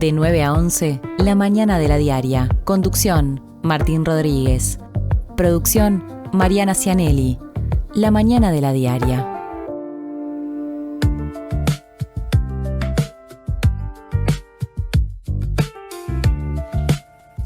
De 9 a 11, La Mañana de la Diaria. Conducción, Martín Rodríguez. Producción, Mariana Cianelli. La Mañana de la Diaria.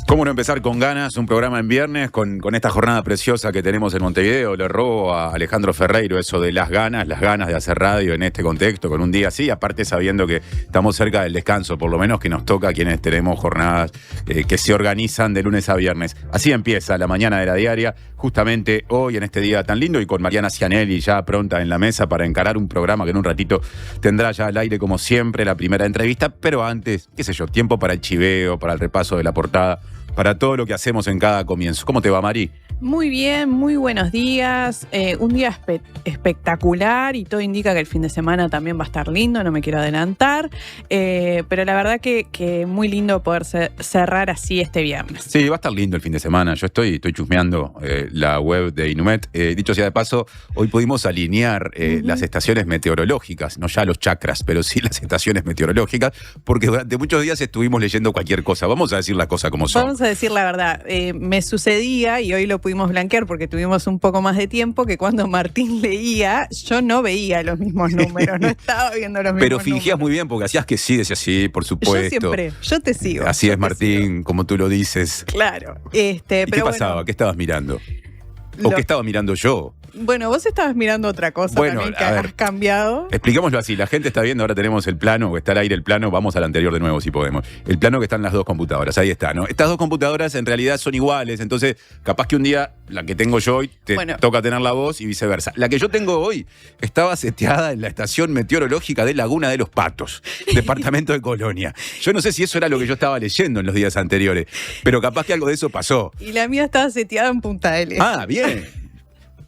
¿Cómo no empezar con ganas un programa en viernes con esta jornada preciosa que tenemos en Montevideo? Le robo a Alejandro Ferreiro eso de las ganas de hacer radio en este contexto, con un día así, aparte sabiendo que estamos cerca del descanso, por lo menos que nos toca a quienes tenemos jornadas que se organizan de lunes a viernes. Así empieza La Mañana de la Diaria, justamente hoy en este día tan lindo y con Mariana Cianelli ya pronta en la mesa para encarar un programa que en un ratito tendrá ya al aire como siempre la primera entrevista, pero antes, qué sé yo, tiempo para el chiveo, para el repaso de la portada, para todo lo que hacemos en cada comienzo. ¿Cómo te va, Mari? Muy bien, muy buenos días. Un día espectacular y todo indica que el fin de semana también va a estar lindo, no me quiero adelantar. Pero la verdad que muy lindo poder cerrar así este viernes. Sí, va a estar lindo el fin de semana. Yo estoy chusmeando la web de Inumet. Dicho sea de paso, hoy pudimos alinear las estaciones meteorológicas, no ya los chakras, pero sí las estaciones meteorológicas, porque durante muchos días estuvimos leyendo cualquier cosa. Vamos a decir las cosas como son. Vamos a decir la verdad. Me sucedía, y hoy lo pudimos blanquear porque tuvimos un poco más de tiempo, que cuando Martín leía, yo no veía los mismos números, no estaba viendo los mismos Pero fingías números. muy bien porque hacías que sí, decías sí, por supuesto. Yo te sigo. Así es, Martín, como tú lo dices. Claro. ¿Y pero qué pasaba? bueno, ¿Qué estabas mirando? ¿O qué estaba mirando yo? Bueno, vos estabas mirando otra cosa también que has cambiado. Expliquémoslo así, la gente está viendo, ahora tenemos el plano, o está al aire el plano, vamos al anterior de nuevo si podemos. El plano que están las dos computadoras, ahí está, ¿no? Estas dos computadoras en realidad son iguales, entonces capaz que un día la que tengo yo hoy te toca tener la voz y viceversa. La que yo tengo hoy estaba seteada en la estación meteorológica de Laguna de los Patos, departamento de Colonia. Yo no sé si eso era lo que yo estaba leyendo en los días anteriores, pero capaz que algo de eso pasó. Y la mía estaba seteada en Punta del Este. Ah, bien.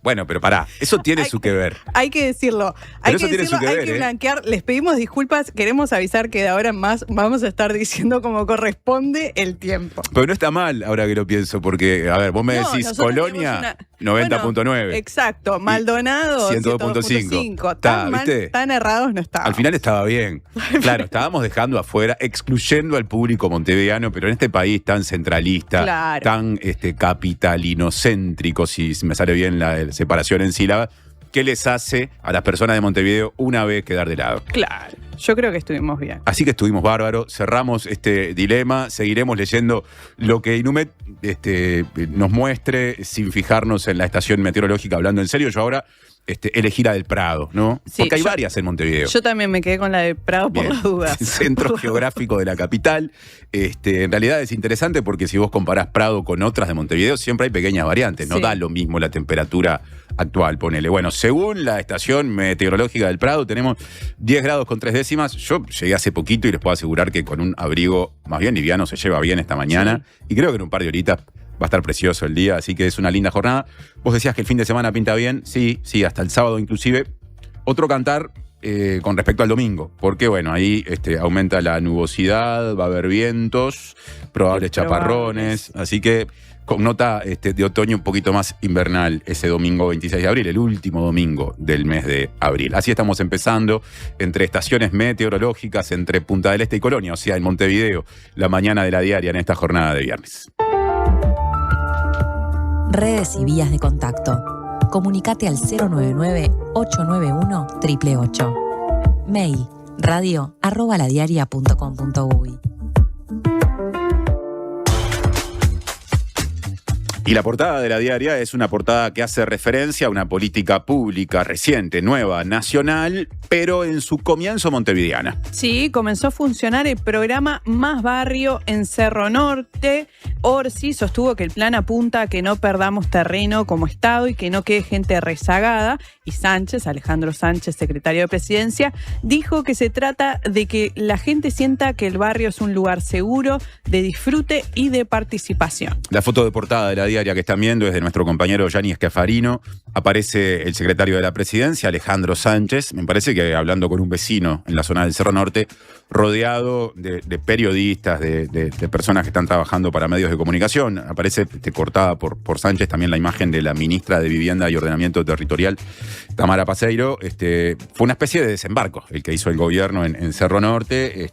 Bueno, pero pará, eso tiene su que ver. Hay que decirlo. Hay que blanquear. Les pedimos disculpas. Queremos avisar que de ahora en más vamos a estar diciendo como corresponde el tiempo. Pero no está mal ahora que lo pienso, porque, a ver, vos me decís Colonia 90.9. Exacto. Maldonado 102.5. Tan errados no estábamos. Al final estaba bien. Claro, estábamos dejando afuera, excluyendo al público montevideano, pero en este país tan centralista, tan capitalinocéntrico, si me sale bien la separación en sílabas, ¿qué les hace a las personas de Montevideo una vez quedar de lado? Claro, yo creo que estuvimos bien. Así que estuvimos bárbaros, cerramos este dilema, seguiremos leyendo lo que Inumet nos muestre sin fijarnos en la estación meteorológica, hablando en serio. Yo ahora elegí la del Prado, ¿no? Sí, porque hay varias en Montevideo. Yo también me quedé con la del Prado por las dudas. Centro geográfico de la capital. En realidad es interesante porque si vos comparás Prado con otras de Montevideo, siempre hay pequeñas variantes. No da lo mismo la temperatura actual, ponele. Bueno, según la estación meteorológica del Prado, tenemos 10 grados con 3 décimas. Yo llegué hace poquito y les puedo asegurar que con un abrigo más bien liviano se lleva bien esta mañana. Sí. Y creo que en un par de horitas va a estar precioso el día, así que es una linda jornada. Vos decías que el fin de semana pinta bien, sí, hasta el sábado inclusive. Otro cantar con respecto al domingo, porque bueno, ahí aumenta la nubosidad, va a haber vientos, probables chaparrones, así que con nota de otoño un poquito más invernal ese domingo 26 de abril, el último domingo del mes de abril. Así estamos empezando entre estaciones meteorológicas, entre Punta del Este y Colonia, o sea, en Montevideo, La Mañana de la Diaria en esta jornada de viernes. Redes y vías de contacto. Comunicate al 099-891-888. Mail radio@ladiaria.com.uy. Y la portada de la Diaria es una portada que hace referencia a una política pública reciente, nueva, nacional, pero en su comienzo montevideana. Sí, comenzó a funcionar el programa Más Barrio en Cerro Norte. Orsi sostuvo que el plan apunta a que no perdamos terreno como Estado y que no quede gente rezagada. Y Sánchez, Alejandro Sánchez, secretario de Presidencia, dijo que se trata de que la gente sienta que el barrio es un lugar seguro, de disfrute y de participación. La foto de portada de la Diaria que están viendo es de nuestro compañero Gianni Schiafarino. Aparece el secretario de la Presidencia, Alejandro Sánchez. Me parece que hablando con un vecino en la zona del Cerro Norte, rodeado de periodistas, de personas que están trabajando para medios de comunicación. Aparece cortada por Sánchez también la imagen de la ministra de Vivienda y Ordenamiento Territorial, Tamara Paseiro. Fue una especie de desembarco el que hizo el gobierno en Cerro Norte,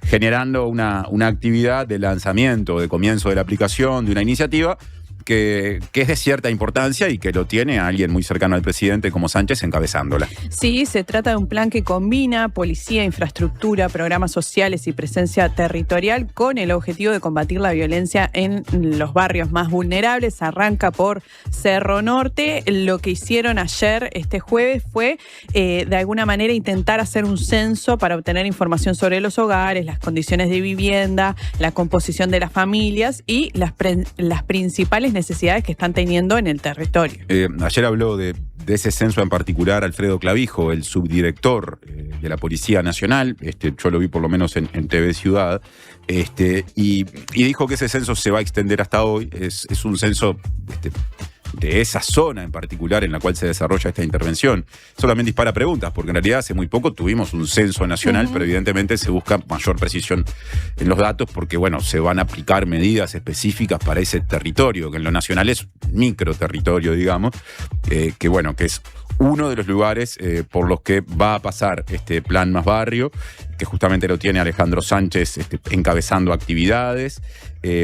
generando una actividad de lanzamiento, de comienzo de la aplicación de una iniciativa que es de cierta importancia y que lo tiene a alguien muy cercano al presidente como Sánchez encabezándola. Sí, se trata de un plan que combina policía, infraestructura, programas sociales y presencia territorial con el objetivo de combatir la violencia en los barrios más vulnerables. Arranca por Cerro Norte. Lo que hicieron ayer, este jueves, fue de alguna manera intentar hacer un censo para obtener información sobre los hogares, las condiciones de vivienda, la composición de las familias y las principales necesidades que están teniendo en el territorio. Ayer habló de ese censo en particular Alfredo Clavijo, el subdirector de la Policía Nacional. Yo lo vi por lo menos en TV Ciudad, y dijo que ese censo se va a extender hasta hoy. Es un censo de esa zona en particular en la cual se desarrolla esta intervención. Solamente dispara preguntas, porque en realidad hace muy poco tuvimos un censo nacional, pero evidentemente se busca mayor precisión en los datos porque, bueno, se van a aplicar medidas específicas para ese territorio, que en lo nacional es micro territorio, digamos, que es uno de los lugares por los que va a pasar este plan Más Barrio, que justamente lo tiene Alejandro Sánchez encabezando actividades.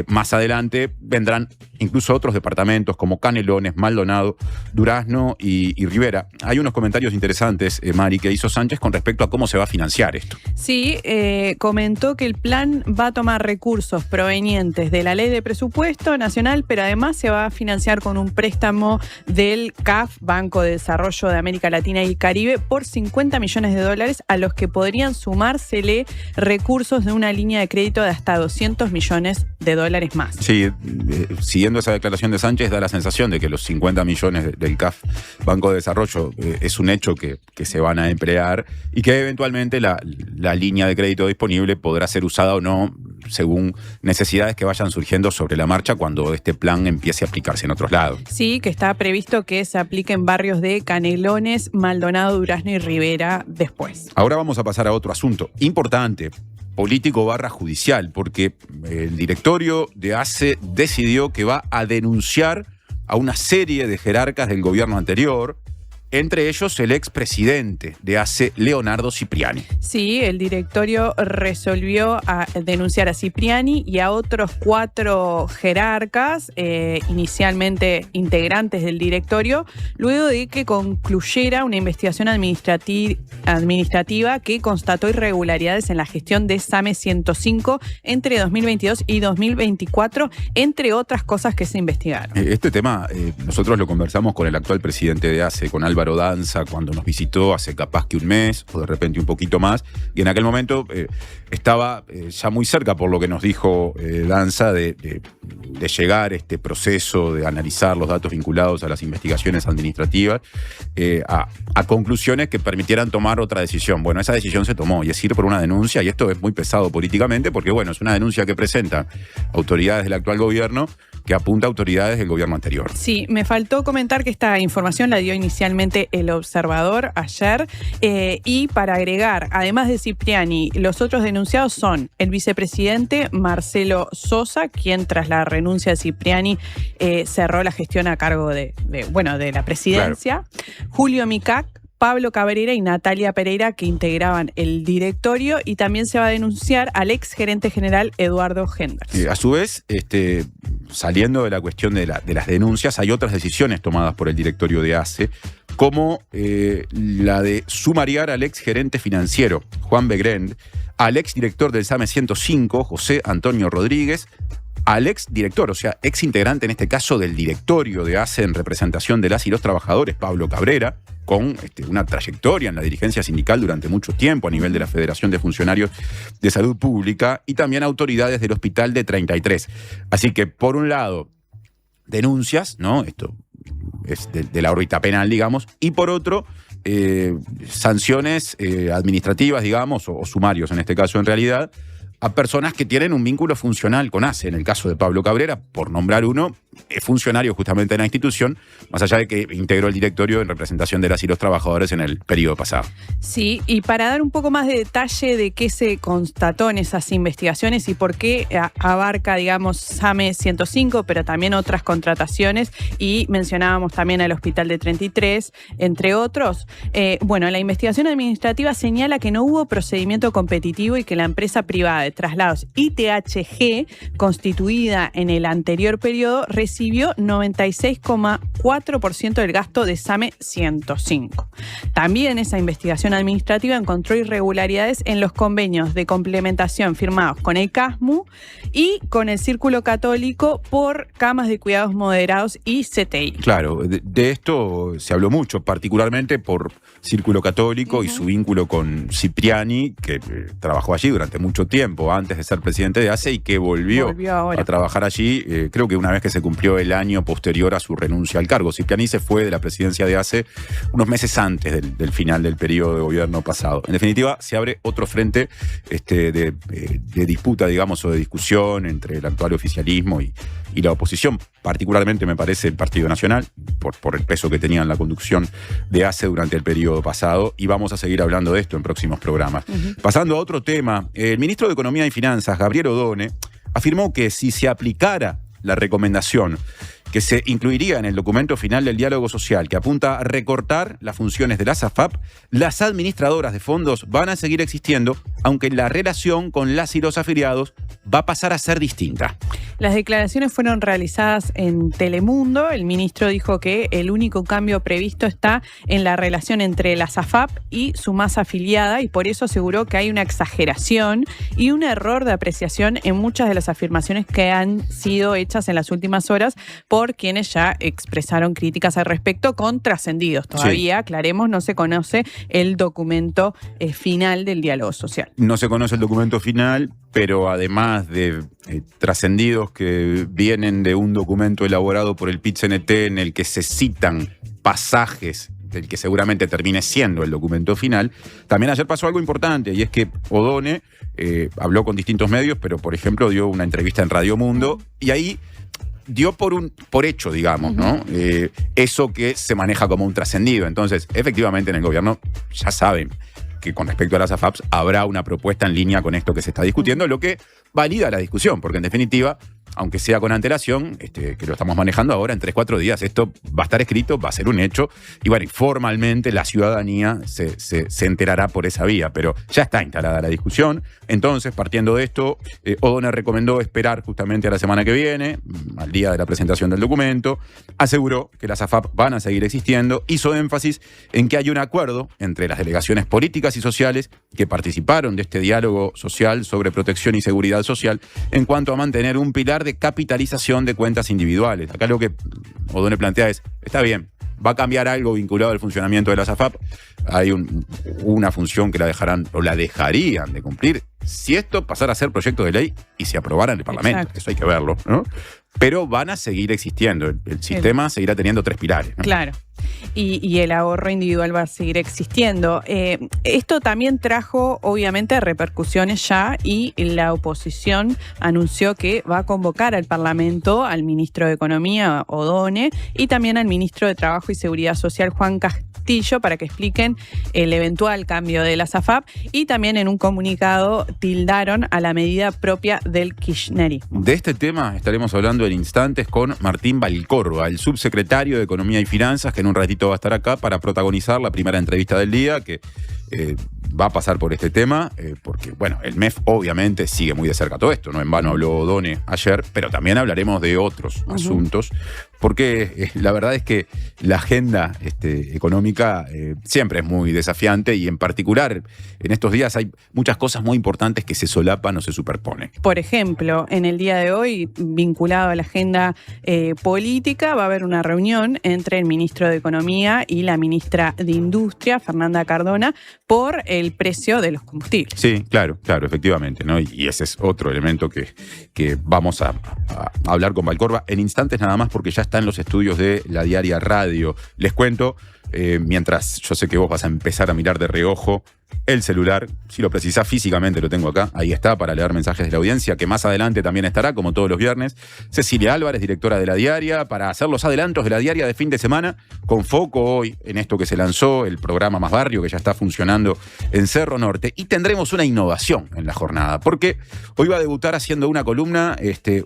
Más adelante vendrán incluso otros departamentos como Canelones, Maldonado, Durazno y Rivera. Hay unos comentarios interesantes, Mari, que hizo Sánchez con respecto a cómo se va a financiar esto. Sí, comentó que el plan va a tomar recursos provenientes de la Ley de Presupuesto Nacional, pero además se va a financiar con un préstamo del CAF, Banco de Desarrollo de América Latina y Caribe, por $50 millones, a los que podrían sumársele recursos de una línea de crédito de hasta $200 millones más. Sí, siguiendo esa declaración de Sánchez, da la sensación de que los 50 millones del CAF, Banco de Desarrollo, es un hecho que se van a emplear y que eventualmente la línea de crédito disponible podrá ser usada o no según necesidades que vayan surgiendo sobre la marcha cuando este plan empiece a aplicarse en otros lados. Sí, que está previsto que se aplique en barrios de Canelones, Maldonado, Durazno y Rivera después. Ahora vamos a pasar a otro asunto importante, político / judicial, porque el directorio de ACE decidió que va a denunciar a una serie de jerarcas del gobierno anterior, entre ellos el expresidente de ACE, Leonardo Cipriani. Sí, el directorio resolvió denunciar a Cipriani y a otros 4 jerarcas, inicialmente integrantes del directorio, luego de que concluyera una investigación administrativa que constató irregularidades en la gestión de SAME 105 entre 2022 y 2024, entre otras cosas que se investigaron. Este tema nosotros lo conversamos con el actual presidente de ACE, con Álvaro Danza, cuando nos visitó hace capaz que un mes o de repente un poquito más, y en aquel momento estaba ya muy cerca, por lo que nos dijo Danza, de llegar este proceso de analizar los datos vinculados a las investigaciones administrativas a conclusiones que permitieran tomar otra decisión. Bueno, esa decisión se tomó y es ir por una denuncia, y esto es muy pesado políticamente porque, bueno, es una denuncia que presenta autoridades del actual gobierno que apunta a autoridades del gobierno anterior. Sí, me faltó comentar que esta información la dio inicialmente El Observador ayer, y para agregar, además de Cipriani, los otros denunciados son el vicepresidente Marcelo Sosa, quien tras la renuncia de Cipriani cerró la gestión a cargo de la presidencia, claro. Julio Micac, Pablo Cabrera y Natalia Pereira, que integraban el directorio, y también se va a denunciar al ex gerente general Eduardo Genders. A su vez, saliendo de la cuestión de las denuncias, hay otras decisiones tomadas por el directorio de ACE, como la de sumariar al ex gerente financiero, Juan Begrend, al ex director del SAME 105, José Antonio Rodríguez, al ex director, o sea, ex integrante en este caso del directorio de ACE en representación de las y los trabajadores, Pablo Cabrera, con una trayectoria en la dirigencia sindical durante mucho tiempo a nivel de la Federación de Funcionarios de Salud Pública, y también autoridades del Hospital de 33. Así que, por un lado, denuncias, ¿no? Esto es de la órbita penal, digamos, y por otro, sanciones administrativas, digamos, o sumarios en este caso en realidad, a personas que tienen un vínculo funcional con ACE. En el caso de Pablo Cabrera, por nombrar uno, es funcionario justamente en la institución, más allá de que integró el directorio en representación de las y los trabajadores en el periodo pasado. Sí, y para dar un poco más de detalle de qué se constató en esas investigaciones y por qué abarca, digamos, SAME 105, pero también otras contrataciones, y mencionábamos también al Hospital de 33, entre otros. Bueno, la investigación administrativa señala que no hubo procedimiento competitivo y que la empresa privada de traslados ITHG, constituida en el anterior periodo, recibió 96,4% del gasto de SAME 105. También esa investigación administrativa encontró irregularidades en los convenios de complementación firmados con el CASMU y con el Círculo Católico por camas de cuidados moderados y CTI. Claro, de esto se habló mucho, particularmente por Círculo Católico y su vínculo con Cipriani, que trabajó allí durante mucho tiempo antes de ser presidente de ACE y que volvió a trabajar allí, creo que una vez que se cumplió el año posterior a su renuncia al cargo. Cipriani se fue de la presidencia de ACE unos meses antes del final del periodo de gobierno pasado. En definitiva, se abre otro frente de disputa, digamos, o de discusión entre el actual oficialismo y la oposición, particularmente me parece el Partido Nacional, por el peso que tenía en la conducción de ACE durante el periodo pasado, y vamos a seguir hablando de esto en próximos programas. Pasando a otro tema, el ministro de Economía y Finanzas, Gabriel Odone, afirmó que si se aplicara la recomendación que se incluiría en el documento final del diálogo social, que apunta a recortar las funciones de las AFAP, las administradoras de fondos van a seguir existiendo, aunque la relación con las y los afiliados va a pasar a ser distinta. Las declaraciones fueron realizadas en Telemundo. El ministro dijo que el único cambio previsto está en la relación entre las AFAP y su más afiliada, y por eso aseguró que hay una exageración y un error de apreciación en muchas de las afirmaciones que han sido hechas en las últimas horas por quienes ya expresaron críticas al respecto con trascendidos. Todavía, aclaremos, no se conoce el documento final del diálogo social. No se conoce el documento final, pero además de trascendidos que vienen de un documento elaborado por el PIT-CNT en el que se citan pasajes del que seguramente termine siendo el documento final, también ayer pasó algo importante, y es que Odone habló con distintos medios, pero por ejemplo dio una entrevista en Radio Mundo, y ahí dio por hecho, digamos, ¿no? Eso que se maneja como un trascendido. Entonces, efectivamente, en el gobierno ya saben que con respecto a las AFAPs habrá una propuesta en línea con esto que se está discutiendo, lo que valida la discusión, porque en definitiva, aunque sea con antelación, que lo estamos manejando ahora, en 3-4 días esto va a estar escrito, va a ser un hecho, y bueno, formalmente la ciudadanía se enterará por esa vía, pero ya está instalada la discusión. Entonces, partiendo de esto, Odone recomendó esperar justamente a la semana que viene, al día de la presentación del documento, aseguró que las AFAP van a seguir existiendo, hizo énfasis en que hay un acuerdo entre las delegaciones políticas y sociales que participaron de este diálogo social sobre protección y seguridad social en cuanto a mantener un pilar de capitalización de cuentas individuales. Acá lo que Odone plantea es, está bien, va a cambiar algo vinculado al funcionamiento de las AFAP, hay una función que la dejarán o la dejarían de cumplir si esto pasara a ser proyecto de ley y se aprobara en el Parlamento. Exacto. Eso hay que verlo, ¿no? Pero van a seguir existiendo. El sistema seguirá teniendo 3 pilares, ¿no? Claro. Y el ahorro individual va a seguir existiendo. Esto también trajo, obviamente, repercusiones ya, y la oposición anunció que va a convocar al Parlamento al ministro de Economía, Odone, y también al ministro de Trabajo y Seguridad Social, Juan Castillo, para que expliquen el eventual cambio de las AFAP, y también en un comunicado tildaron a la medida propia del kirchnerismo. De este tema estaremos hablando en instantes con Martín Valcórba, el subsecretario de Economía y Finanzas, que en un ratito va a estar acá para protagonizar la primera entrevista del día, que va a pasar por este tema, porque, bueno, el MEF obviamente sigue muy de cerca todo esto, no en vano habló Odone ayer, pero también hablaremos de otros asuntos, porque la verdad es que la agenda económica siempre es muy desafiante, y en particular en estos días hay muchas cosas muy importantes que se solapan o se superponen. Por ejemplo, en el día de hoy, vinculado a la agenda política, va a haber una reunión entre el ministro de Economía y la ministra de Industria, Fernanda Cardona, por el precio de los combustibles. Sí, claro, efectivamente, ¿no? Y ese es otro elemento que vamos a hablar con Valcórba en instantes, nada más, porque ya está en los estudios de La Diaria Radio. Les cuento, mientras yo sé que vos vas a empezar a mirar de reojo el celular, si lo precisás físicamente lo tengo acá, ahí está, para leer mensajes de la audiencia, que más adelante también estará, como todos los viernes. Cecilia Álvarez, directora de La Diaria, para hacer los adelantos de La Diaria de fin de semana, con foco hoy en esto que se lanzó, el programa Más Barrio, que ya está funcionando en Cerro Norte. Y tendremos una innovación en la jornada, porque hoy va a debutar haciendo una columna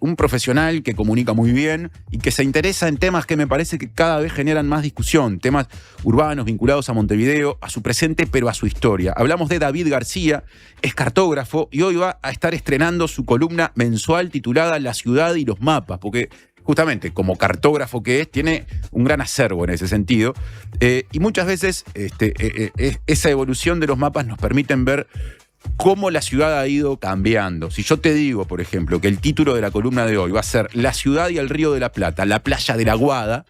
un profesional que comunica muy bien y que se interesa en temas que me parece que cada vez generan más discusión, temas urbanos vinculados a Montevideo, a su presente, pero a su historia. Hablamos de David García, es cartógrafo y hoy va a estar estrenando su columna mensual titulada La ciudad y los mapas, porque justamente como cartógrafo que es, tiene un gran acervo en ese sentido. Y muchas veces esa evolución de los mapas nos permiten ver cómo la ciudad ha ido cambiando. Si yo te digo, por ejemplo, que el título de la columna de hoy va a ser La ciudad y el río de la Plata, la playa de la Aguada,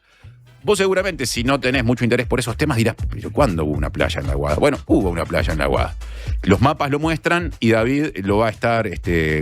vos seguramente, si no tenés mucho interés por esos temas, dirás, ¿pero cuándo hubo una playa en la Aguada? Bueno, hubo una playa en la Aguada. Los mapas lo muestran y David lo va a estar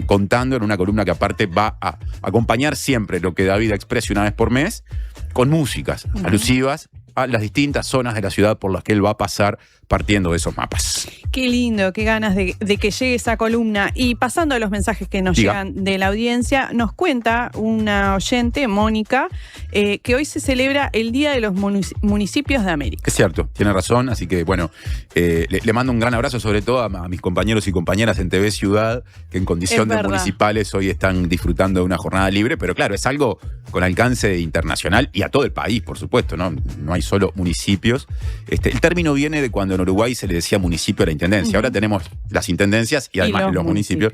contando en una columna que aparte va a acompañar siempre lo que David exprese una vez por mes, con músicas alusivas a las distintas zonas de la ciudad por las que él va a pasar partiendo de esos mapas. Qué lindo, qué ganas de que llegue esa columna. Y pasando a los mensajes que nos llegan de la audiencia, nos cuenta una oyente, Mónica, que hoy se celebra el Día de los Municipios de América. Es cierto, tiene razón, así que bueno, le mando un gran abrazo sobre todo a mis compañeros y compañeras en TV Ciudad, que en condición de municipales hoy están disfrutando de una jornada libre, pero claro, es algo con alcance internacional y a todo el país, por supuesto, no hay solo municipios. El término viene de cuando en Uruguay se le decía municipio a la intendencia. Ahora tenemos las intendencias y además los municipios,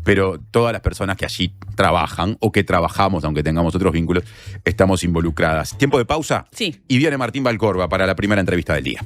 pero todas las personas que allí trabajan o que trabajamos, aunque tengamos otros vínculos, estamos involucradas. ¿Tiempo de pausa? Sí. Y viene Martín Valcorba para la primera entrevista del día.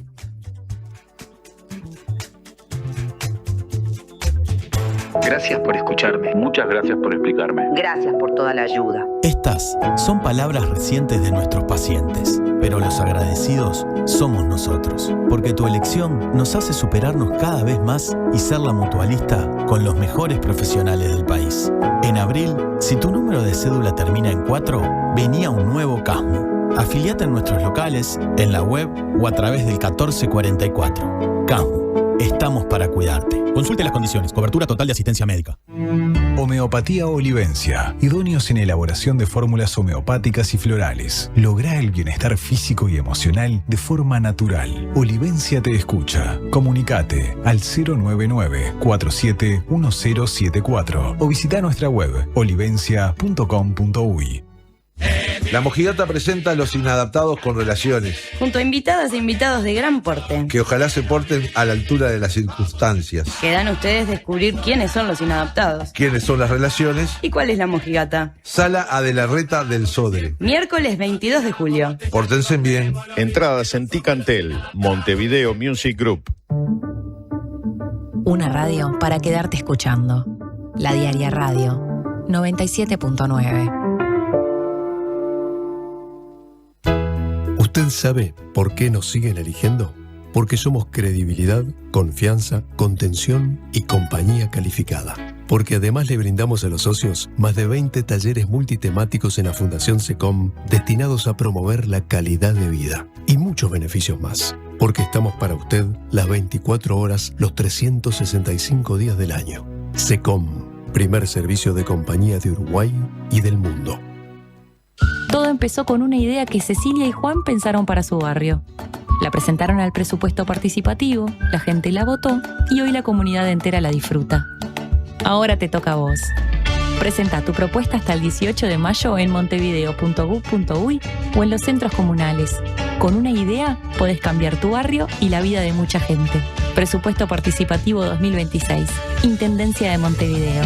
Gracias por escucharme. Muchas gracias por explicarme. Gracias por toda la ayuda. Estas son palabras recientes de nuestros pacientes, pero los agradecidos somos nosotros, porque tu elección nos hace superarnos cada vez más y ser la mutualista con los mejores profesionales del país. En abril, si tu número de cédula termina en 4, vení a un nuevo CASMU. Afiliate en nuestros locales, en la web o a través del 1444. CASMU, estamos para cuidarte. Consulte las condiciones. Cobertura total de asistencia médica. Homeopatía Olivencia. Idóneos en elaboración de fórmulas homeopáticas y florales. Lográ el bienestar físico y emocional de forma natural. Olivencia te escucha. Comunicate al 099-471074 o visita nuestra web olivencia.com.uy. La Mojigata presenta a Los Inadaptados con Relaciones, junto a invitadas e invitados de gran porte, que ojalá se porten a la altura de las circunstancias. Quedan ustedes descubrir quiénes son los inadaptados, quiénes son las relaciones y cuál es la mojigata. Sala Adelarreta del Sodre, miércoles 22 de julio. Pórtense bien. Entradas en Ticantel, Montevideo Music Group. Una radio para quedarte escuchando. La Diaria Radio 97.9. ¿Usted sabe por qué nos siguen eligiendo? Porque somos credibilidad, confianza, contención y compañía calificada. Porque además le brindamos a los socios más de 20 talleres multitemáticos en la Fundación SECOM destinados a promover la calidad de vida y muchos beneficios más. Porque estamos para usted las 24 horas, los 365 días del año. SECOM, primer servicio de compañía de Uruguay y del mundo. Todo empezó con una idea que Cecilia y Juan pensaron para su barrio. La presentaron al presupuesto participativo, la gente la votó y hoy la comunidad entera la disfruta. Ahora te toca a vos. Presenta tu propuesta hasta el 18 de mayo en montevideo.gov.uy o en los centros comunales. Con una idea podés cambiar tu barrio y la vida de mucha gente. Presupuesto participativo 2026. Intendencia de Montevideo.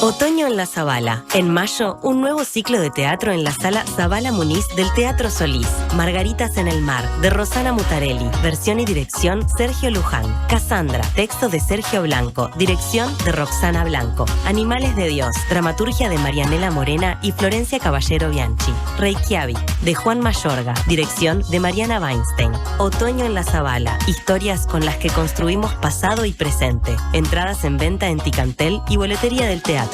Otoño en la Zabala. En mayo, un nuevo ciclo de teatro en la sala Zabala Muniz del Teatro Solís. Margaritas en el mar, de Rosana Mutarelli. Versión y dirección, Sergio Luján. Cassandra, texto de Sergio Blanco. Dirección de Roxana Blanco. Animales de Dios, dramaturgia de Marianela Morena y Florencia Caballero Bianchi. Reykjavik, de Juan Mayorga. Dirección de Mariana Weinstein. Otoño en la Zabala. Historias con las que construimos pasado y presente. Entradas en venta en Ticantel y boletería del teatro.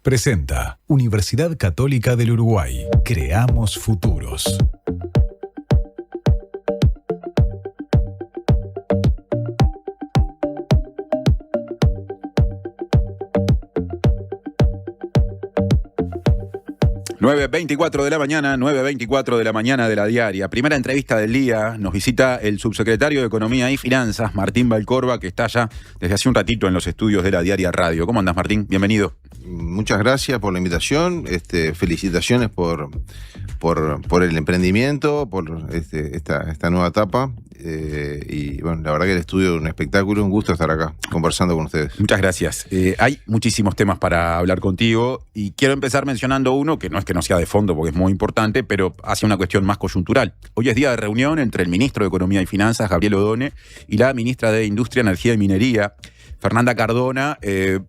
Presenta Universidad Católica del Uruguay. Creamos futuros. 9:24 de la mañana, 9:24 de la mañana de la diaria. Primera entrevista del día. Nos visita el subsecretario de Economía y Finanzas, Martín Valcorba, que está ya desde hace un ratito en los estudios de la Diaria Radio. ¿Cómo andás, Martín? Bienvenido. Muchas gracias por la invitación. Felicitaciones por el emprendimiento, por esta nueva etapa. Y bueno, la verdad que el estudio es un espectáculo, un gusto estar acá conversando con ustedes. Muchas gracias. Hay muchísimos temas para hablar contigo y quiero empezar mencionando uno que no es que no sea de fondo porque es muy importante, pero hace una cuestión más coyuntural. Hoy es día de reunión entre el ministro de Economía y Finanzas, Gabriel Odone, y la ministra de Industria, Energía y Minería, Fernanda Cardona,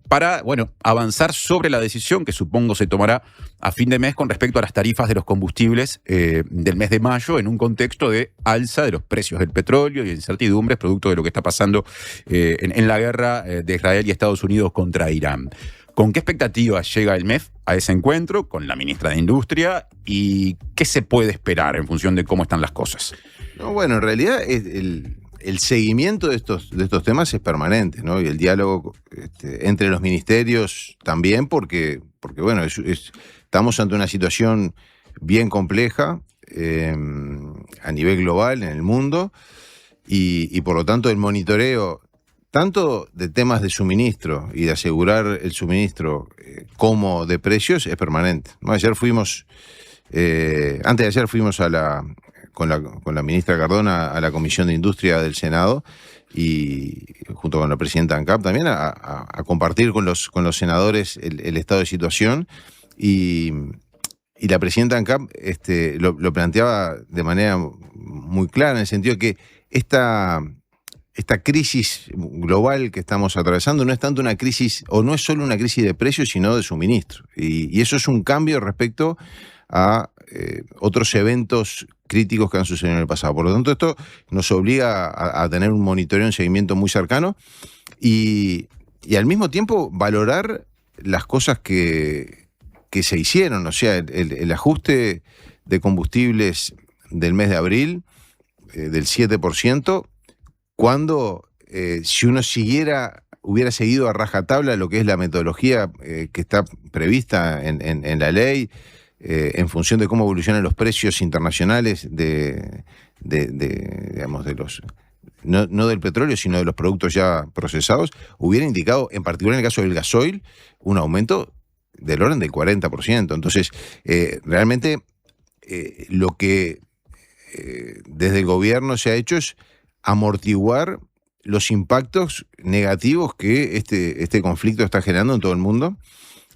para avanzar sobre la decisión que supongo se tomará a fin de mes con respecto a las tarifas de los combustibles del mes de mayo, en un contexto de alza de los precios del petróleo y incertidumbres producto de lo que está pasando en la guerra de Israel y Estados Unidos contra Irán. ¿Con qué expectativas llega el MEF a ese encuentro con la ministra de Industria y qué se puede esperar en función de cómo están las cosas? No, bueno, en realidad el seguimiento de estos temas es permanente, ¿no? Y el diálogo entre los ministerios también, porque bueno, estamos ante una situación bien compleja a nivel global en el mundo y por lo tanto el monitoreo tanto de temas de suministro y de asegurar el suministro como de precios es permanente, ¿no? Antes de ayer fuimos con la ministra Cardona a la Comisión de Industria del Senado y junto con la presidenta ANCAP también a compartir con los senadores el estado de situación y la presidenta ANCAP lo planteaba de manera muy clara en el sentido de que esta crisis global que estamos atravesando no es tanto una crisis, o no es solo una crisis de precios, sino de suministro. Y eso es un cambio respecto a otros eventos críticos que han sucedido en el pasado. Por lo tanto, esto nos obliga a tener un monitoreo, un seguimiento muy cercano y al mismo tiempo valorar las cosas que se hicieron. O sea, el ajuste de combustibles del mes de abril del 7%, cuando si uno hubiera seguido a rajatabla lo que es la metodología que está prevista en la ley, en función de cómo evolucionan los precios internacionales no del petróleo, sino de los productos ya procesados, hubiera indicado, en particular en el caso del gasoil, un aumento del orden del 40%. Entonces, realmente lo que desde el gobierno se ha hecho es amortiguar los impactos negativos que este conflicto está generando en todo el mundo,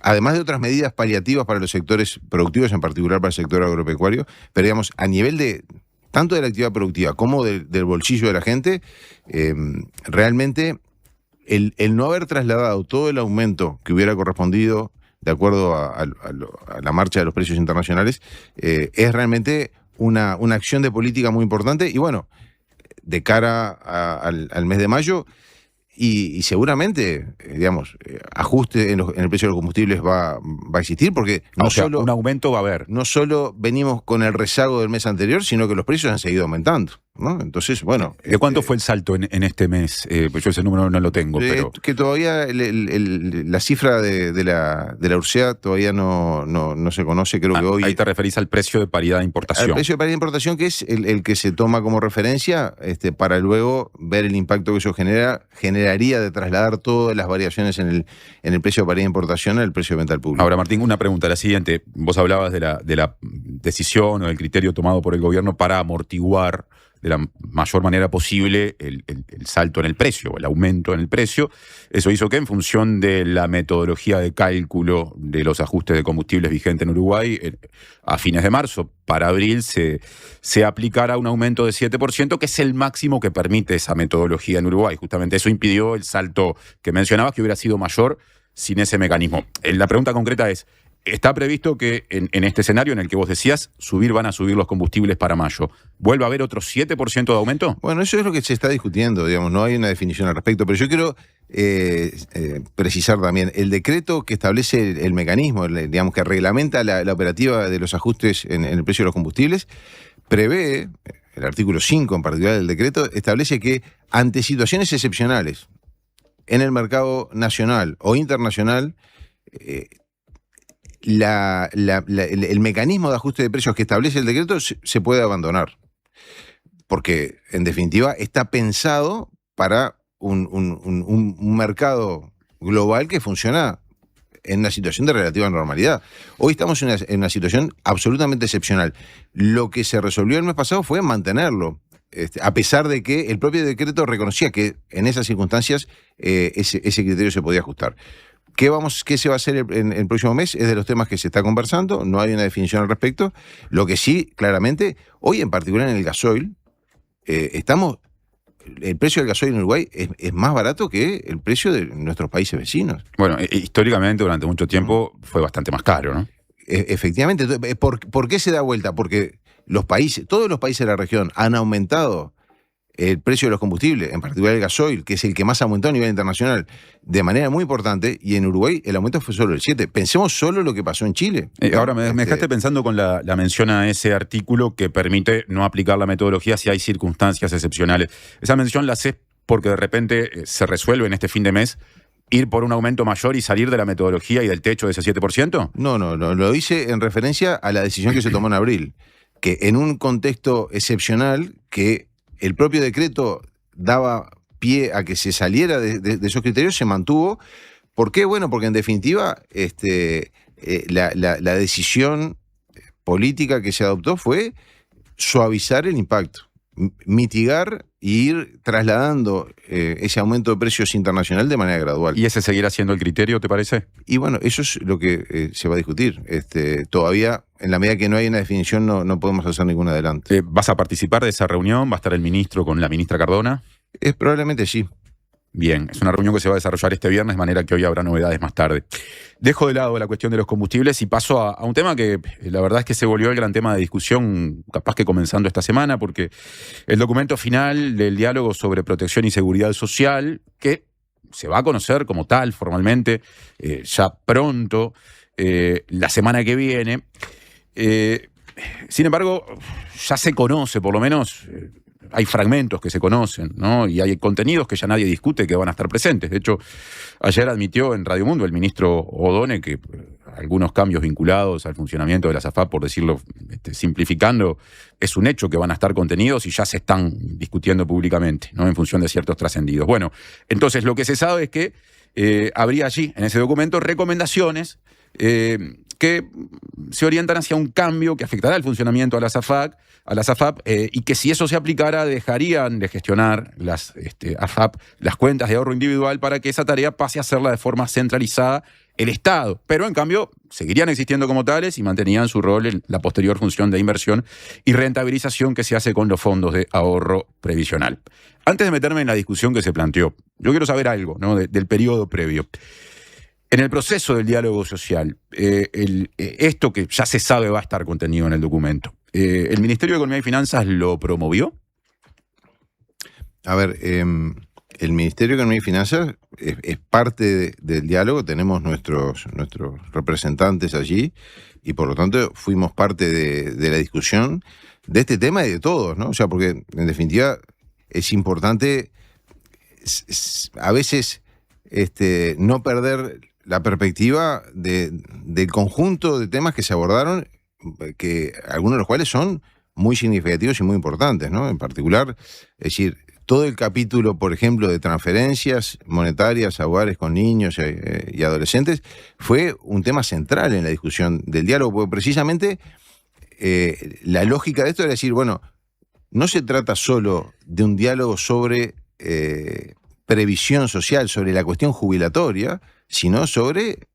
además de otras medidas paliativas para los sectores productivos, en particular para el sector agropecuario, pero digamos, a nivel tanto de la actividad productiva como del bolsillo de la gente, realmente el no haber trasladado todo el aumento que hubiera correspondido de acuerdo a la marcha de los precios internacionales, es realmente una acción de política muy importante y bueno, de cara al mes de mayo y seguramente, digamos, ajuste en el precio de los combustibles va a existir porque un aumento va a haber. No solo venimos con el rezago del mes anterior, sino que los precios han seguido aumentando, ¿no? Entonces, bueno. ¿De cuánto fue el salto en este mes? Pues yo ese número no lo tengo, pero. Que todavía la cifra de la URSEA todavía no se conoce, creo que hoy. Ahí te referís al precio de paridad de importación. Al precio de paridad de importación, que es el que se toma como referencia para luego ver el impacto que eso generaría de trasladar todas las variaciones en el precio de paridad de importación al precio de venta al público. Ahora, Martín, una pregunta, la siguiente. Vos hablabas de la decisión o del criterio tomado por el gobierno para amortiguar de la mayor manera posible el salto en el precio, el aumento en el precio. Eso hizo que en función de la metodología de cálculo de los ajustes de combustibles vigente en Uruguay, a fines de marzo, para abril, se aplicara un aumento de 7%, que es el máximo que permite esa metodología en Uruguay. Justamente eso impidió el salto que mencionabas, que hubiera sido mayor sin ese mecanismo. La pregunta concreta es, ¿está previsto que en este escenario en el que vos decías van a subir los combustibles para mayo, vuelva a haber otro 7% de aumento? Bueno, eso es lo que se está discutiendo, digamos, no hay una definición al respecto, pero yo quiero precisar también, el decreto que establece el mecanismo, digamos, que reglamenta la operativa de los ajustes en el precio de los combustibles, prevé, el artículo 5 en particular del decreto, establece que ante situaciones excepcionales en el mercado nacional o internacional, el mecanismo de ajuste de precios que establece el decreto se puede abandonar. Porque, en definitiva, está pensado para un mercado global que funciona en una situación de relativa normalidad. Hoy estamos en una situación absolutamente excepcional. Lo que se resolvió el mes pasado fue mantenerlo, a pesar de que el propio decreto reconocía que en esas circunstancias ese criterio se podía ajustar. ¿Qué se va a hacer en el próximo mes? Es de los temas que se está conversando, no hay una definición al respecto. Lo que sí, claramente, hoy en particular en el gasoil, el precio del gasoil en Uruguay es más barato que el precio de nuestros países vecinos. Bueno, históricamente durante mucho tiempo fue bastante más caro, ¿no? Efectivamente. ¿Por qué se da vuelta? Porque todos los países de la región han aumentado el precio de los combustibles, en particular el gasoil, que es el que más aumentó a nivel internacional, de manera muy importante, y en Uruguay el aumento fue solo el 7%. Pensemos solo lo que pasó en Chile. Ahora me dejaste pensando con la mención a ese artículo que permite no aplicar la metodología si hay circunstancias excepcionales. Esa mención la haces porque de repente se resuelve en este fin de mes ir por un aumento mayor y salir de la metodología y del techo de ese 7%. No, lo hice en referencia a la decisión que se tomó en abril, que en un contexto excepcional que el propio decreto daba pie a que se saliera de esos criterios, se mantuvo. ¿Por qué? Bueno, porque en definitiva la decisión política que se adoptó fue suavizar el impacto, mitigar e ir trasladando ese aumento de precios internacional de manera gradual. ¿Y ese seguirá siendo el criterio, te parece? Y bueno, eso es lo que se va a discutir. Todavía, en la medida que no hay una definición, no podemos hacer ningún adelanto. ¿Vas a participar de esa reunión? ¿Va a estar el ministro con la ministra Cardona? Probablemente sí. Bien, es una reunión que se va a desarrollar este viernes, de manera que hoy habrá novedades más tarde. Dejo de lado la cuestión de los combustibles y paso a un tema que la verdad es que se volvió el gran tema de discusión, capaz que comenzando esta semana, porque el documento final del diálogo sobre protección y seguridad social, que se va a conocer como tal formalmente ya pronto, la semana que viene. Sin embargo, ya se conoce, por lo menos hay fragmentos que se conocen, ¿no? Y hay contenidos que ya nadie discute que van a estar presentes. De hecho, ayer admitió en Radio Mundo el ministro O'Donnell que algunos cambios vinculados al funcionamiento de la SAFAP, por decirlo simplificando, es un hecho que van a estar contenidos y ya se están discutiendo públicamente, ¿no? En función de ciertos trascendidos. Bueno, entonces lo que se sabe es que habría allí, en ese documento, recomendaciones que se orientan hacia un cambio que afectará el funcionamiento a la SAFAP, y que si eso se aplicara dejarían de gestionar las AFAP las cuentas de ahorro individual para que esa tarea pase a hacerla de forma centralizada el Estado. Pero en cambio seguirían existiendo como tales y mantenían su rol en la posterior función de inversión y rentabilización que se hace con los fondos de ahorro previsional. Antes de meterme en la discusión que se planteó, yo quiero saber algo, ¿no? del periodo previo. En el proceso del diálogo social, esto que ya se sabe va a estar contenido en el documento. ¿El Ministerio de Economía y Finanzas lo promovió? A ver, el Ministerio de Economía y Finanzas es parte del diálogo, tenemos nuestros representantes allí y por lo tanto fuimos parte de la discusión de este tema y de todos, ¿no? O sea, porque en definitiva es importante a veces no perder la perspectiva del conjunto de temas que se abordaron, que algunos de los cuales son muy significativos y muy importantes, ¿no? En particular, es decir, todo el capítulo, por ejemplo, de transferencias monetarias a hogares con niños y adolescentes fue un tema central en la discusión del diálogo, porque precisamente la lógica de esto era decir, bueno, no se trata solo de un diálogo sobre previsión social, sobre la cuestión jubilatoria, sino sobre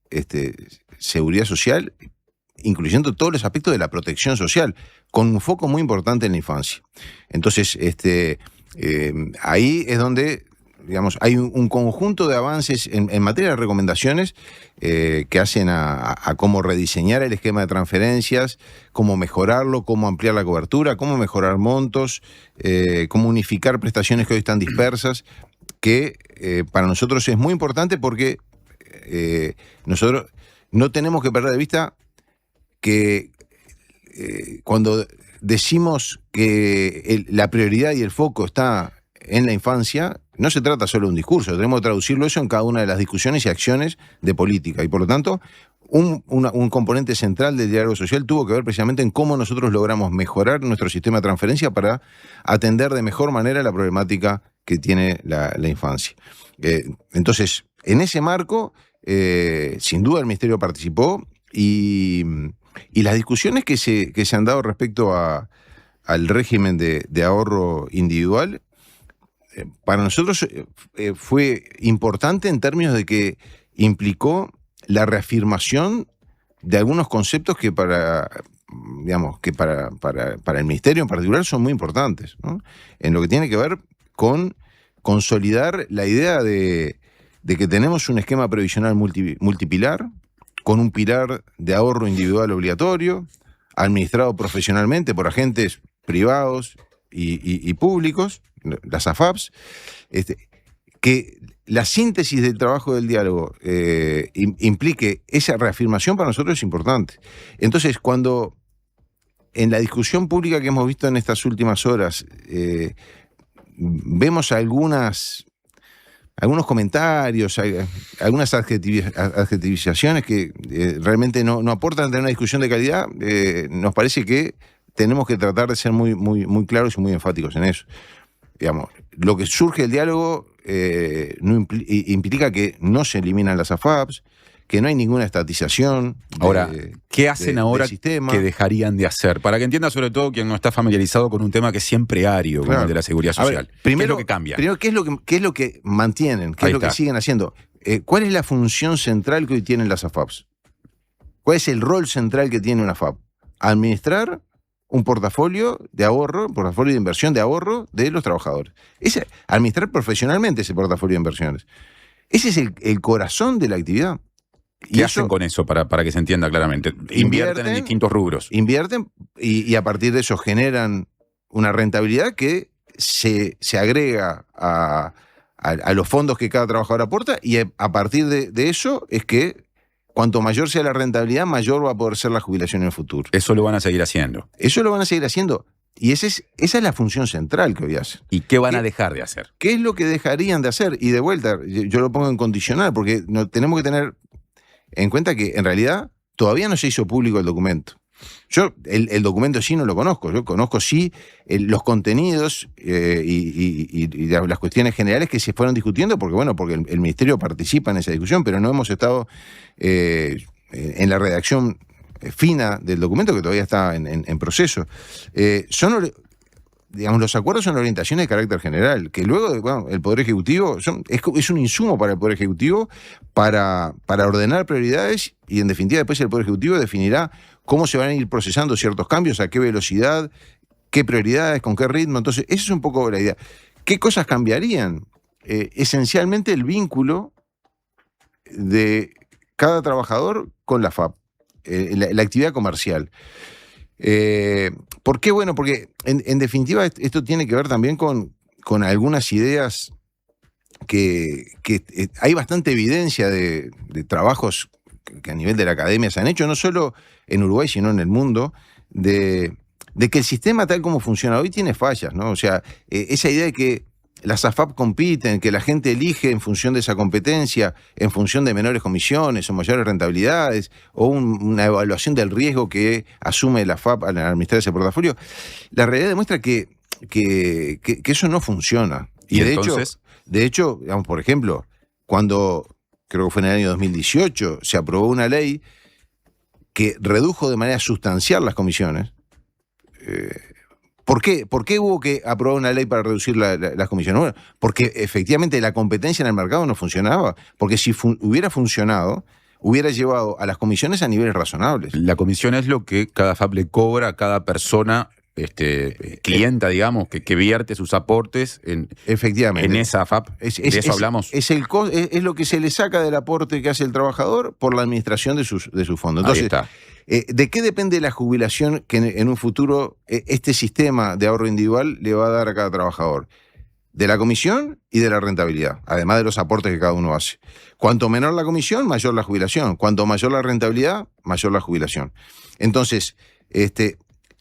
seguridad social, incluyendo todos los aspectos de la protección social, con un foco muy importante en la infancia. Entonces, ahí es donde, digamos, hay un conjunto de avances en materia de recomendaciones que hacen a cómo rediseñar el esquema de transferencias, cómo mejorarlo, cómo ampliar la cobertura, cómo mejorar montos, cómo unificar prestaciones que hoy están dispersas, que para nosotros es muy importante porque nosotros no tenemos que perder de vista que cuando decimos que la prioridad y el foco está en la infancia, no se trata solo de un discurso, tenemos que traducirlo eso en cada una de las discusiones y acciones de política. Y por lo tanto, un componente central del diálogo social tuvo que ver precisamente en cómo nosotros logramos mejorar nuestro sistema de transferencia para atender de mejor manera la problemática que tiene la infancia. Entonces, en ese marco, sin duda el Ministerio participó y las discusiones que se han dado respecto al régimen de ahorro individual, para nosotros fue importante en términos de que implicó la reafirmación de algunos conceptos que para el Ministerio en particular son muy importantes, ¿no? En lo que tiene que ver con consolidar la idea de que tenemos un esquema previsional multipilar, con un pilar de ahorro individual obligatorio, administrado profesionalmente por agentes privados y públicos, las AFAPs, que la síntesis del trabajo del diálogo implique esa reafirmación para nosotros es importante. Entonces, cuando en la discusión pública que hemos visto en estas últimas horas vemos algunos comentarios, algunas adjetivizaciones que realmente no aportan a tener una discusión de calidad, nos parece que tenemos que tratar de ser muy, muy, muy claros y muy enfáticos en eso. Digamos, lo que surge del diálogo implica que no se eliminan las AFAPs, que no hay ninguna estatización. Ahora, ¿qué hacen ahora que dejarían de hacer? Para que entienda sobre todo quien no está familiarizado con un tema que es siempre ario, como el de la seguridad social. Ver, primero, ¿qué es lo que cambia? Primero, ¿qué es lo que mantienen? ¿Qué es lo que siguen haciendo? ¿Cuál es la función central que hoy tienen las AFAPs? ¿Cuál es el rol central que tiene una AFAP? Administrar un portafolio de ahorro, un portafolio de inversión de ahorro de los trabajadores. Administrar profesionalmente ese portafolio de inversiones. Ese es el corazón de la actividad. ¿Qué hacen con eso para que se entienda claramente? Invierten en distintos rubros. Invierten y a partir de eso generan una rentabilidad que se agrega a los fondos que cada trabajador aporta, y a partir de eso es que cuanto mayor sea la rentabilidad, mayor va a poder ser la jubilación en el futuro. Eso lo van a seguir haciendo. Eso lo van a seguir haciendo. Y esa es la función central que hoy hacen. ¿Y qué van a dejar de hacer? ¿Qué es lo que dejarían de hacer? Y de vuelta, yo lo pongo en condicional, porque tenemos que tener en cuenta que en realidad todavía no se hizo público el documento. Yo el documento sí no lo conozco. Yo conozco sí los contenidos y las cuestiones generales que se fueron discutiendo, porque el Ministerio participa en esa discusión, pero no hemos estado en la redacción fina del documento, que todavía está en proceso. Los acuerdos son orientaciones de carácter general, que luego el Poder Ejecutivo es un insumo para el Poder Ejecutivo para ordenar prioridades, y en definitiva después el Poder Ejecutivo definirá cómo se van a ir procesando ciertos cambios, a qué velocidad, qué prioridades, con qué ritmo. Entonces, esa es un poco la idea. ¿Qué cosas cambiarían? Esencialmente el vínculo de cada trabajador con la FAP, la actividad comercial. ¿Por qué? Bueno, porque en definitiva esto tiene que ver también con algunas ideas que hay bastante evidencia de trabajos que a nivel de la academia se han hecho, no solo en Uruguay, sino en el mundo, de que el sistema tal como funciona hoy tiene fallas, ¿no? O sea, esa idea de que las AFAP compiten, que la gente elige en función de esa competencia, en función de menores comisiones o mayores rentabilidades, o una evaluación del riesgo que asume la AFAP al administrar ese portafolio, la realidad demuestra que eso no funciona. Y de hecho, digamos, por ejemplo, cuando creo que fue en el año 2018, se aprobó una ley que redujo de manera sustancial las comisiones. ¿Por qué? ¿Por qué hubo que aprobar una ley para reducir las comisiones? Bueno, porque efectivamente la competencia en el mercado no funcionaba. Porque si hubiera funcionado, hubiera llevado a las comisiones a niveles razonables. La comisión es lo que cada FAP le cobra a cada persona, clienta, digamos, que vierte sus aportes efectivamente en esa FAP. ¿De eso hablamos? Es lo que se le saca del aporte que hace el trabajador por la administración de sus fondos. Entonces, ahí está. ¿De qué depende la jubilación que en un futuro este sistema de ahorro individual le va a dar a cada trabajador? De la comisión y de la rentabilidad, además de los aportes que cada uno hace. Cuanto menor la comisión, mayor la jubilación. Cuanto mayor la rentabilidad, mayor la jubilación. Entonces,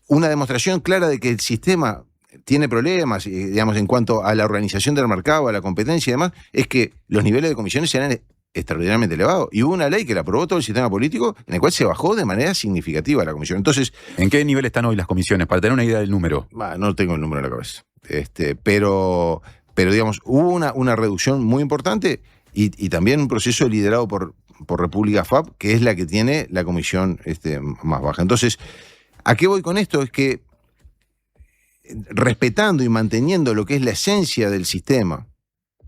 una demostración clara de que el sistema tiene problemas, digamos, en cuanto a la organización del mercado, a la competencia y demás, es que los niveles de comisiones serán extraordinariamente elevado. Y hubo una ley que la aprobó todo el sistema político, en el cual se bajó de manera significativa la comisión. Entonces, ¿en qué nivel están hoy las comisiones? Para tener una idea del número. No tengo el número en la cabeza. Pero digamos, hubo una reducción muy importante y también un proceso liderado por República FAP, que es la que tiene la comisión más baja. Entonces, ¿a qué voy con esto? Es que respetando y manteniendo lo que es la esencia del sistema,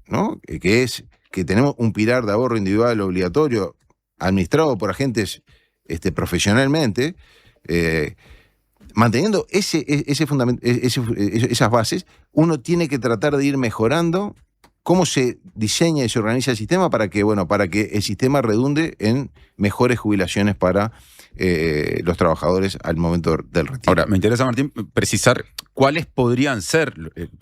¿no? Que es que tenemos un pilar de ahorro individual obligatorio administrado por agentes profesionalmente, manteniendo esas bases, uno tiene que tratar de ir mejorando cómo se diseña y se organiza el sistema para que el sistema redunde en mejores jubilaciones para los trabajadores al momento del retiro. Ahora, me interesa, Martín, precisar cuáles podrían ser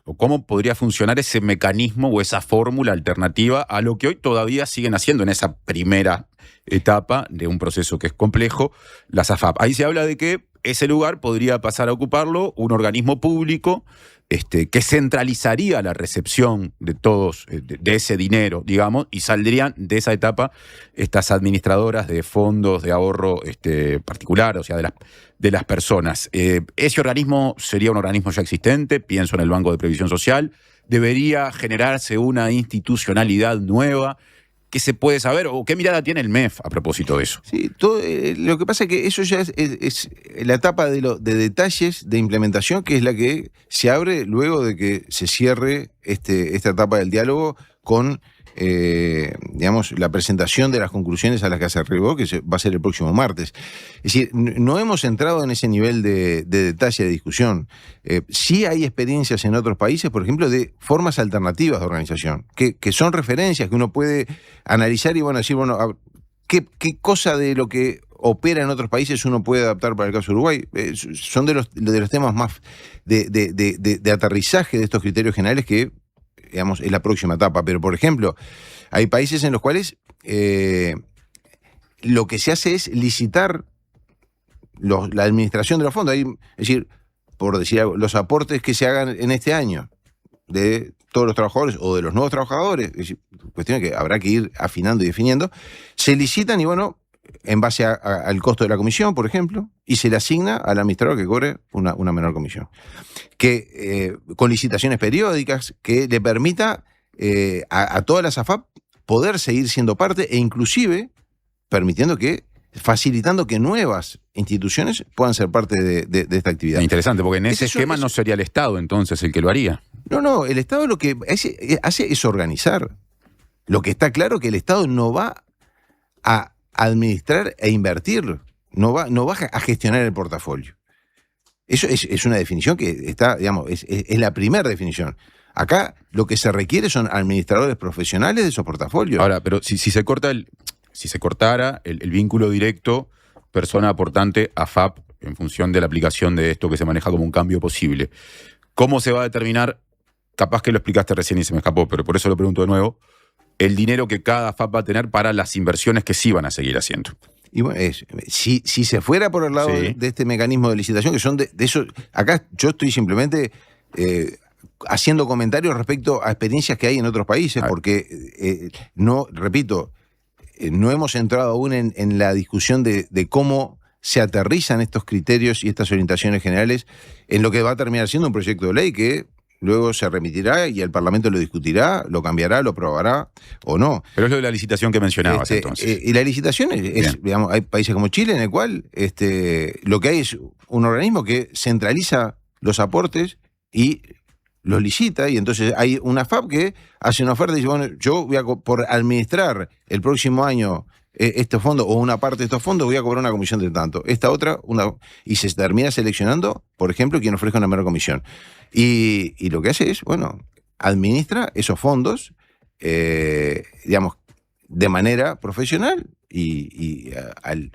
o cómo podría funcionar ese mecanismo o esa fórmula alternativa a lo que hoy todavía siguen haciendo en esa primera etapa de un proceso que es complejo, las AFAP. Ahí se habla de que ese lugar podría pasar a ocuparlo un organismo público que centralizaría la recepción de todos, de ese dinero, digamos, y saldrían de esa etapa estas administradoras de fondos de ahorro particular, o sea, de las personas. Ese organismo sería un organismo ya existente, pienso en el Banco de Previsión Social, debería generarse una institucionalidad nueva. ¿Qué se puede saber o qué mirada tiene el MEF a propósito de eso? Sí, lo que pasa es que eso ya es la etapa de detalles de implementación, que es la que se abre luego de que se cierre esta etapa del diálogo con la presentación de las conclusiones a las que se arribó, que va a ser el próximo martes. Es decir, no hemos entrado en ese nivel de detalle de discusión. Sí hay experiencias en otros países, por ejemplo, de formas alternativas de organización, que son referencias que uno puede analizar y decir, ¿qué cosa de lo que opera en otros países uno puede adaptar para el caso de Uruguay? Son de los temas más de aterrizaje de estos criterios generales que, digamos, es la próxima etapa. Pero, por ejemplo, hay países en los cuales lo que se hace es licitar la administración de los fondos. Es decir, por decir algo, los aportes que se hagan en este año de todos los trabajadores o de los nuevos trabajadores, es decir, cuestión que habrá que ir afinando y definiendo, se licitan y en base al costo de la comisión, por ejemplo, y se le asigna al administrador que cobre una menor comisión. Con licitaciones periódicas que le permita a todas las AFAP poder seguir siendo parte e inclusive facilitando que nuevas instituciones puedan ser parte de esta actividad. Interesante, porque en ese esquema no sería el Estado entonces el que lo haría. No, el Estado lo que hace es organizar. Lo que está claro es que el Estado no va a administrar e invertir, no va a gestionar el portafolio. Eso es una definición que está, digamos, es la primera definición. Acá lo que se requiere son administradores profesionales de esos portafolios. Ahora, pero si se cortara el vínculo directo persona aportante a FAP en función de la aplicación de esto que se maneja como un cambio posible, ¿cómo se va a determinar? Capaz que lo explicaste recién y se me escapó, pero por eso lo pregunto de nuevo. El dinero que cada FAP va a tener para las inversiones que sí van a seguir haciendo. Y bueno, si se fuera por el lado de este mecanismo de licitación, que son de eso, acá yo estoy simplemente haciendo comentarios respecto a experiencias que hay en otros países, porque no hemos entrado aún en la discusión de cómo se aterrizan estos criterios y estas orientaciones generales en lo que va a terminar siendo un proyecto de ley que luego se remitirá y el Parlamento lo discutirá, lo cambiará, lo aprobará o no. Pero es lo de la licitación que mencionabas entonces. Y la licitación digamos, hay países como Chile en el cual lo que hay es un organismo que centraliza los aportes y los licita, y entonces hay una FAP que hace una oferta y dice, bueno, yo voy por administrar el próximo año este fondo o una parte de estos fondos, voy a cobrar una comisión de tanto. Esta otra, y se termina seleccionando, por ejemplo, quien ofrezca una menor comisión. Y lo que hace es, administra esos fondos, digamos, de manera profesional y al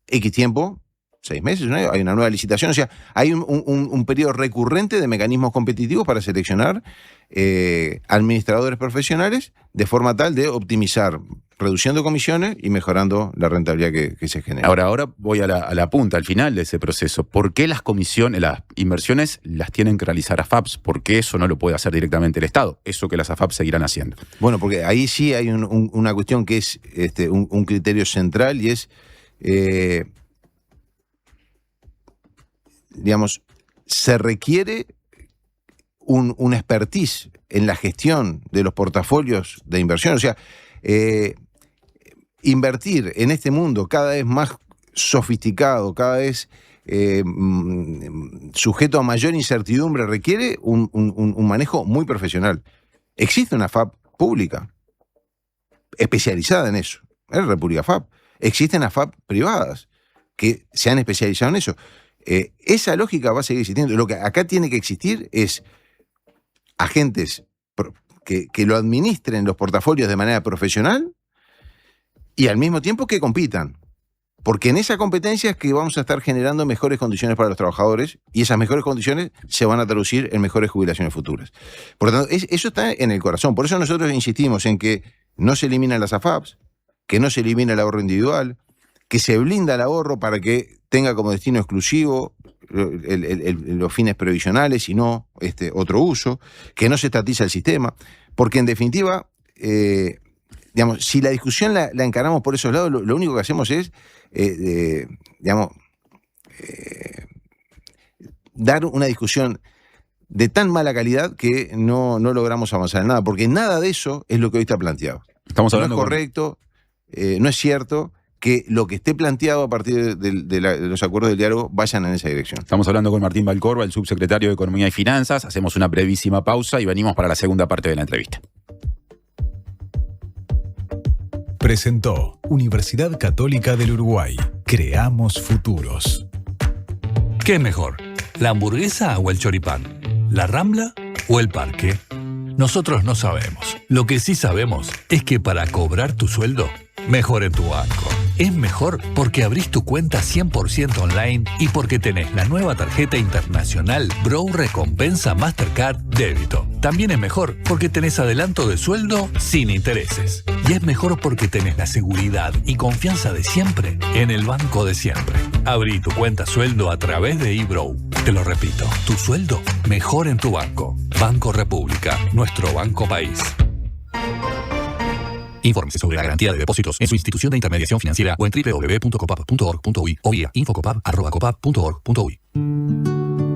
X tiempo, 6 meses, ¿no? Hay una nueva licitación, o sea, hay un periodo recurrente de mecanismos competitivos para seleccionar administradores profesionales de forma tal de optimizar reduciendo comisiones y mejorando la rentabilidad que se genera. Ahora voy a la punta, al final de ese proceso. ¿Por qué las inversiones las tienen que realizar AFAPs? ¿Por qué eso no lo puede hacer directamente el Estado? Eso que las AFAPs seguirán haciendo. Bueno, porque ahí sí hay una cuestión que es un criterio central y es, digamos, se requiere un expertise en la gestión de los portafolios de inversión. O sea, invertir en este mundo cada vez más sofisticado, cada vez sujeto a mayor incertidumbre, requiere un manejo muy profesional. Existe una FAP pública especializada en eso, es República FAP. Existen las FAP privadas que se han especializado en eso. Esa lógica va a seguir existiendo. Lo que acá tiene que existir es agentes que lo administren los portafolios de manera profesional y al mismo tiempo que compitan. Porque en esa competencia es que vamos a estar generando mejores condiciones para los trabajadores y esas mejores condiciones se van a traducir en mejores jubilaciones futuras. Por lo tanto, eso está en el corazón. Por eso nosotros insistimos en que no se eliminan las AFAPs, que no se elimina el ahorro individual, que se blinda el ahorro para que tenga como destino exclusivo los fines previsionales y no otro uso, que no se estatiza el sistema, porque en definitiva, digamos, si la discusión la encaramos por esos lados, lo único que hacemos es, dar una discusión de tan mala calidad que no logramos avanzar en nada, porque nada de eso es lo que hoy está planteado. Estamos hablando no es correcto, no es cierto que lo que esté planteado a partir de los acuerdos del diálogo vayan en esa dirección. Estamos hablando con Martín Valcorba, el subsecretario de Economía y Finanzas. Hacemos una brevísima pausa y venimos para la segunda parte de la entrevista. Presentó Universidad Católica del Uruguay. Creamos futuros. ¿Qué es mejor? ¿La hamburguesa o el choripán? ¿La Rambla o el parque? Nosotros no sabemos. Lo que sí sabemos es que para cobrar tu sueldo, mejor en tu banco. Es mejor porque abrís tu cuenta 100% online y porque tenés la nueva tarjeta internacional Bro Recompensa Mastercard Débito. También es mejor porque tenés adelanto de sueldo sin intereses. Y es mejor porque tenés la seguridad y confianza de siempre en el banco de siempre. Abrí tu cuenta sueldo a través de eBrow. Te lo repito, tu sueldo mejor en tu banco. Banco República, nuestro banco país. Infórmese sobre la garantía de depósitos en su institución de intermediación financiera o en www.copap.org.uy o vía infocopap@copap.org.uy.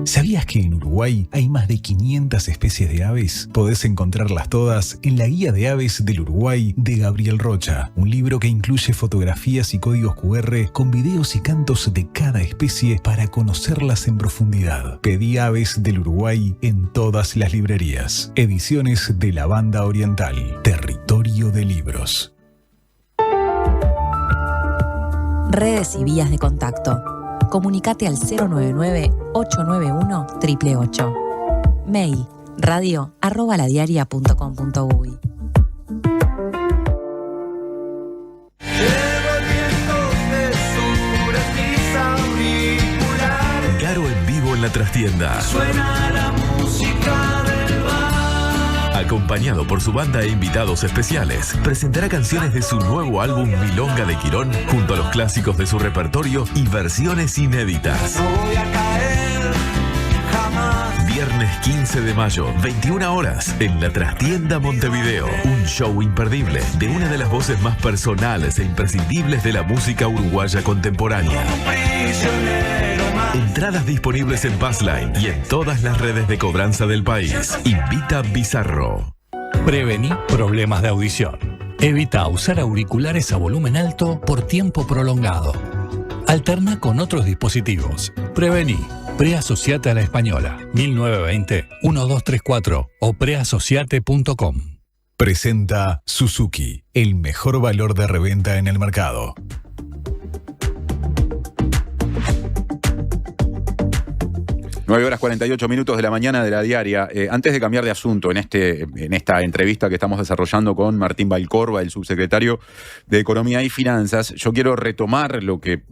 ¿Sabías que en Uruguay hay más de 500 especies de aves? Podés encontrarlas todas en la Guía de Aves del Uruguay de Gabriel Rocha, un libro que incluye fotografías y códigos QR con videos y cantos de cada especie para conocerlas en profundidad. Pedí Aves del Uruguay en todas las librerías. Ediciones de la Banda Oriental, Territorio de Libros. Redes y vías de contacto. Comunicate al 099-891-888. Mail radio@ladiaria.com.uy. Caro en vivo en la trastienda. Suena la música del bar. Acompañado por su banda e invitados especiales, presentará canciones de su nuevo álbum Milonga de Quirón, junto a los clásicos de su repertorio y versiones inéditas. No voy a caer jamás. Viernes 15 de mayo, 21 horas, en la Trastienda Montevideo. Un show imperdible de una de las voces más personales e imprescindibles de la música uruguaya contemporánea. Entradas disponibles en Passline y en todas las redes de cobranza del país. Invita Bizarro. Prevení problemas de audición. Evita usar auriculares a volumen alto por tiempo prolongado. Alterna con otros dispositivos. Prevení. Preasociate a la Española. 1920-1234 o preasociate.com. Presenta Suzuki, el mejor valor de reventa en el mercado. Nueve horas 48 minutos de la mañana de la diaria. Antes de cambiar de asunto en esta entrevista que estamos desarrollando con Martín Valcorba, el subsecretario de Economía y Finanzas, yo quiero retomar lo que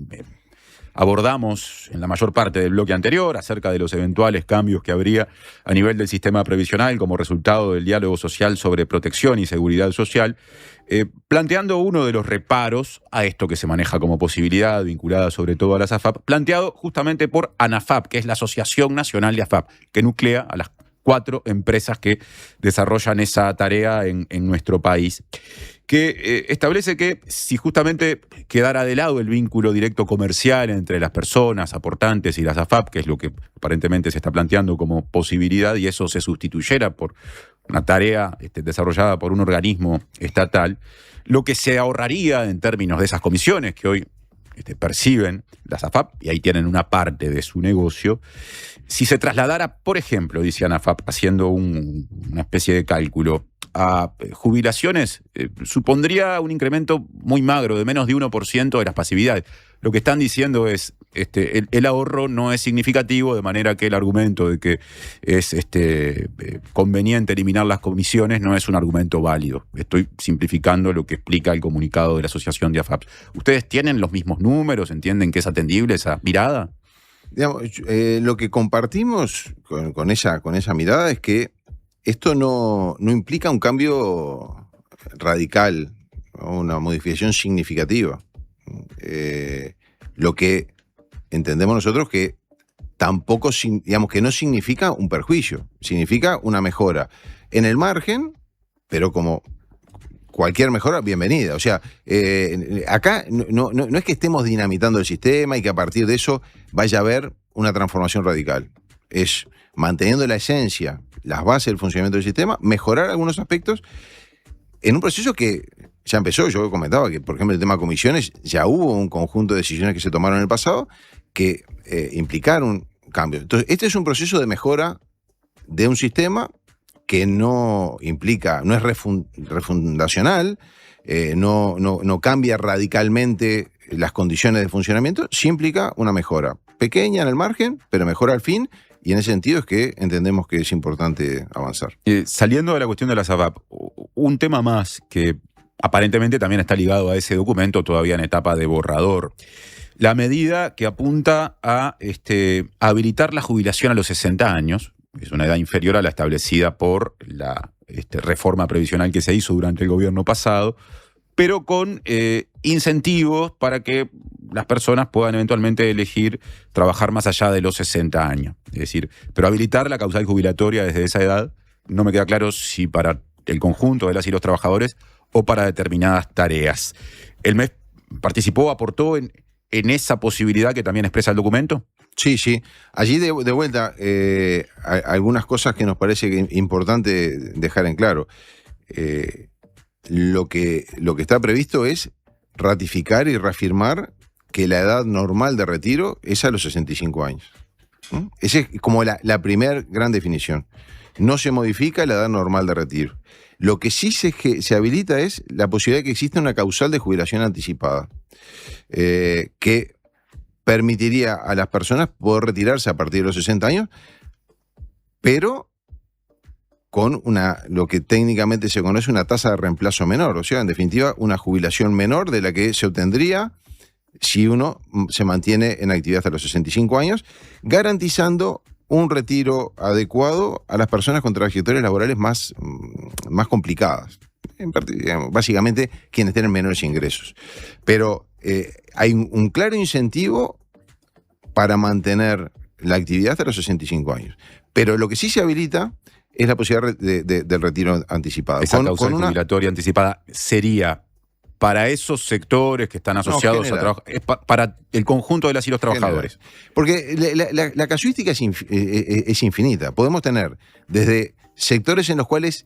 abordamos en la mayor parte del bloque anterior acerca de los eventuales cambios que habría a nivel del sistema previsional como resultado del diálogo social sobre protección y seguridad social, planteando uno de los reparos a esto que se maneja como posibilidad vinculada sobre todo a las AFAP, planteado justamente por ANAFAP, que es la Asociación Nacional de AFAP, que nuclea a las 4 empresas que desarrollan esa tarea en nuestro país, que establece que si justamente quedara de lado el vínculo directo comercial entre las personas aportantes y las AFAP, que es lo que aparentemente se está planteando como posibilidad, y eso se sustituyera por una tarea desarrollada por un organismo estatal, lo que se ahorraría en términos de esas comisiones que hoy perciben las AFAP, y ahí tienen una parte de su negocio, si se trasladara, por ejemplo, dice ANAFAP, haciendo una especie de cálculo, a jubilaciones, supondría un incremento muy magro, de menos de 1% de las pasividades. Lo que están diciendo es, el ahorro no es significativo, de manera que el argumento de que es conveniente eliminar las comisiones no es un argumento válido. Estoy simplificando lo que explica el comunicado de la Asociación de AFAP. ¿Ustedes tienen los mismos números? ¿Entienden que es atendible esa mirada? Digamos, lo que compartimos con esa mirada es que esto no implica un cambio radical, ¿no? Una modificación significativa. Lo que entendemos nosotros que tampoco, digamos, que no significa un perjuicio, significa una mejora en el margen, pero como cualquier mejora, bienvenida. O sea, acá no es que estemos dinamitando el sistema y que a partir de eso vaya a haber una transformación radical. Es manteniendo la esencia, las bases del funcionamiento del sistema, mejorar algunos aspectos en un proceso que ya empezó. Yo comentaba que, por ejemplo, el tema de comisiones, ya hubo un conjunto de decisiones que se tomaron en el pasado que implicaron cambios. Entonces, este es un proceso de mejora de un sistema que no implica, no es refundacional, no cambia radicalmente las condiciones de funcionamiento, sí implica una mejora pequeña en el margen, pero mejora al fin, y en ese sentido es que entendemos que es importante avanzar. Saliendo de la cuestión de las AFAP, un tema más que aparentemente también está ligado a ese documento, todavía en etapa de borrador. La medida que apunta a habilitar la jubilación a los 60 años, es una edad inferior a la establecida por la reforma previsional que se hizo durante el gobierno pasado, pero con incentivos para que las personas puedan eventualmente elegir trabajar más allá de los 60 años. Es decir, pero habilitar la causal jubilatoria desde esa edad, no me queda claro si para el conjunto de las y los trabajadores o para determinadas tareas. ¿El MES participó, aportó en esa posibilidad que también expresa el documento? Sí. Allí de vuelta, algunas cosas que nos parece importante dejar en claro. Lo que está previsto es ratificar y reafirmar que la edad normal de retiro es a los 65 años. Esa es como la primera gran definición. No se modifica la edad normal de retiro. Lo que sí se habilita es la posibilidad de que exista una causal de jubilación anticipada, que permitiría a las personas poder retirarse a partir de los 60 años, pero con lo que técnicamente se conoce una tasa de reemplazo menor, o sea, en definitiva, una jubilación menor de la que se obtendría si uno se mantiene en actividad hasta los 65 años, garantizando un retiro adecuado a las personas con trayectorias laborales más complicadas. Básicamente, quienes tienen menores ingresos. Pero hay un claro incentivo para mantener la actividad hasta los 65 años. Pero lo que sí se habilita es la posibilidad del retiro anticipado. Esa causal jubilatoria anticipada sería para esos sectores que están asociados a trabajo, para el conjunto de las y los trabajadores. Porque la casuística es infinita. Podemos tener desde sectores en los cuales,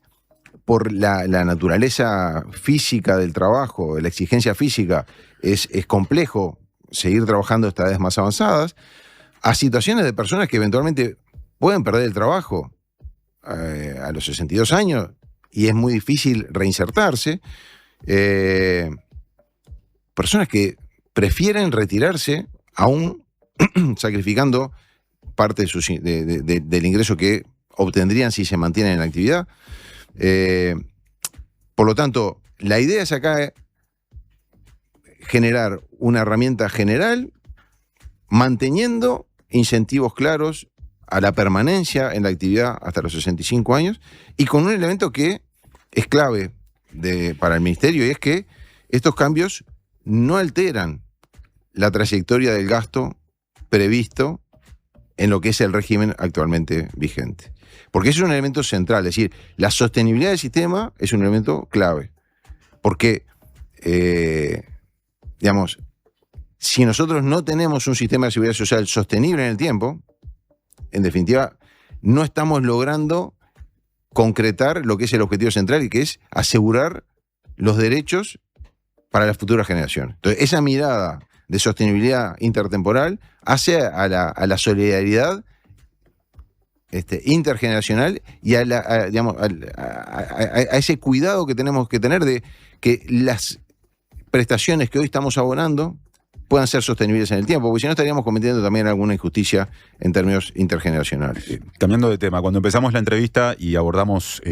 por la naturaleza física del trabajo, la exigencia física, es complejo seguir trabajando hasta edades más avanzadas, a situaciones de personas que eventualmente pueden perder el trabajo a los 62 años y es muy difícil reinsertarse. Personas que prefieren retirarse aún sacrificando parte del ingreso que obtendrían si se mantienen en la actividad. Por lo tanto, la idea es acá generar una herramienta general manteniendo incentivos claros a la permanencia en la actividad hasta los 65 años y con un elemento que es clave para el Ministerio, y es que estos cambios no alteran la trayectoria del gasto previsto en lo que es el régimen actualmente vigente. Porque eso es un elemento central, es decir, la sostenibilidad del sistema es un elemento clave. Porque, digamos, si nosotros no tenemos un sistema de seguridad social sostenible en el tiempo, en definitiva, no estamos logrando concretar lo que es el objetivo central y que es asegurar los derechos para las futuras generaciones. Entonces, esa mirada de sostenibilidad intertemporal hace a la solidaridad intergeneracional y a ese cuidado que tenemos que tener de que las prestaciones que hoy estamos abonando puedan ser sostenibles en el tiempo, porque si no estaríamos cometiendo también alguna injusticia en términos intergeneracionales. Cambiando de tema, cuando empezamos la entrevista y abordamos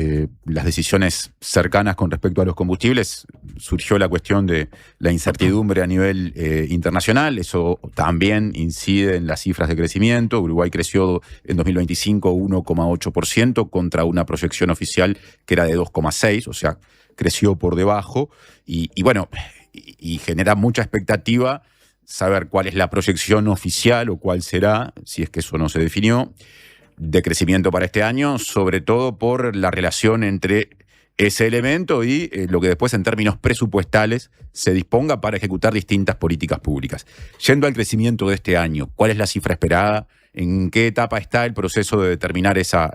las decisiones cercanas con respecto a los combustibles, surgió la cuestión de la incertidumbre a nivel internacional. Eso también incide en las cifras de crecimiento. Uruguay creció en 2025 1,8% contra una proyección oficial que era de 2,6%, o sea, creció por debajo. Y bueno, y genera mucha expectativa saber cuál es la proyección oficial o cuál será, si es que eso no se definió, de crecimiento para este año, sobre todo por la relación entre ese elemento y lo que después en términos presupuestales se disponga para ejecutar distintas políticas públicas. Yendo al crecimiento de este año, ¿cuál es la cifra esperada? ¿En qué etapa está el proceso de determinar esa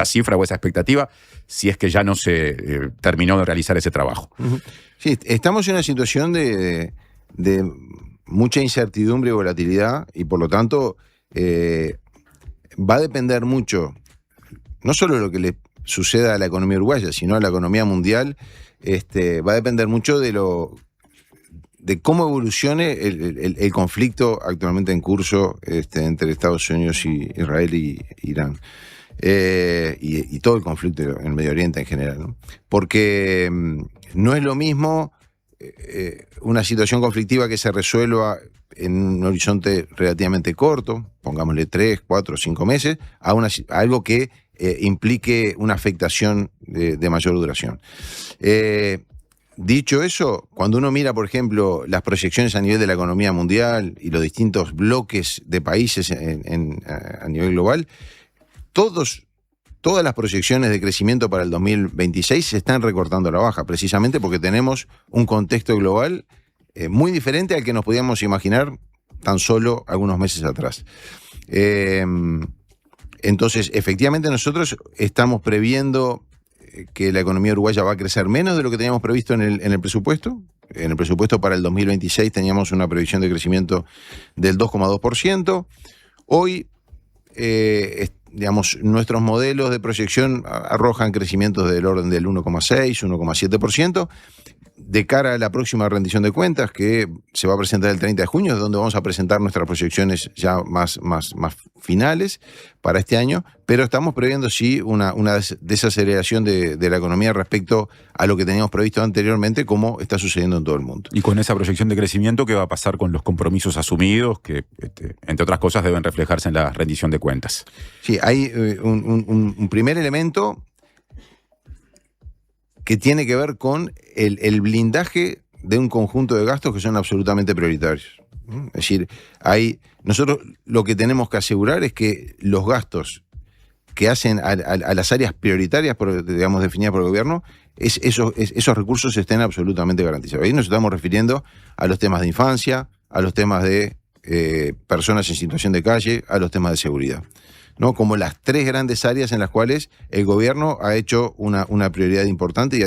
cifra o esa expectativa, si es que ya no se terminó de realizar ese trabajo? Sí, estamos en una situación de mucha incertidumbre y volatilidad y por lo tanto va a depender mucho, no solo de lo que le suceda a la economía uruguaya, sino a la economía mundial. Va a depender mucho de cómo evolucione el conflicto actualmente en curso entre Estados Unidos y Israel y Irán. Y todo el conflicto en Medio Oriente en general, ¿no? Porque no es lo mismo una situación conflictiva que se resuelva en un horizonte relativamente corto, pongámosle 3, 4, 5 meses, a algo que implique una afectación de mayor duración. Dicho eso, cuando uno mira, por ejemplo, las proyecciones a nivel de la economía mundial y los distintos bloques de países a nivel global, todas las proyecciones de crecimiento para el 2026 se están recortando a la baja, precisamente porque tenemos un contexto global muy diferente al que nos podíamos imaginar tan solo algunos meses atrás. Entonces, efectivamente, nosotros estamos previendo que la economía uruguaya va a crecer menos de lo que teníamos previsto en el presupuesto. En el presupuesto para el 2026 teníamos una previsión de crecimiento del 2,2%. Hoy, nuestros modelos de proyección arrojan crecimientos del orden del 1,6, 1,7%. De cara a la próxima rendición de cuentas, que se va a presentar el 30 de junio, donde vamos a presentar nuestras proyecciones ya más finales para este año, pero estamos previendo sí una desaceleración de la economía respecto a lo que teníamos previsto anteriormente, como está sucediendo en todo el mundo. Y con esa proyección de crecimiento, ¿qué va a pasar con los compromisos asumidos que, entre otras cosas, deben reflejarse en la rendición de cuentas? Sí, hay un primer elemento que tiene que ver con el blindaje de un conjunto de gastos que son absolutamente prioritarios. Es decir, nosotros lo que tenemos que asegurar es que los gastos que hacen a las áreas prioritarias, definidas por el gobierno, esos recursos estén absolutamente garantizados. Ahí nos estamos refiriendo a los temas de infancia, a los temas de personas en situación de calle, a los temas de seguridad, ¿no? Como las tres grandes áreas en las cuales el gobierno ha hecho una prioridad importante y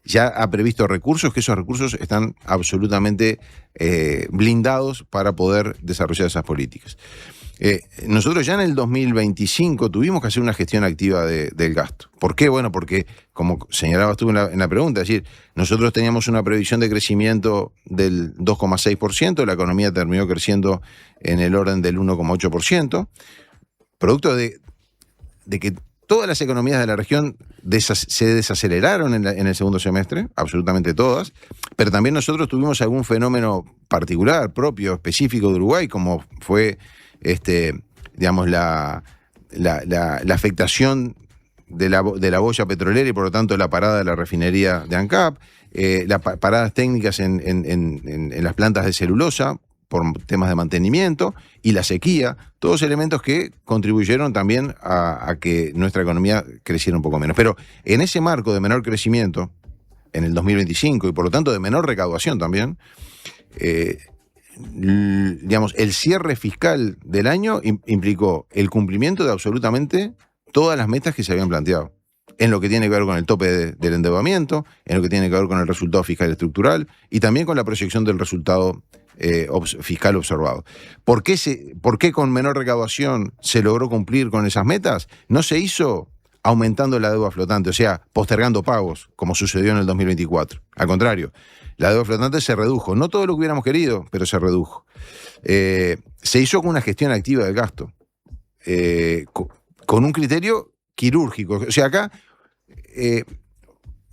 ya ha previsto recursos, que esos recursos están absolutamente blindados para poder desarrollar esas políticas. Nosotros ya en el 2025 tuvimos que hacer una gestión activa del gasto. ¿Por qué? Bueno, porque, como señalabas tú en la pregunta, es decir, nosotros teníamos una previsión de crecimiento del 2,6%, la economía terminó creciendo en el orden del 1,8%, producto de que todas las economías de la región se desaceleraron en el segundo semestre, absolutamente todas, pero también nosotros tuvimos algún fenómeno particular, propio, específico de Uruguay, como fue digamos, la afectación de la boya petrolera y por lo tanto la parada de la refinería de ANCAP, las paradas técnicas en las plantas de celulosa por temas de mantenimiento y la sequía, todos elementos que contribuyeron también a que nuestra economía creciera un poco menos. Pero en ese marco de menor crecimiento, en el 2025, y por lo tanto de menor recaudación también, digamos, el cierre fiscal del año implicó el cumplimiento de absolutamente todas las metas que se habían planteado, en lo que tiene que ver con el tope del endeudamiento, en lo que tiene que ver con el resultado fiscal estructural y también con la proyección del resultado fiscal observado. ¿Por qué con menor recaudación se logró cumplir con esas metas? No se hizo aumentando la deuda flotante, o sea, postergando pagos, como sucedió en el 2024. Al contrario, la deuda flotante se redujo. No todo lo que hubiéramos querido, pero se redujo. Se hizo con una gestión activa del gasto, con un criterio quirúrgico. O sea, acá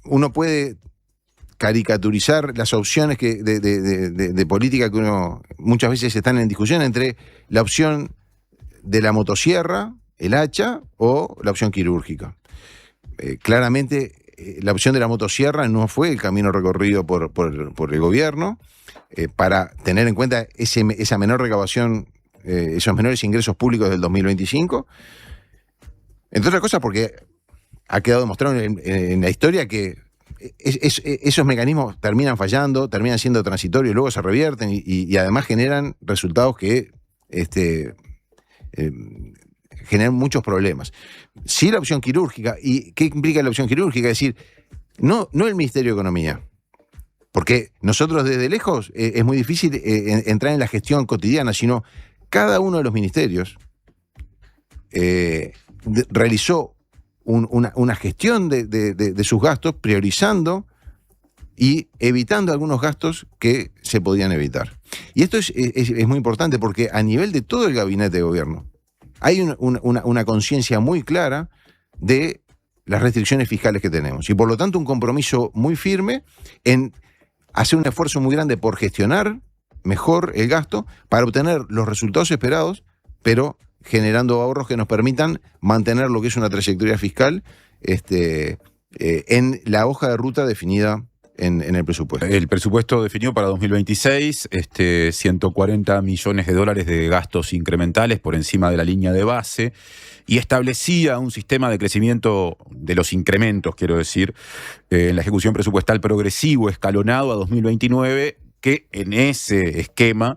uno puede caricaturizar las opciones de política que uno muchas veces están en discusión entre la opción de la motosierra, el hacha, o la opción quirúrgica. Claramente, la opción de la motosierra no fue el camino recorrido por el gobierno para tener en cuenta esa menor recaudación, esos menores ingresos públicos del 2025. Entre otras cosas porque ha quedado demostrado en la historia que esos mecanismos terminan fallando, terminan siendo transitorios, luego se revierten y además generan resultados que generan muchos problemas. Sí, la opción quirúrgica. ¿Y qué implica la opción quirúrgica? Es decir, no el Ministerio de Economía, porque nosotros desde lejos es muy difícil entrar en la gestión cotidiana, sino cada uno de los ministerios realizó una gestión de sus gastos, priorizando y evitando algunos gastos que se podían evitar. Y esto es muy importante porque a nivel de todo el gabinete de gobierno hay una conciencia muy clara de las restricciones fiscales que tenemos y por lo tanto un compromiso muy firme en hacer un esfuerzo muy grande por gestionar mejor el gasto para obtener los resultados esperados, pero generando ahorros que nos permitan mantener lo que es una trayectoria fiscal en la hoja de ruta definida en el presupuesto. El presupuesto definido para 2026, 140 millones de dólares de gastos incrementales por encima de la línea de base, y establecía un sistema de crecimiento de los incrementos, quiero decir, en la ejecución presupuestal progresivo, escalonado a 2029, que en ese esquema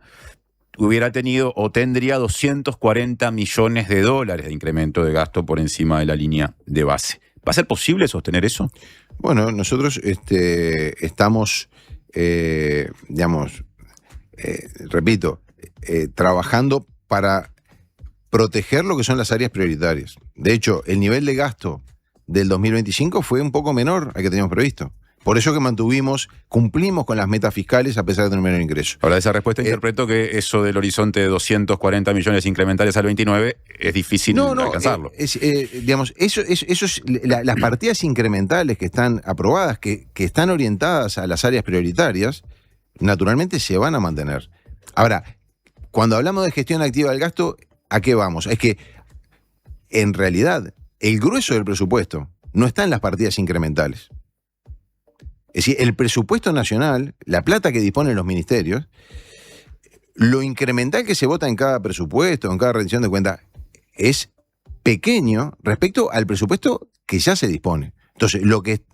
hubiera tenido o tendría 240 millones de dólares de incremento de gasto por encima de la línea de base. ¿Va a ser posible sostener eso? Bueno, nosotros estamos, repito, trabajando para proteger lo que son las áreas prioritarias. De hecho, el nivel de gasto del 2025 fue un poco menor al que teníamos previsto. Por eso que cumplimos con las metas fiscales a pesar de tener menor ingreso. Ahora, de esa respuesta interpreto que eso del horizonte de 240 millones incrementales al 29 es difícil alcanzarlo. Las partidas incrementales que están aprobadas, que están orientadas a las áreas prioritarias, naturalmente se van a mantener. Ahora, cuando hablamos de gestión activa del gasto, ¿a qué vamos? Es que, en realidad, el grueso del presupuesto no está en las partidas incrementales. Es decir, el presupuesto nacional, la plata que disponen los ministerios, lo incremental que se vota en cada presupuesto, en cada rendición de cuentas, es pequeño respecto al presupuesto que ya se dispone. Entonces, lo que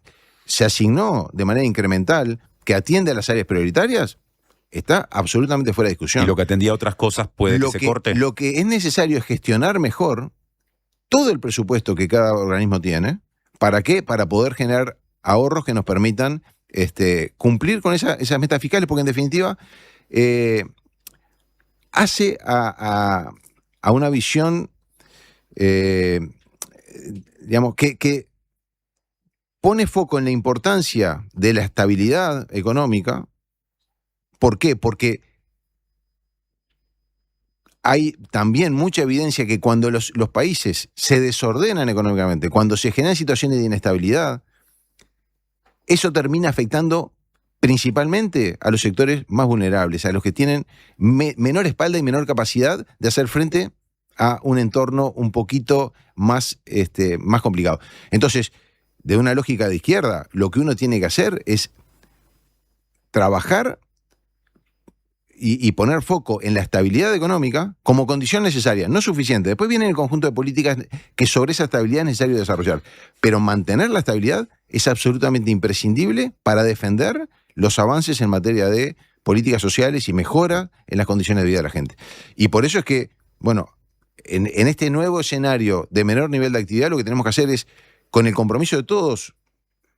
se asignó de manera incremental, que atiende a las áreas prioritarias, está absolutamente fuera de discusión. Y lo que atendía a otras cosas puede que se corte. Lo que es necesario es gestionar mejor todo el presupuesto que cada organismo tiene. ¿Para qué? Para poder generar ahorros que nos permitan cumplir con esas metas fiscales, porque en definitiva hace a una visión que pone foco en la importancia de la estabilidad económica. ¿Por qué? Porque hay también mucha evidencia que cuando los países se desordenan económicamente, cuando se generan situaciones de inestabilidad, eso termina afectando principalmente a los sectores más vulnerables, a los que tienen menor espalda y menor capacidad de hacer frente a un entorno un poquito más complicado. Entonces, de una lógica de izquierda, lo que uno tiene que hacer es trabajar y poner foco en la estabilidad económica como condición necesaria, no suficiente. Después viene el conjunto de políticas que sobre esa estabilidad es necesario desarrollar. Pero mantener la estabilidad es absolutamente imprescindible para defender los avances en materia de políticas sociales y mejora en las condiciones de vida de la gente. Y por eso es que, bueno, en este nuevo escenario de menor nivel de actividad, lo que tenemos que hacer es, con el compromiso de todos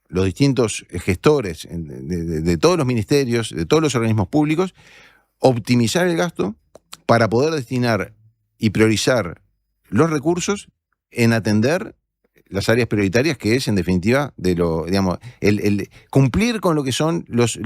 los distintos gestores, de todos los ministerios, de todos los organismos públicos, optimizar el gasto para poder destinar y priorizar los recursos en atender las áreas prioritarias, que es, en definitiva, el cumplir con lo que son los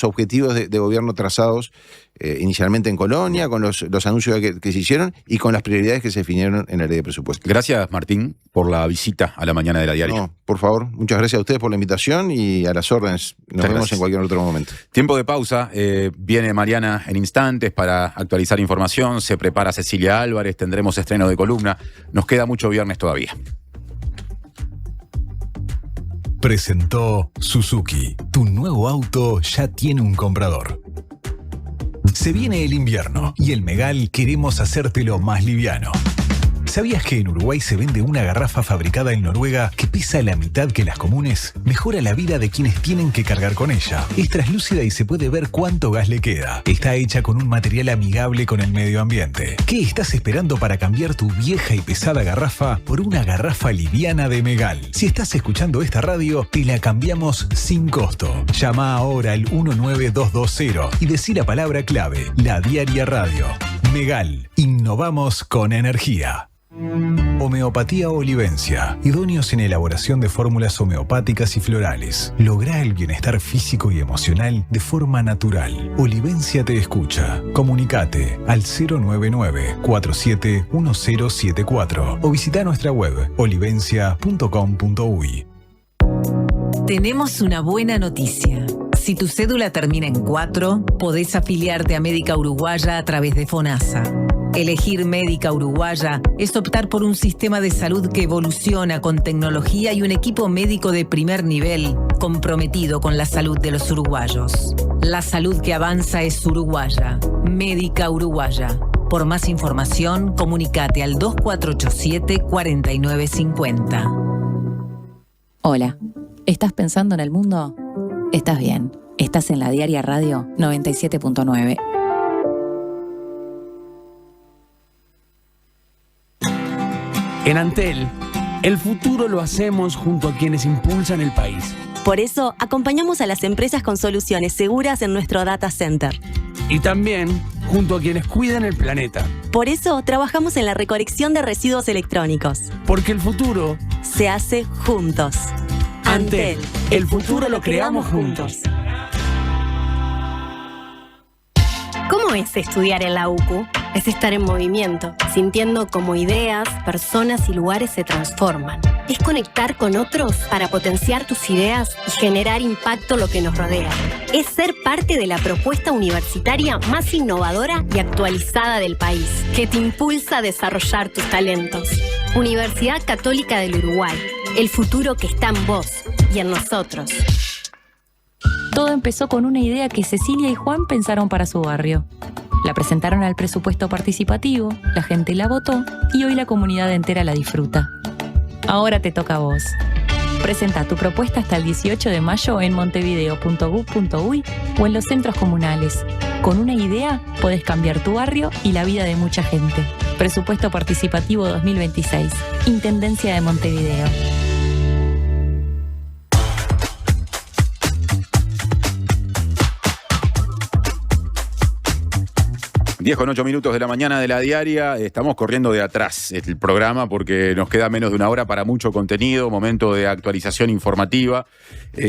objetivos de gobierno trazados inicialmente en Colonia, con los anuncios que se hicieron y con las prioridades que se definieron en la ley de presupuesto. Gracias, Martín, por la visita a la mañana de la diaria. No, por favor, muchas gracias a ustedes por la invitación y a las órdenes. Nos vemos en cualquier otro momento. Tiempo de pausa. Viene Mariana en instantes para actualizar información. Se prepara Cecilia Álvarez. Tendremos estreno de columna. Nos queda mucho viernes todavía. Presentó Suzuki. Tu nuevo auto ya tiene un comprador. Se viene el invierno y en Megal queremos hacértelo más liviano. ¿Sabías que en Uruguay se vende una garrafa fabricada en Noruega que pesa la mitad que las comunes? Mejora la vida de quienes tienen que cargar con ella. Es translúcida y se puede ver cuánto gas le queda. Está hecha con un material amigable con el medio ambiente. ¿Qué estás esperando para cambiar tu vieja y pesada garrafa por una garrafa liviana de Megal? Si estás escuchando esta radio, te la cambiamos sin costo. Llama ahora al 19220 y decí la palabra clave, La Diaria Radio. Megal, innovamos con energía. Homeopatía Olivencia. Idóneos en elaboración de fórmulas homeopáticas y florales. Lográ el bienestar físico y emocional de forma natural. Olivencia te escucha. Comunicate al 099-471074 o visita nuestra web olivencia.com.uy. Tenemos una buena noticia. Si tu cédula termina en 4, podés afiliarte a Médica Uruguaya a través de FONASA. Elegir Médica Uruguaya es optar por un sistema de salud que evoluciona con tecnología y un equipo médico de primer nivel comprometido con la salud de los uruguayos. La salud que avanza es uruguaya. Médica Uruguaya. Por más información, comunicate al 2487-4950. Hola, ¿estás pensando en el mundo? Estás bien. Estás en la Diaria Radio 97.9. En Antel, el futuro lo hacemos junto a quienes impulsan el país. Por eso, acompañamos a las empresas con soluciones seguras en nuestro data center. Y también junto a quienes cuidan el planeta. Por eso, trabajamos en la recolección de residuos electrónicos. Porque el futuro se hace juntos. Antel, el futuro lo creamos juntos. ¿Cómo es estudiar en la UCU? Es estar en movimiento, sintiendo cómo ideas, personas y lugares se transforman. Es conectar con otros para potenciar tus ideas y generar impacto en lo que nos rodea. Es ser parte de la propuesta universitaria más innovadora y actualizada del país, que te impulsa a desarrollar tus talentos. Universidad Católica del Uruguay, el futuro que está en vos y en nosotros. Todo empezó con una idea que Cecilia y Juan pensaron para su barrio. La presentaron al presupuesto participativo, la gente la votó y hoy la comunidad entera la disfruta. Ahora te toca a vos. Presenta tu propuesta hasta el 18 de mayo en montevideo.gov.uy o en los centros comunales. Con una idea podés cambiar tu barrio y la vida de mucha gente. Presupuesto Participativo 2026. Intendencia de Montevideo. 10:08 de la mañana de la diaria. Estamos corriendo de atrás el programa porque nos queda menos de una hora para mucho contenido, momento de actualización informativa,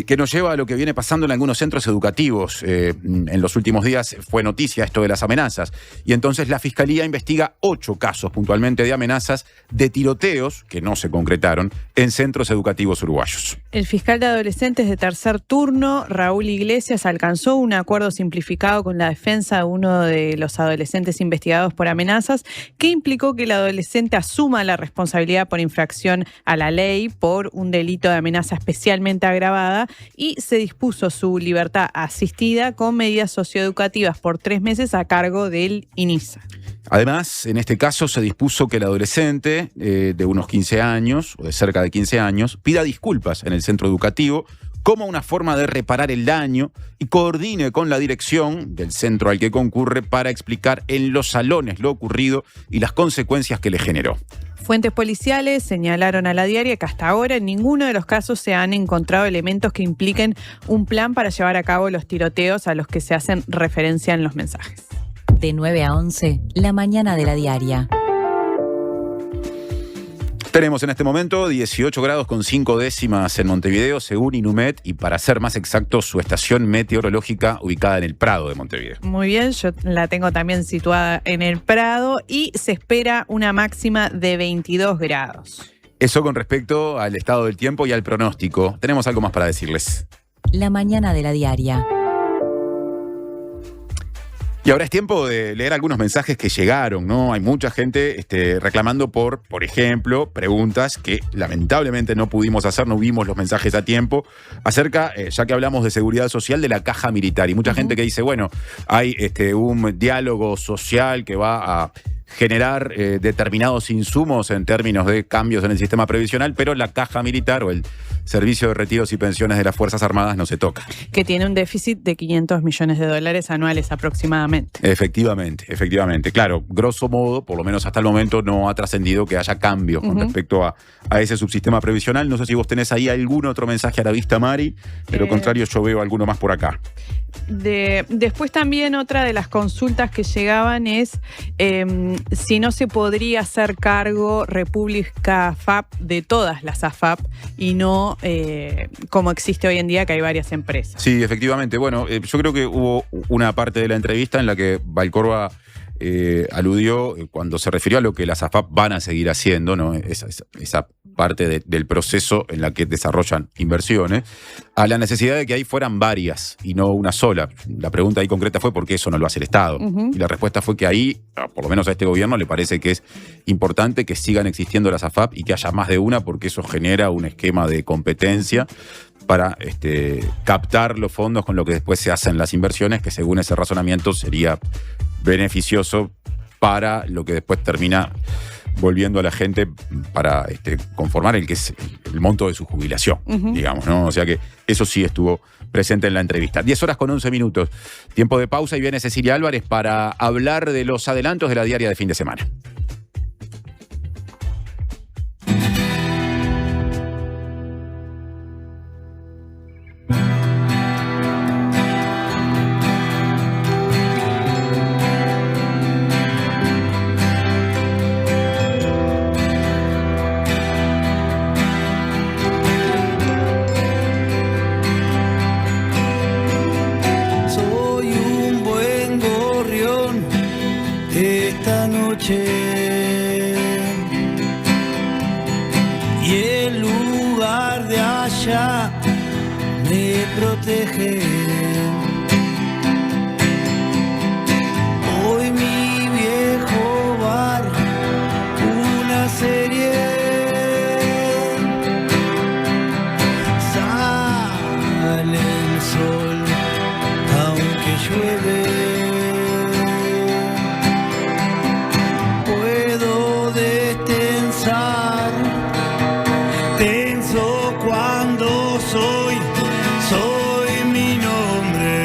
que nos lleva a lo que viene pasando en algunos centros educativos. En los últimos días fue noticia esto de las amenazas y entonces la Fiscalía investiga 8 casos puntualmente de amenazas de tiroteos que no se concretaron en centros educativos uruguayos. El fiscal de adolescentes de tercer turno, Raúl Iglesias, alcanzó un acuerdo simplificado con la defensa de uno de los adolescentes investigados por amenazas, que implicó que el adolescente asuma la responsabilidad por infracción a la ley por un delito de amenaza especialmente agravada y se dispuso su libertad asistida con medidas socioeducativas por 3 meses a cargo del INISA. Además, en este caso se dispuso que el adolescente de unos 15 años, o de cerca de 15 años, pida disculpas en el centro educativo como una forma de reparar el daño y coordine con la dirección del centro al que concurre para explicar en los salones lo ocurrido y las consecuencias que le generó. Fuentes policiales señalaron a la diaria que hasta ahora en ninguno de los casos se han encontrado elementos que impliquen un plan para llevar a cabo los tiroteos a los que se hacen referencia en los mensajes. De 9 a 11, la mañana de la diaria. Tenemos en este momento 18 grados con 5 décimas en Montevideo, según Inumet, y para ser más exactos, su estación meteorológica ubicada en el Prado de Montevideo. Muy bien, yo la tengo también situada en el Prado y se espera una máxima de 22 grados. Eso con respecto al estado del tiempo y al pronóstico. Tenemos algo más para decirles. La mañana de la diaria. Y ahora es tiempo de leer algunos mensajes que llegaron, ¿no? Hay mucha gente reclamando por ejemplo, preguntas que lamentablemente no pudimos hacer, no vimos los mensajes a tiempo, acerca, ya que hablamos de seguridad social, de la caja militar. Y mucha gente que dice, bueno, hay un diálogo social que va a generar determinados insumos en términos de cambios en el sistema previsional, pero la caja militar o el servicio de retiros y pensiones de las Fuerzas Armadas no se toca. Que tiene un déficit de $500 millones anuales aproximadamente. Efectivamente. Claro, grosso modo, por lo menos hasta el momento, no ha trascendido que haya cambios con respecto a ese subsistema previsional. No sé si vos tenés ahí algún otro mensaje a la vista, Mari. De lo contrario, yo veo alguno más por acá. Después también otra de las consultas que llegaban es si no se podría hacer cargo República FAP de todas las AFAP y no como existe hoy en día, que hay varias empresas. Sí, efectivamente. Bueno, yo creo que hubo una parte de la entrevista en la que Valcorba aludió cuando se refirió a lo que las AFAP van a seguir haciendo, ¿no? Esa parte del proceso en la que desarrollan inversiones, a la necesidad de que ahí fueran varias y no una sola. La pregunta ahí concreta fue ¿por qué eso no lo hace el Estado? Y la respuesta fue que ahí, por lo menos a este gobierno, le parece que es importante que sigan existiendo las AFAP y que haya más de una, porque eso genera un esquema de competencia para captar los fondos con lo que después se hacen las inversiones, que según ese razonamiento sería beneficioso para lo que después termina volviendo a la gente para conformar el que es el monto de su jubilación, digamos, ¿no? O sea que eso sí estuvo presente en la entrevista. 10:11. Tiempo de pausa y viene Cecilia Álvarez para hablar de los adelantos de la diaria de fin de semana. Y el lugar de allá me protege. Hoy mi viejo bar, una serie. Sale el sol, aunque llueve. Tenso cuando soy mi nombre.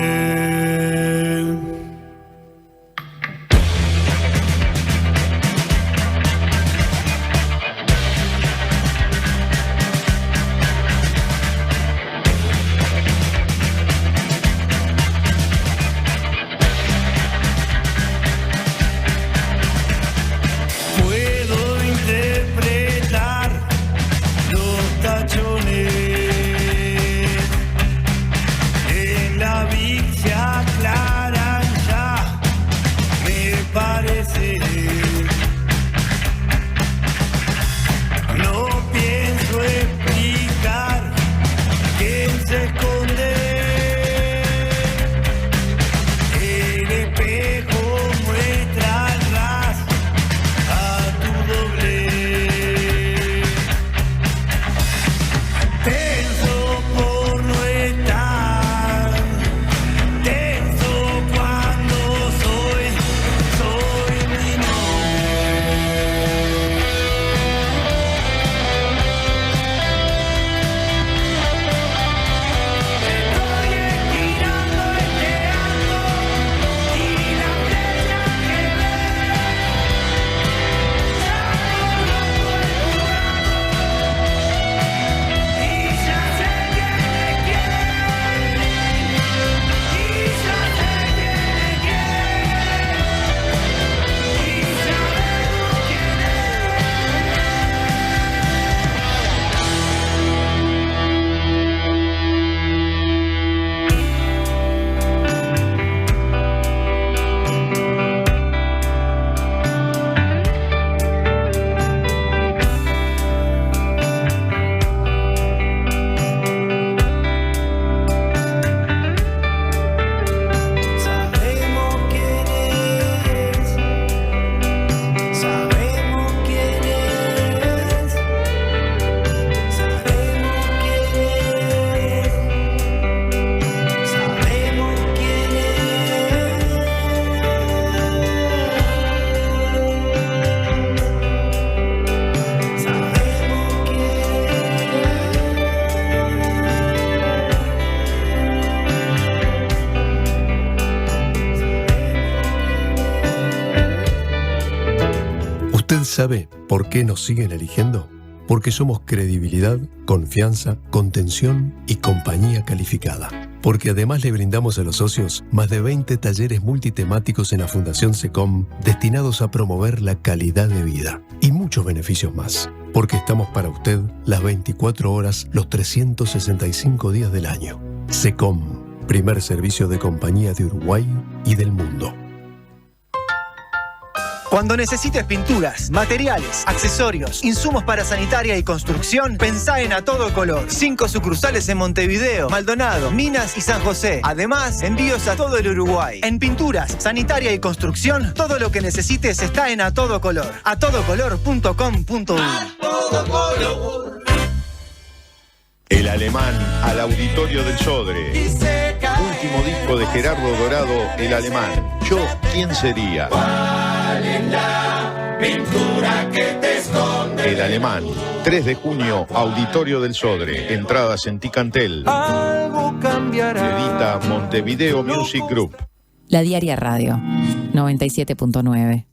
¿Sabe por qué nos siguen eligiendo? Porque somos credibilidad, confianza, contención y compañía calificada. Porque además le brindamos a los socios más de 20 talleres multitemáticos en la Fundación SECOM destinados a promover la calidad de vida y muchos beneficios más. Porque estamos para usted las 24 horas, los 365 días del año. SECOM, primer servicio de compañía de Uruguay y del mundo. Cuando necesites pinturas, materiales, accesorios, insumos para sanitaria y construcción, pensá en A Todo Color. 5 sucursales en Montevideo, Maldonado, Minas y San José. Además, envíos a todo el Uruguay. En pinturas, sanitaria y construcción, todo lo que necesites está en A Todo Color. atodocolor.com.uy. El Alemán al Auditorio del Sodre. Último disco de Gerardo Dorado, El Alemán. Yo, ¿quién sería? ¿Cuál es la pintura que te esconde? El Alemán. 3 de junio, Auditorio del Sodre. Entradas en Ticantel. Algo cambiará. Edita Montevideo Music Group. La Diaria Radio, 97.9.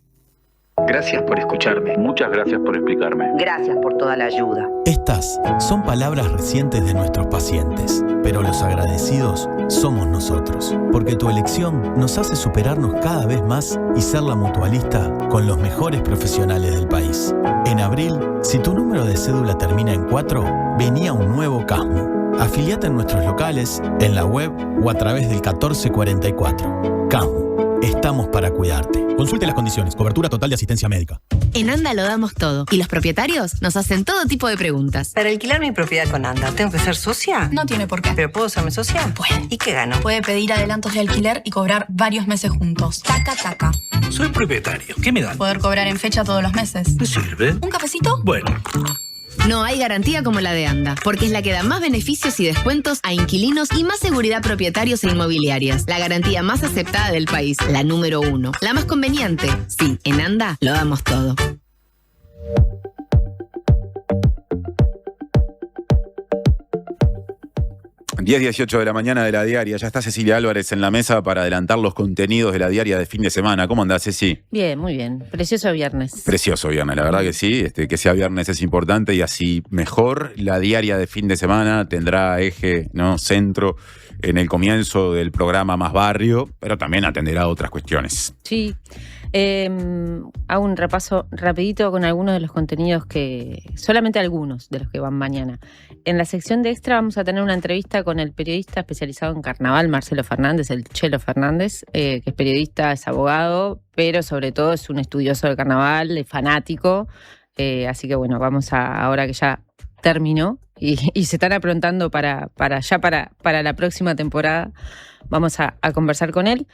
Gracias por escucharme. Muchas gracias por explicarme. Gracias por toda la ayuda. Estas son palabras recientes de nuestros pacientes, pero los agradecidos somos nosotros, porque tu elección nos hace superarnos cada vez más y ser la mutualista con los mejores profesionales del país. En abril, si tu número de cédula termina en 4, venía un nuevo CASMU. Afiliate en nuestros locales, en la web o a través del 1444. CASMU, estamos para cuidarte. Consulte las condiciones. Cobertura total de asistencia médica. En ANDA lo damos todo y los propietarios nos hacen todo tipo de preguntas. Para alquilar mi propiedad con ANDA, ¿tengo que ser socia? No tiene por qué. ¿Pero puedo serme socia? Puede. ¿Y qué gano? Puede pedir adelantos de alquiler y cobrar varios meses juntos. Taca, taca. Soy propietario. ¿Qué me dan? Poder cobrar en fecha todos los meses. ¿Me sirve? ¿Un cafecito? Bueno. No hay garantía como la de ANDA, porque es la que da más beneficios y descuentos a inquilinos y más seguridad a propietarios e inmobiliarias. La garantía más aceptada del país, la número 1. La más conveniente. Sí, en ANDA lo damos todo. Diez 18 de la mañana de la diaria. Ya está Cecilia Álvarez en la mesa para adelantar los contenidos de la diaria de fin de semana. ¿Cómo andás, Ceci? Bien, muy bien. Precioso viernes. Precioso viernes, la verdad que sí. Que sea viernes es importante y así mejor. La diaria de fin de semana tendrá eje, ¿no? Centro en el comienzo del programa Más Barrio, pero también atenderá otras cuestiones. Sí. Hago un repaso rapidito con algunos de los contenidos solamente algunos de los que van mañana. En la sección de Extra vamos a tener una entrevista con el periodista especializado en carnaval, Marcelo Fernández, el Chelo Fernández, que es periodista, es abogado, pero sobre todo es un estudioso del carnaval, es fanático, así que bueno, vamos ahora que ya terminó y se están aprontando para la próxima temporada, vamos a conversar con él.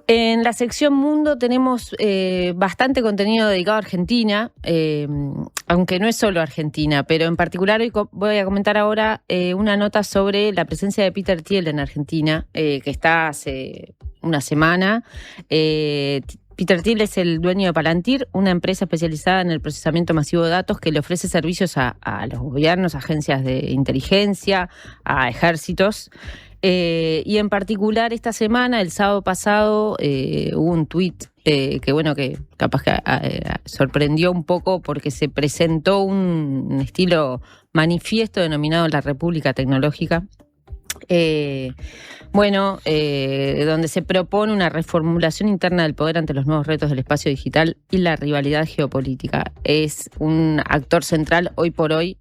En la sección Mundo tenemos bastante contenido dedicado a Argentina, aunque no es solo Argentina, pero en particular hoy voy a comentar ahora una nota sobre la presencia de Peter Thiel en Argentina, que está hace una semana. Peter Thiel es el dueño de Palantir, una empresa especializada en el procesamiento masivo de datos que le ofrece servicios a los gobiernos, agencias de inteligencia, a ejércitos. Y en particular esta semana, el sábado pasado, hubo un tuit que capaz que sorprendió un poco porque se presentó un estilo manifiesto denominado La República Tecnológica. Donde se propone una reformulación interna del poder ante los nuevos retos del espacio digital y la rivalidad geopolítica. Es un actor central hoy por hoy,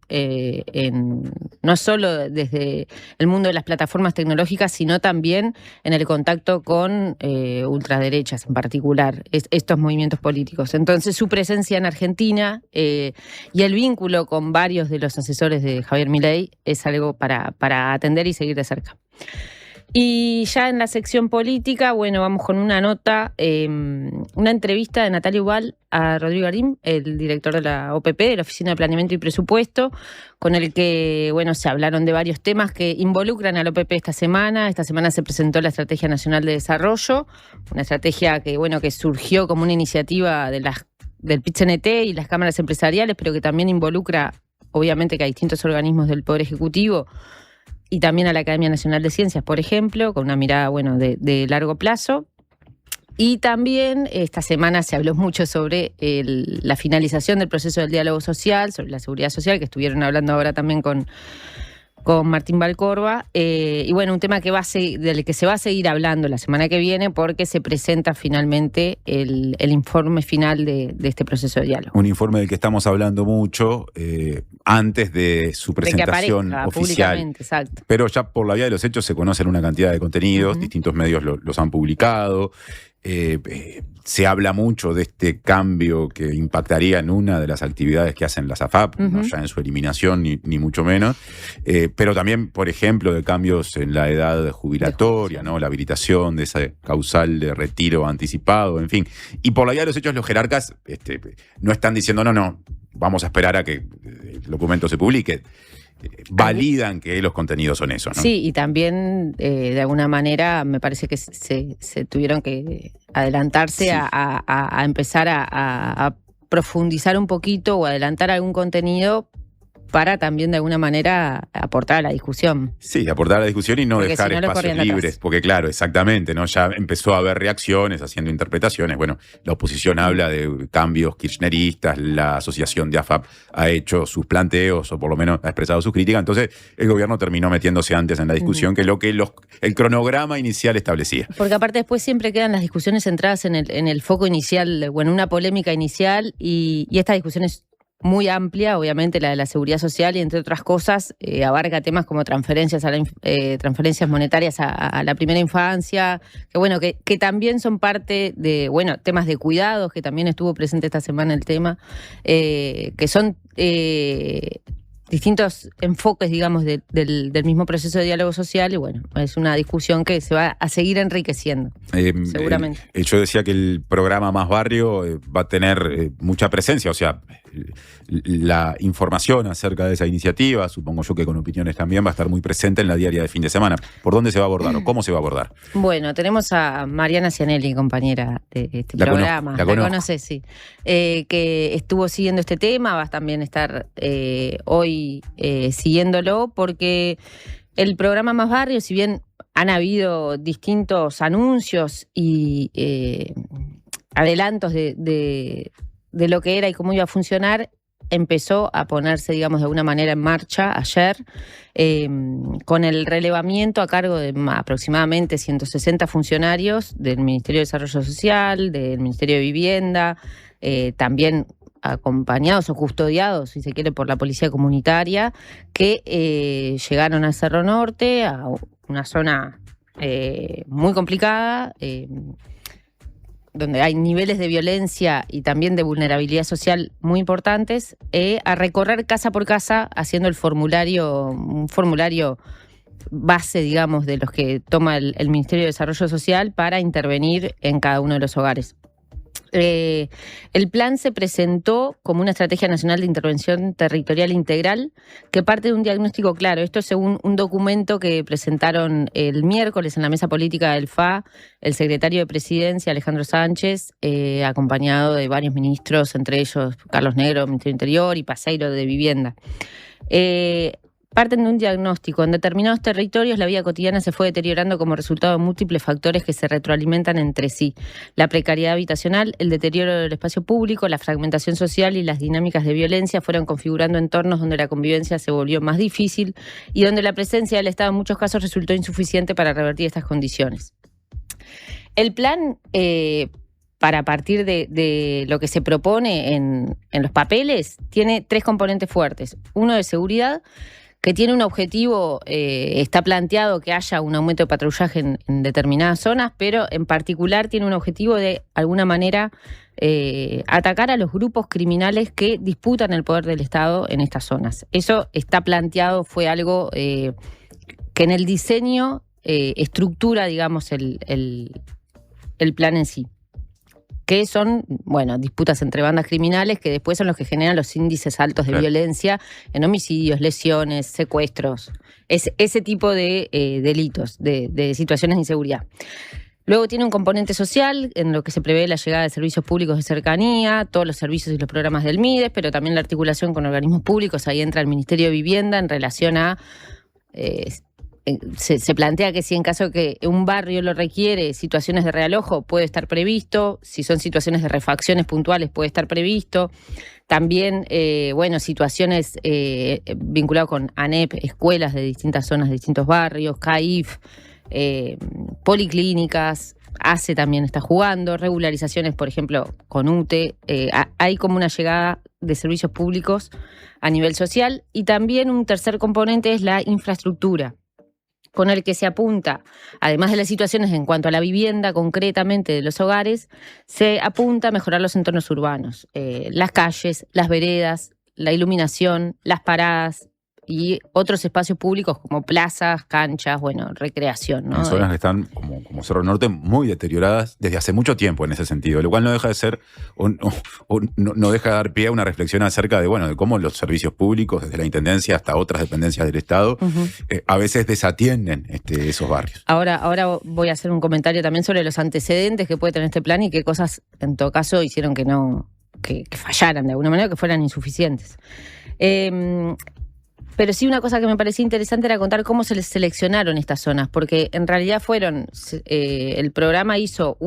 no solo desde el mundo de las plataformas tecnológicas, sino también en el contacto con ultraderechas en particular, estos movimientos políticos. Entonces su presencia en Argentina y el vínculo con varios de los asesores de Javier Milei es algo para atender y seguir de cerca. Y ya en la sección política, vamos con una nota, una entrevista de Natalia Ubal a Rodrigo Garín, el director de la OPP, de la Oficina de Planeamiento y Presupuesto, con el que, se hablaron de varios temas que involucran a la OPP esta semana. Esta semana se presentó la Estrategia Nacional de Desarrollo, una estrategia que surgió como una iniciativa del PIT-CNT y las cámaras empresariales, pero que también involucra, obviamente, que a distintos organismos del Poder Ejecutivo, y también a la Academia Nacional de Ciencias, por ejemplo, con una mirada, de largo plazo. Y también esta semana se habló mucho sobre la finalización del proceso del diálogo social, sobre la seguridad social, que estuvieron hablando ahora también con Martín Valcorba. Y bueno, un tema del que se va a seguir hablando la semana que viene, porque se presenta finalmente el informe final de este proceso de diálogo. Un informe del que estamos hablando mucho antes de su presentación de que aparezca oficial. Públicamente, exacto. Pero ya por la vía de los hechos se conocen una cantidad de contenidos, distintos medios los han publicado. Se habla mucho de este cambio que impactaría en una de las actividades que hacen las AFAP, no ya en su eliminación ni mucho menos, pero también, por ejemplo, de cambios en la edad jubilatoria, ¿no? La habilitación de esa causal de retiro anticipado, en fin. Y por la vía de los hechos, los jerarcas no están diciendo, no, vamos a esperar a que el documento se publique. Validan que los contenidos son eso, ¿no? Sí, y también de alguna manera me parece que se tuvieron que adelantarse a empezar a profundizar un poquito o adelantar algún contenido para también de alguna manera aportar a la discusión. Sí, aportar a la discusión y no porque dejar si no espacios libres, atrás. porque claro, exactamente, ¿no? Ya empezó a haber reacciones, haciendo interpretaciones. Bueno, la oposición habla de cambios kirchneristas, la asociación de AFAP ha hecho sus planteos, o por lo menos ha expresado sus críticas, entonces el gobierno terminó metiéndose antes en la discusión que lo que el cronograma inicial establecía. Porque aparte después siempre quedan las discusiones centradas en el foco inicial, bueno, una polémica inicial, y esta discusión es muy amplia, obviamente la de la seguridad social, y entre otras cosas abarca temas como transferencias monetarias a la primera infancia, que bueno, que también son parte de, bueno, temas de cuidados, que también estuvo presente esta semana el tema, que son distintos enfoques, digamos, del mismo proceso de diálogo social, y bueno, es una discusión que se va a seguir enriqueciendo, seguramente. Yo decía que el programa Más Barrio va a tener mucha presencia, o sea, la información acerca de esa iniciativa, supongo yo que con opiniones también, va a estar muy presente en la diaria de fin de semana. ¿Por dónde se va a abordar o cómo se va a abordar? Bueno, tenemos a Mariana Cianelli, compañera de este programa. La conoces, sí. Que estuvo siguiendo este tema, va a también estar hoy siguiéndolo, porque el programa Más Barrio, si bien han habido distintos anuncios y adelantos de lo que era y cómo iba a funcionar, empezó a ponerse, digamos, de alguna manera en marcha ayer, con el relevamiento a cargo de aproximadamente 160 funcionarios del Ministerio de Desarrollo Social, del Ministerio de Vivienda, también acompañados o custodiados, si se quiere, por la policía comunitaria, que llegaron a Cerro Norte, a una zona muy complicada, donde hay niveles de violencia y también de vulnerabilidad social muy importantes, a recorrer casa por casa haciendo un formulario base, digamos, de los que toma el Ministerio de Desarrollo Social para intervenir en cada uno de los hogares. El plan se presentó como una estrategia nacional de intervención territorial integral que parte de un diagnóstico claro. Esto según un documento que presentaron el miércoles en la mesa política del FA el secretario de Presidencia, Alejandro Sánchez, acompañado de varios ministros, entre ellos Carlos Negro, Ministerio del Interior, y Paseiro de Vivienda. Parten de un diagnóstico. En determinados territorios la vida cotidiana se fue deteriorando como resultado de múltiples factores que se retroalimentan entre sí. La precariedad habitacional, el deterioro del espacio público, la fragmentación social y las dinámicas de violencia fueron configurando entornos donde la convivencia se volvió más difícil y donde la presencia del Estado en muchos casos resultó insuficiente para revertir estas condiciones. El plan, para partir de lo que se propone en los papeles, tiene tres componentes fuertes. Uno de seguridad, que tiene un objetivo, está planteado que haya un aumento de patrullaje en determinadas zonas, pero en particular tiene un objetivo de alguna manera atacar a los grupos criminales que disputan el poder del Estado en estas zonas. Eso está planteado, fue algo que en el diseño estructura, digamos, el plan en sí. Que son, bueno, disputas entre bandas criminales que después son los que generan los índices altos de violencia en homicidios, lesiones, secuestros, ese tipo de delitos, de situaciones de inseguridad. Luego tiene un componente social en lo que se prevé la llegada de servicios públicos de cercanía, todos los servicios y los programas del MIDES, pero también la articulación con organismos públicos. Ahí entra el Ministerio de Vivienda en relación a se plantea que si en caso que un barrio lo requiere, situaciones de realojo puede estar previsto, si son situaciones de refacciones puntuales puede estar previsto. También, situaciones vinculadas con ANEP, escuelas de distintas zonas, de distintos barrios, CAIF, policlínicas, ACE también está jugando, regularizaciones, por ejemplo, con UTE. Hay como una llegada de servicios públicos a nivel social, y también un tercer componente es la infraestructura, con el que se apunta, además de las situaciones en cuanto a la vivienda concretamente de los hogares, se apunta a mejorar los entornos urbanos, las calles, las veredas, la iluminación, las paradas y otros espacios públicos como plazas, canchas, recreación, ¿no? En zonas que están, como Cerro Norte, muy deterioradas desde hace mucho tiempo en ese sentido, lo cual no deja de ser, no deja de dar pie a una reflexión acerca de cómo los servicios públicos, desde la Intendencia hasta otras dependencias del Estado, a veces desatienden esos barrios. Ahora voy a hacer un comentario también sobre los antecedentes que puede tener este plan y qué cosas, en todo caso, hicieron que fallaran de alguna manera, que fueran insuficientes. Pero sí, una cosa que me parecía interesante era contar cómo se les seleccionaron estas zonas, porque en realidad el programa hizo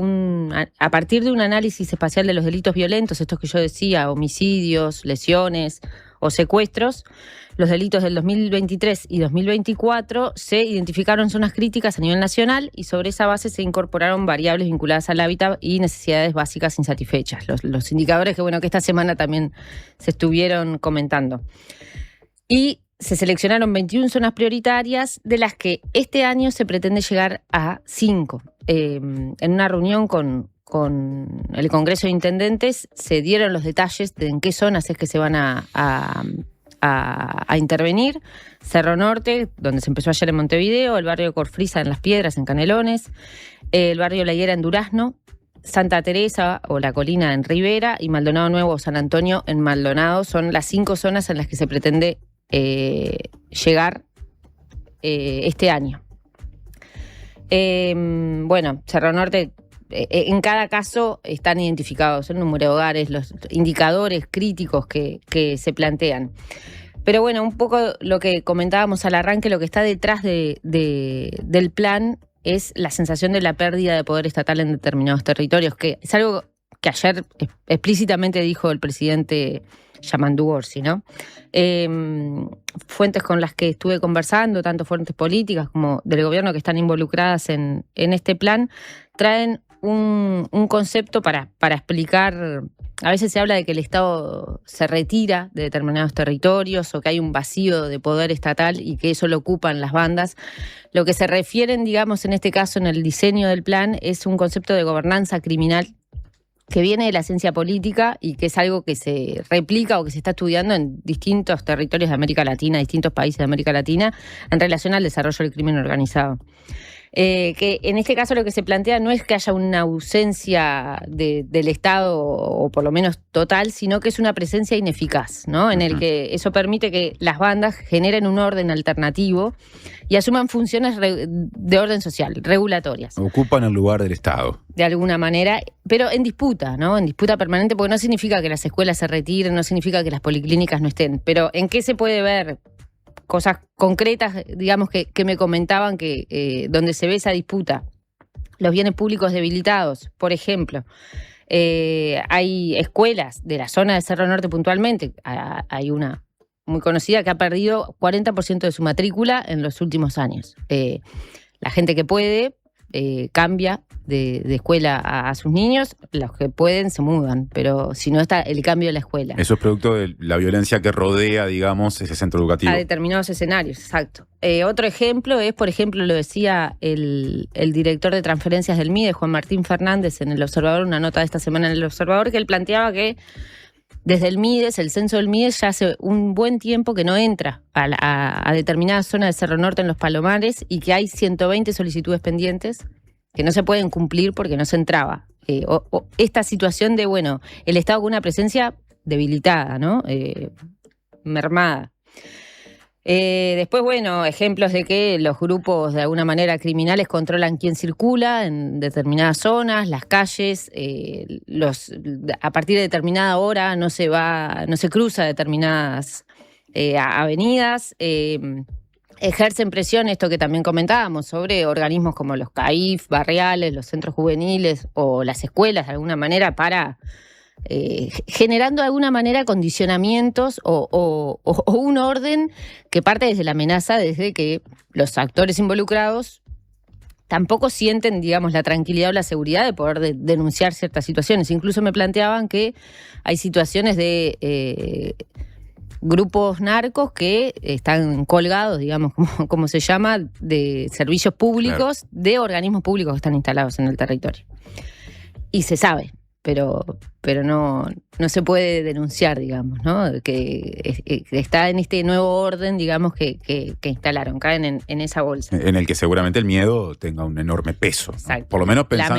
a partir de un análisis espacial de los delitos violentos, estos que yo decía, homicidios, lesiones o secuestros, los delitos del 2023 y 2024, se identificaron zonas críticas a nivel nacional y sobre esa base se incorporaron variables vinculadas al hábitat y necesidades básicas insatisfechas. Los indicadores que esta semana también se estuvieron comentando. Y se seleccionaron 21 zonas prioritarias, de las que este año se pretende llegar a 5. En una reunión con el Congreso de Intendentes se dieron los detalles de en qué zonas es que se van a intervenir. Cerro Norte, donde se empezó ayer en Montevideo, el barrio Corfrisa en Las Piedras, en Canelones, el barrio La Higuera en Durazno, Santa Teresa o La Colina en Rivera y Maldonado Nuevo o San Antonio en Maldonado. Son las 5 zonas en las que se pretende llegar este año. Cerro Norte, en cada caso están identificados el número de hogares, los indicadores críticos que se plantean. Pero un poco lo que comentábamos al arranque, lo que está detrás del plan es la sensación de la pérdida de poder estatal en determinados territorios, que es algo que ayer explícitamente dijo el presidente Yamandu Orsi, ¿no? Fuentes con las que estuve conversando, tanto fuentes políticas como del gobierno que están involucradas en este plan, traen un concepto para explicar. A veces se habla de que el Estado se retira de determinados territorios o que hay un vacío de poder estatal y que eso lo ocupan las bandas. Lo que se refieren, digamos, en este caso, en el diseño del plan, es un concepto de gobernanza criminal que viene de la ciencia política y que es algo que se replica o que se está estudiando en distintos territorios de América Latina, distintos países de América Latina, en relación al desarrollo del crimen organizado. Que en este caso lo que se plantea no es que haya una ausencia del Estado, o por lo menos total, sino que es una presencia ineficaz, ¿no? En el que eso permite que las bandas generen un orden alternativo y asuman funciones de orden social, regulatorias. Ocupan el lugar del Estado. De alguna manera, pero en disputa, ¿no? En disputa permanente, porque no significa que las escuelas se retiren, no significa que las policlínicas no estén, pero ¿en qué se puede ver? Cosas concretas, digamos, que me comentaban que donde se ve esa disputa. Los bienes públicos debilitados, por ejemplo. Hay escuelas de la zona de Cerro Norte puntualmente. Hay una muy conocida que ha perdido 40% de su matrícula en los últimos años. La gente que puede cambia de escuela a sus niños, los que pueden se mudan, pero si no está el cambio de la escuela. Eso es producto de la violencia que rodea, digamos, ese centro educativo. A determinados escenarios, exacto. Otro ejemplo es, por ejemplo, lo decía el director de transferencias del MIDE, Juan Martín Fernández, en El Observador, una nota de esta semana en El Observador, que él planteaba que desde el MIDES, el censo del MIDES, ya hace un buen tiempo que no entra a determinadas zonas de Cerro Norte en los Palomares y que hay 120 solicitudes pendientes que no se pueden cumplir porque no se entraba. Esta situación de, el Estado con una presencia debilitada, ¿no? Mermada. Después, ejemplos de que los grupos de alguna manera criminales controlan quién circula en determinadas zonas, las calles, a partir de determinada hora no se cruza determinadas avenidas. ejercen presión, esto que también comentábamos, sobre organismos como los CAIF, barriales, los centros juveniles o las escuelas, de alguna manera, para generando de alguna manera condicionamientos o un orden que parte desde la amenaza, desde que los actores involucrados tampoco sienten, digamos, la tranquilidad o la seguridad de poder denunciar ciertas situaciones. Incluso me planteaban que hay situaciones de grupos narcos que están colgados, digamos, como se llama, de servicios públicos, claro, de organismos públicos que están instalados en el territorio. Y se sabe, pero no se puede denunciar, digamos, ¿no? Que está en este nuevo orden, digamos, que instalaron, caen en esa bolsa. En el que seguramente el miedo tenga un enorme peso, ¿no? Por lo menos pensando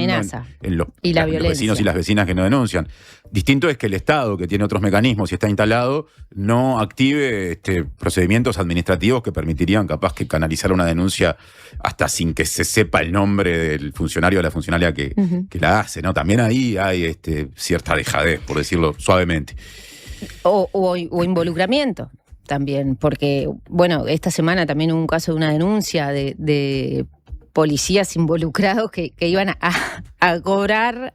en los vecinos y las vecinas que no denuncian. Distinto es que el Estado, que tiene otros mecanismos y está instalado, no active procedimientos administrativos que permitirían capaz que canalizar una denuncia hasta sin que se sepa el nombre del funcionario o la funcionaria que la hace, ¿no? También ahí hay cierta dejadez, por decirlo suavemente. O involucramiento también, porque, bueno, esta semana también hubo un caso de una denuncia de policías involucrados que iban a cobrar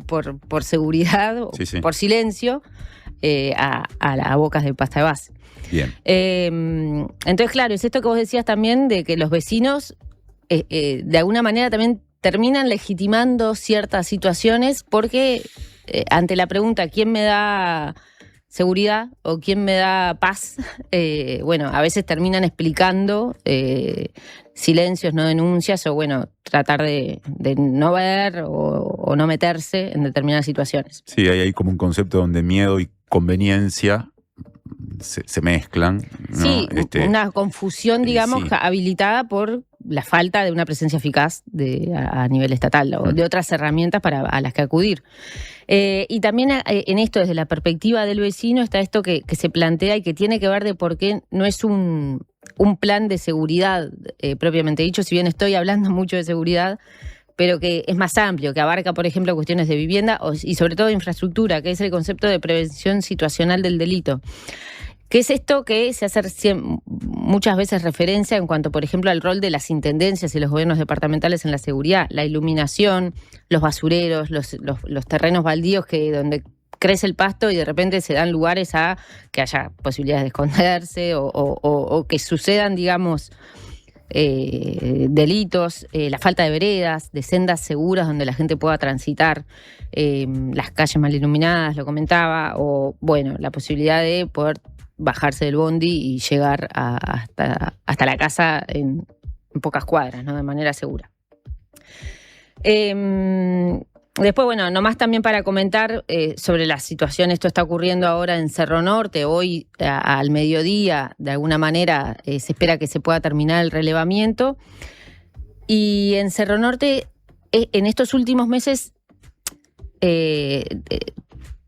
por seguridad, sí, por silencio, a bocas de pasta de base. Bien. Entonces, claro, es esto que vos decías también, de que los vecinos de alguna manera también terminan legitimando ciertas situaciones porque ante la pregunta ¿quién me da seguridad o quién me da paz? Bueno, a veces terminan explicando silencios, no denuncias, o bueno, tratar de no ver o no meterse en determinadas situaciones. Sí, hay como un concepto donde miedo y conveniencia se mezclan, ¿no? Sí, una confusión, digamos, sí, habilitada por la falta de una presencia eficaz a nivel estatal o de otras herramientas a las que acudir. Y también en esto, desde la perspectiva del vecino, está esto que se plantea y que tiene que ver de por qué no es un plan de seguridad propiamente dicho, si bien estoy hablando mucho de seguridad, pero que es más amplio, que abarca, por ejemplo, cuestiones de vivienda y sobre todo de infraestructura, que es el concepto de prevención situacional del delito. ¿Qué es esto que se hace muchas veces referencia en cuanto, por ejemplo, al rol de las intendencias y los gobiernos departamentales en la seguridad? La iluminación, los basureros, los terrenos baldíos donde crece el pasto y de repente se dan lugares a que haya posibilidades de esconderse o que sucedan, digamos, delitos, la falta de veredas, de sendas seguras donde la gente pueda transitar, las calles mal iluminadas, lo comentaba, o bueno, la posibilidad de poder bajarse del bondi y llegar hasta la casa en pocas cuadras, ¿no? De manera segura. Después, bueno, nomás también para comentar sobre la situación, esto está ocurriendo ahora en Cerro Norte, hoy al mediodía, de alguna manera se espera que se pueda terminar el relevamiento, y en Cerro Norte, en estos últimos meses,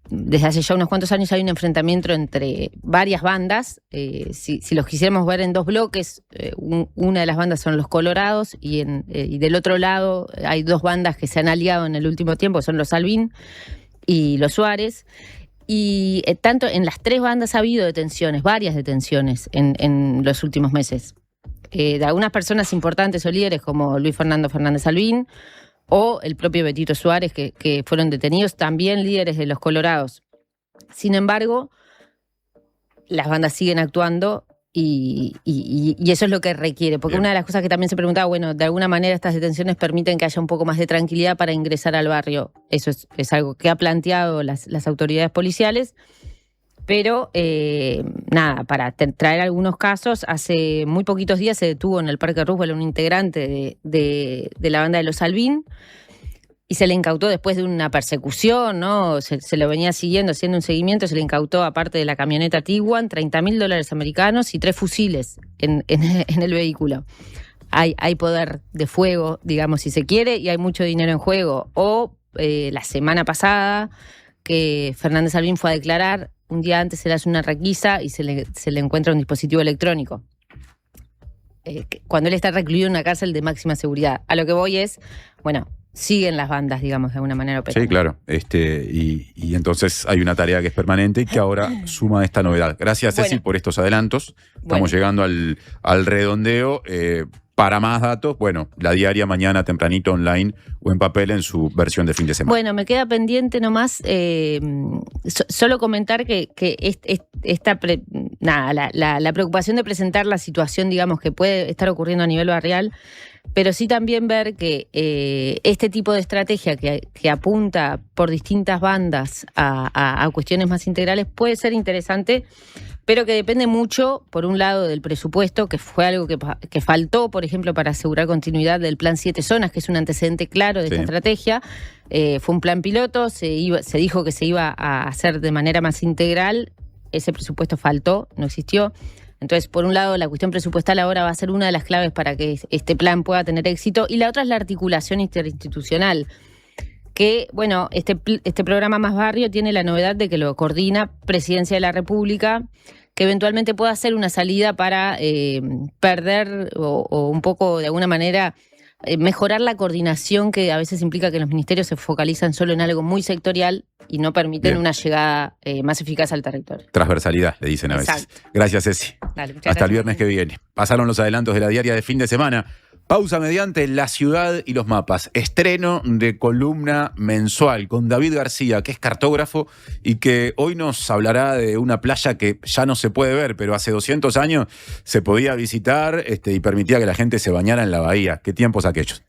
desde hace ya unos cuantos años hay un enfrentamiento entre varias bandas. Si los quisiéramos ver en dos bloques, una de las bandas son los Colorados y del otro lado hay dos bandas que se han aliado en el último tiempo, son los Salvín y los Suárez. Y tanto en las tres bandas ha habido detenciones, varias detenciones en los últimos meses. De algunas personas importantes o líderes como Luis Fernando Fernández Salvín, o el propio Betito Suárez, que fueron detenidos, también líderes de los Colorados. Sin embargo, las bandas siguen actuando y eso es lo que requiere. Porque una de las cosas que también se preguntaba, bueno, de alguna manera estas detenciones permiten que haya un poco más de tranquilidad para ingresar al barrio. Eso es algo que ha planteado las autoridades policiales. Pero, nada, para traer algunos casos, hace muy poquitos días se detuvo en el Parque Roosevelt un integrante de la banda de los Salvín y se le incautó después de una persecución, ¿no? Se lo venía siguiendo, haciendo un seguimiento, se le incautó, aparte de la camioneta Tiguan, $30.000 americanos y 3 fusiles en el vehículo. Hay poder de fuego, digamos, si se quiere, y hay mucho dinero en juego. O la semana pasada, que Fernández Salvín fue a declarar, un día antes se le hace una requisa y se le encuentra un dispositivo electrónico. Cuando él está recluido en una cárcel de máxima seguridad. A lo que voy es, bueno, siguen las bandas, digamos, de alguna manera operando. Sí, claro. Y entonces hay una tarea que es permanente y que ahora suma esta novedad. Gracias, Ceci, Bueno. por estos adelantos. Estamos llegando al redondeo. Para más datos, bueno, La Diaria mañana tempranito online o en papel en su versión de fin de semana. Bueno, me queda pendiente nomás solo comentar que la preocupación de presentar la situación, digamos, que puede estar ocurriendo a nivel barrial, pero sí también ver que este tipo de estrategia que apunta por distintas bandas a cuestiones más integrales puede ser interesante, pero que depende mucho, por un lado, del presupuesto, que fue algo que faltó, por ejemplo, para asegurar continuidad del Plan 7 Zonas, que es un antecedente claro de esta estrategia. Fue un plan piloto, se dijo que se iba a hacer de manera más integral, ese presupuesto faltó, no existió. Entonces, por un lado, la cuestión presupuestal ahora va a ser una de las claves para que este plan pueda tener éxito, y la otra es la articulación interinstitucional. Que, bueno, este programa Más Barrio tiene la novedad de que lo coordina Presidencia de la República, que eventualmente pueda hacer una salida para perder o un poco, de alguna manera, mejorar la coordinación, que a veces implica que los ministerios se focalizan solo en algo muy sectorial y no permiten una llegada más eficaz al territorio. Transversalidad, le dicen a veces. Exacto. Gracias, Ceci. Dale, muchas Hasta el gracias. viernes que viene. Pasaron los adelantos de La Diaria de fin de semana. Pausa mediante La Ciudad y los Mapas. Estreno de columna mensual con David García, que es cartógrafo y que hoy nos hablará de una playa que ya no se puede ver, pero hace 200 años se podía visitar y permitía que la gente se bañara en la bahía. ¿Qué tiempos aquellos?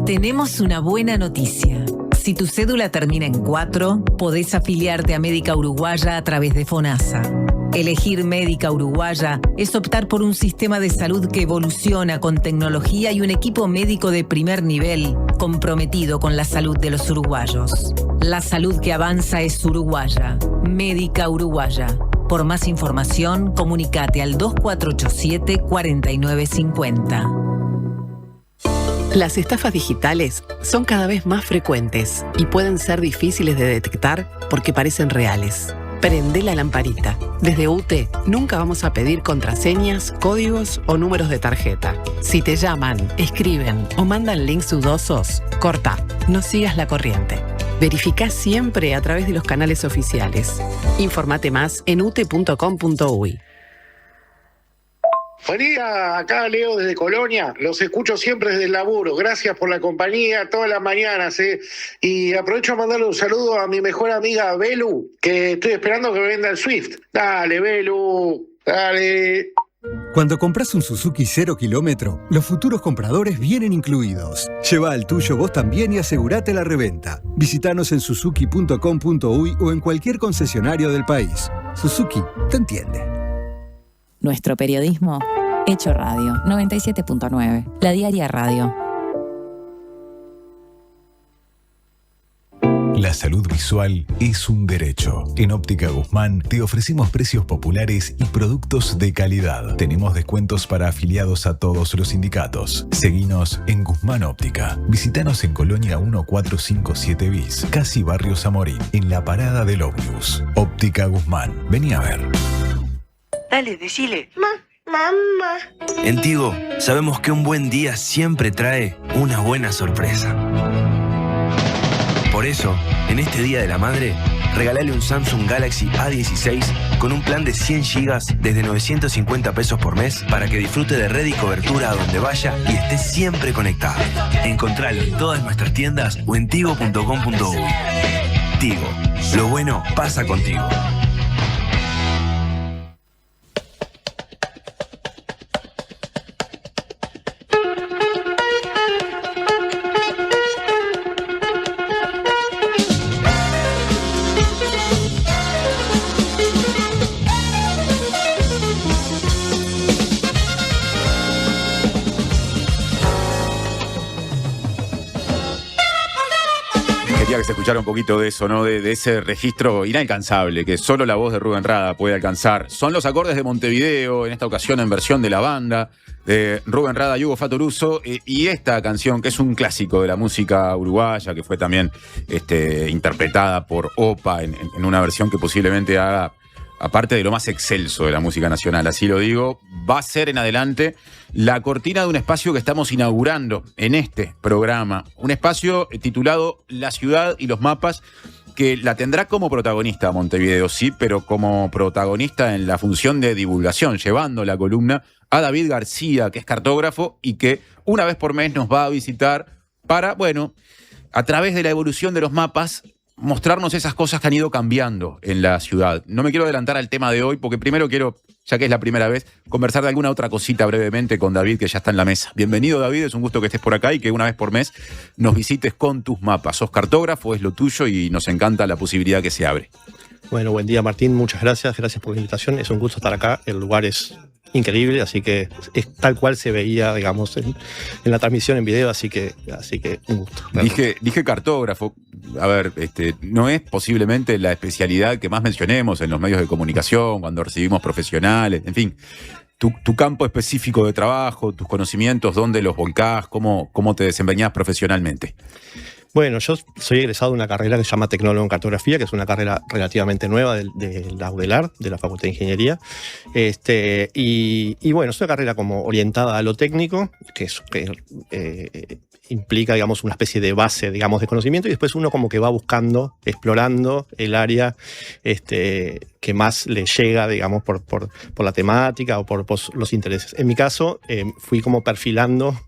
Tenemos una buena noticia. Si tu cédula termina en 4, podés afiliarte a Médica Uruguaya a través de FONASA. Elegir Médica Uruguaya es optar por un sistema de salud que evoluciona con tecnología y un equipo médico de primer nivel comprometido con la salud de los uruguayos. La salud que avanza es uruguaya. Médica Uruguaya. Por más información, comunicate al 2487-4950. Las estafas digitales son cada vez más frecuentes y pueden ser difíciles de detectar porque parecen reales. Prende la lamparita. Desde UTE nunca vamos a pedir contraseñas, códigos o números de tarjeta. Si te llaman, escriben o mandan links dudosos, corta, no sigas la corriente. Verificá siempre a través de los canales oficiales. Informate más en ute.com.uy. Buen día, acá Leo desde Colonia, los escucho siempre desde el laburo, gracias por la compañía todas las mañanas, y aprovecho a mandarle un saludo a mi mejor amiga Belu, que estoy esperando que me venda el Swift. Dale, Belu, dale. Cuando compras un Suzuki 0 kilómetro, los futuros compradores vienen incluidos. Lleva el tuyo vos también y asegurate la reventa. Visítanos en suzuki.com.uy o en cualquier concesionario del país. Suzuki te entiende. Nuestro periodismo hecho radio. 97.9. La Diaria Radio. La salud visual es un derecho. En Óptica Guzmán te ofrecemos precios populares y productos de calidad. Tenemos descuentos para afiliados a todos los sindicatos. Seguinos en Guzmán Óptica. Visítanos en Colonia 1457 bis, casi Barrio Zamorín, en la parada del ómnibus. Óptica Guzmán. Vení a ver. Dale, decile. Mamá. En Tigo, sabemos que un buen día siempre trae una buena sorpresa. Por eso, en este Día de la Madre, regálale un Samsung Galaxy A16 con un plan de 100 GB desde 950 pesos por mes para que disfrute de red y cobertura a donde vaya y esté siempre conectado. Encontralo en todas nuestras tiendas o en tigo.com.uy. Tigo, lo bueno pasa contigo. Que se escuchara un poquito de eso, ¿no? De ese registro inalcanzable que solo la voz de Rubén Rada puede alcanzar. Son los acordes de Montevideo, en esta ocasión en versión de la banda de Rubén Rada y Hugo Fatoruso, y esta canción que es un clásico de la música uruguaya, que fue también interpretada por Opa en una versión que posiblemente haga aparte de lo más excelso de la música nacional, así lo digo, va a ser en adelante la cortina de un espacio que estamos inaugurando en este programa. Un espacio titulado La Ciudad y los Mapas, que la tendrá como protagonista Montevideo, sí, pero como protagonista en la función de divulgación, llevando la columna a David García, que es cartógrafo y que una vez por mes nos va a visitar para, bueno, a través de la evolución de los mapas, mostrarnos esas cosas que han ido cambiando en la ciudad. No me quiero adelantar al tema de hoy, porque primero quiero, ya que es la primera vez, conversar de alguna otra cosita brevemente con David, que ya está en la mesa. Bienvenido, David, es un gusto que estés por acá y que una vez por mes nos visites con tus mapas. Sos cartógrafo, es lo tuyo y nos encanta la posibilidad que se abre. Bueno, buen día, Martín, muchas gracias por la invitación. Es un gusto estar acá, el lugar es increíble, así que es tal cual se veía, digamos, en la transmisión en video, así que un gusto. Dije cartógrafo, a ver, no es posiblemente la especialidad que más mencionemos en los medios de comunicación, cuando recibimos profesionales, en fin, tu campo específico de trabajo, tus conocimientos, dónde los volcás, cómo te desempeñás profesionalmente. Bueno, yo soy egresado de una carrera que se llama Tecnólogo en Cartografía, que es una carrera relativamente nueva de la UDELAR, de la Facultad de Ingeniería. Y bueno, es una carrera como orientada a lo técnico, que implica, digamos, una especie de base, digamos, de conocimiento, y después uno como que va buscando, explorando el área que más le llega, digamos, por la temática o por los intereses. En mi caso, fui como perfilando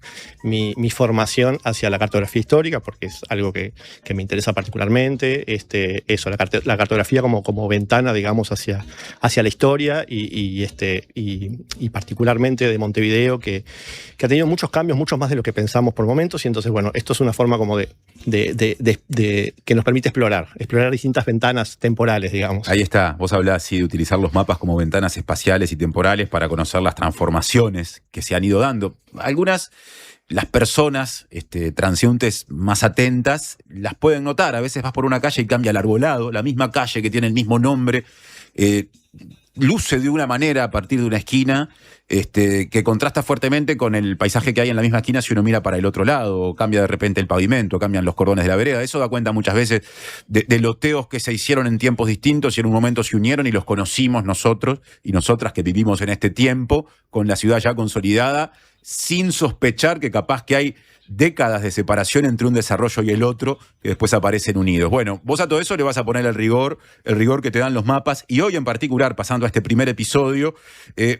mi formación hacia la cartografía histórica, porque es algo que me interesa particularmente. La cartografía como ventana, digamos, hacia la historia y particularmente de Montevideo, que ha tenido muchos cambios, muchos más de lo que pensamos por momentos. Y entonces, bueno, esto es una forma como de que nos permite explorar distintas ventanas temporales, digamos. Ahí está, vos hablás de utilizar los mapas como ventanas espaciales y temporales para conocer las transformaciones que se han ido dando. Algunas, las personas transeúntes más atentas las pueden notar. A veces vas por una calle y cambia el arbolado, la misma calle que tiene el mismo nombre, luce de una manera a partir de una esquina que contrasta fuertemente con el paisaje que hay en la misma esquina si uno mira para el otro lado, o cambia de repente el pavimento, cambian los cordones de la vereda. Eso da cuenta muchas veces de loteos que se hicieron en tiempos distintos y en un momento se unieron y los conocimos nosotros y nosotras que vivimos en este tiempo con la ciudad ya consolidada, sin sospechar que capaz que hay décadas de separación entre un desarrollo y el otro que después aparecen unidos. Bueno, vos a todo eso le vas a poner el rigor que te dan los mapas, y hoy en particular, pasando a este primer episodio,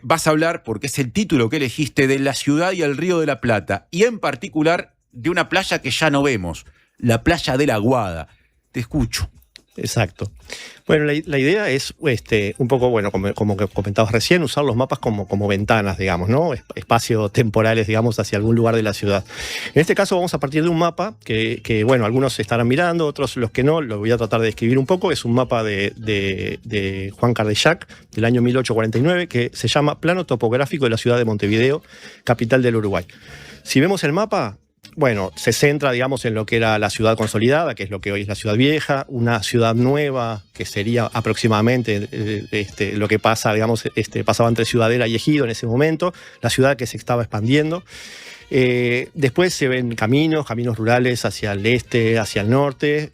vas a hablar, porque es el título que elegiste, de la ciudad y el río de la Plata, y en particular de una playa que ya no vemos, la playa de la Aguada. Te escucho. Exacto. Bueno, la idea es un poco, bueno, como que comentabas recién, usar los mapas como ventanas, digamos, ¿no? Espacios temporales, digamos, hacia algún lugar de la ciudad. En este caso vamos a partir de un mapa que bueno, algunos estarán mirando, otros los que no, lo voy a tratar de describir un poco. Es un mapa de Juan Cardellac, del año 1849, que se llama Plano Topográfico de la Ciudad de Montevideo, capital del Uruguay. Si vemos el mapa, bueno, se centra, digamos, en lo que era la ciudad consolidada, que es lo que hoy es la ciudad vieja, una ciudad nueva, que sería aproximadamente lo que pasa, digamos, pasaba entre Ciudadela y Ejido en ese momento, la ciudad que se estaba expandiendo. Después se ven caminos rurales hacia el este, hacia el norte,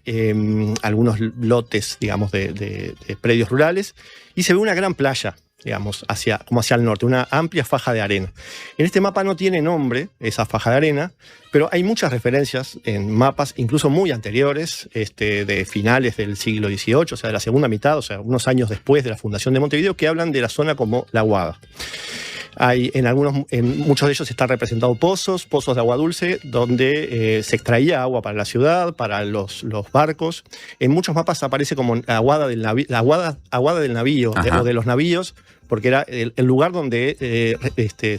algunos lotes, digamos, de predios rurales, y se ve una gran playa, digamos, como hacia el norte, una amplia faja de arena. En este mapa no tiene nombre esa faja de arena, pero hay muchas referencias en mapas, incluso muy anteriores, de finales del siglo XVIII, o sea, de la segunda mitad, o sea, unos años después de la fundación de Montevideo, que hablan de la zona como la Aguada. Hay en muchos de ellos están representados pozos de agua dulce, donde se extraía agua para la ciudad, para los barcos. En muchos mapas aparece como la aguada del navío, o de los navíos, porque era el lugar donde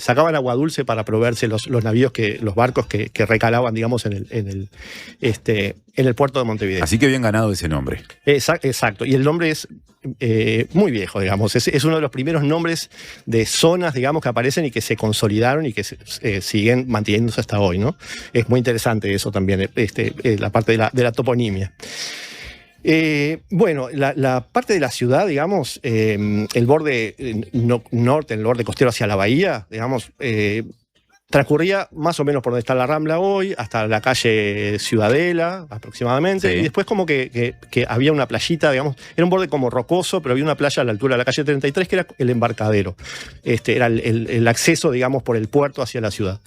sacaban agua dulce para proveerse los navíos, los barcos que recalaban, digamos, en el puerto de Montevideo. Así que bien ganado ese nombre. Exacto, y el nombre es muy viejo, digamos. Es uno de los primeros nombres de zonas, digamos, que aparecen y que se consolidaron y que siguen manteniéndose hasta hoy, ¿no? Es muy interesante eso también, la parte de la toponimia. Bueno, la parte de la ciudad, digamos, el borde norte, el borde costero hacia la bahía, digamos, transcurría más o menos por donde está la Rambla hoy, hasta la calle Ciudadela, aproximadamente, y después como que había una playita, digamos, era un borde como rocoso, pero había una playa a la altura de la calle 33 que era el embarcadero. Era el acceso, digamos, por el puerto hacia la ciudad.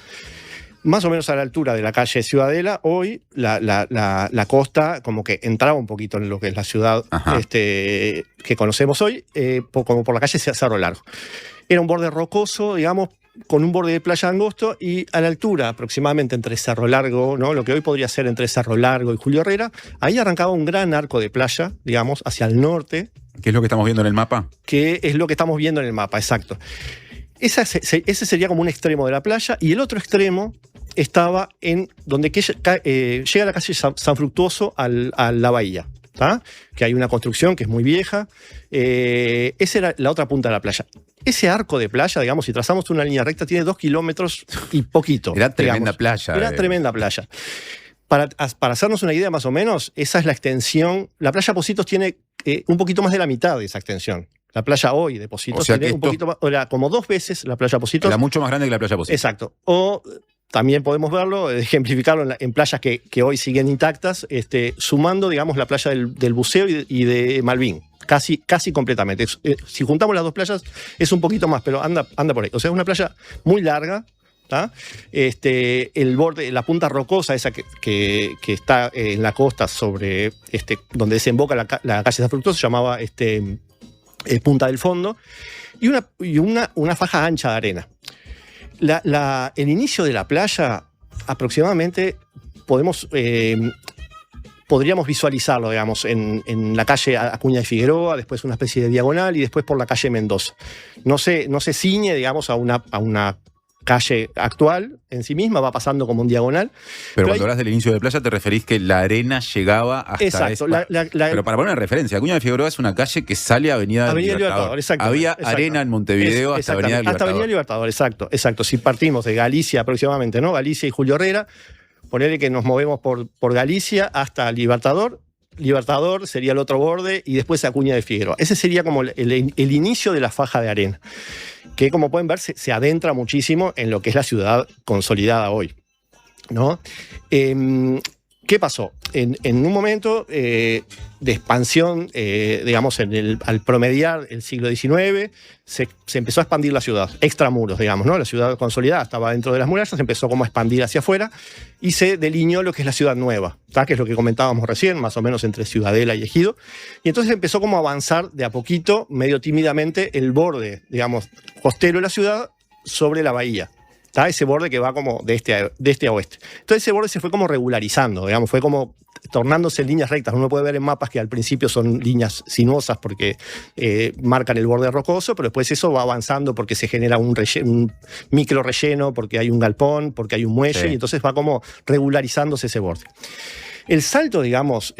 Más o menos a la altura de la calle Ciudadela, hoy la costa como que entraba un poquito en lo que es la ciudad que conocemos hoy, como por la calle Cerro Largo. Era un borde rocoso, digamos, con un borde de playa angosto, y a la altura aproximadamente entre Cerro Largo, ¿no? Lo que hoy podría ser entre Cerro Largo y Julio Herrera, ahí arrancaba un gran arco de playa, digamos, hacia el norte. ¿Qué es lo que estamos viendo en el mapa? Que es lo que estamos viendo en el mapa, exacto. Ese sería como un extremo de la playa, y el otro extremo estaba en donde llega la calle San Fructuoso a la bahía, ¿tá? Que hay una construcción que es muy vieja. Esa era la otra punta de la playa. Ese arco de playa, digamos, si trazamos una línea recta, tiene 2 kilómetros y poquito. Era tremenda playa. Era tremenda playa. Para hacernos una idea más o menos, esa es la extensión. La playa Pocitos tiene un poquito más de la mitad de esa extensión. La playa hoy de Pocitos tiene un poquito más, era como 2 veces la playa Pocitos. Era mucho más grande que la playa Pocitos. Exacto. O también podemos verlo, ejemplificarlo en playas que hoy siguen intactas, sumando, digamos, la playa del Buceo y de Malvin. Casi completamente. Si juntamos las 2 playas, es un poquito más, pero anda por ahí. O sea, es una playa muy larga. El borde, la punta rocosa, esa que está en la costa sobre donde desemboca la calle San Fructuoso, se llamaba Punta del Fondo, y una faja ancha de arena. El inicio de la playa, aproximadamente, podríamos visualizarlo, digamos, en la calle Acuña de Figueroa, después una especie de diagonal y después por la calle Mendoza. No se ciñe, digamos, a una calle actual en sí misma, va pasando como un diagonal. Pero cuando hablas del inicio de playa, te referís que la arena llegaba hasta... Exacto. Pero para poner una referencia, Acuña de Figueroa es una calle que sale a Avenida Libertador. Había arena en Montevideo hasta Avenida Libertador. Hasta Avenida Libertador, exacto. Si partimos de Galicia aproximadamente, ¿no? Galicia y Julio Herrera, ponerle que nos movemos por Galicia hasta Libertador. Libertador sería el otro borde y después Acuña de Figueroa. Ese sería como el inicio de la faja de arena, que como pueden ver se adentra muchísimo en lo que es la ciudad consolidada hoy, ¿no? ¿Qué pasó? En un momento de expansión, digamos, al promediar el siglo XIX, se empezó a expandir la ciudad, extramuros, digamos, ¿no? La ciudad consolidada estaba dentro de las murallas, se empezó como a expandir hacia afuera y se delineó lo que es la ciudad nueva, ¿tá? Que es lo que comentábamos recién, más o menos entre Ciudadela y Ejido. Y entonces empezó como a avanzar de a poquito, medio tímidamente, el borde, digamos, costero de la ciudad sobre la bahía. ¿Tá? Ese borde que va como de este a oeste. Entonces ese borde se fue como regularizando, digamos, fue como tornándose en líneas rectas. Uno puede ver en mapas que al principio son líneas sinuosas porque marcan el borde rocoso, pero después eso va avanzando porque se genera un micro relleno, porque hay un galpón, porque hay un muelle, y entonces va como regularizándose ese borde. El salto, digamos,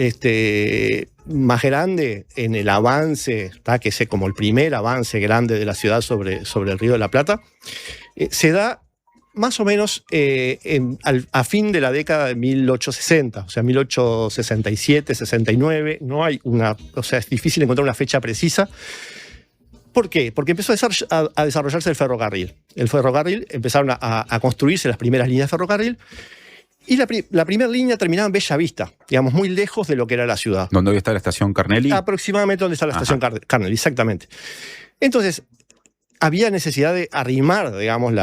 más grande en el avance, ¿tá? Que es como el primer avance grande de la ciudad sobre el Río de la Plata, se da más o menos a fin de la década de 1860, o sea, 1867, 69, no hay es difícil encontrar una fecha precisa. ¿Por qué? Porque empezó a desarrollarse el ferrocarril. El ferrocarril, empezaron a construirse las primeras líneas de ferrocarril, y la primera línea terminaba en Bella Vista, digamos, muy lejos de lo que era la ciudad. ¿Dónde hoy está la estación Carnelli? Aproximadamente donde está la estación Carnelli, exactamente. Entonces, había necesidad de arrimar, digamos,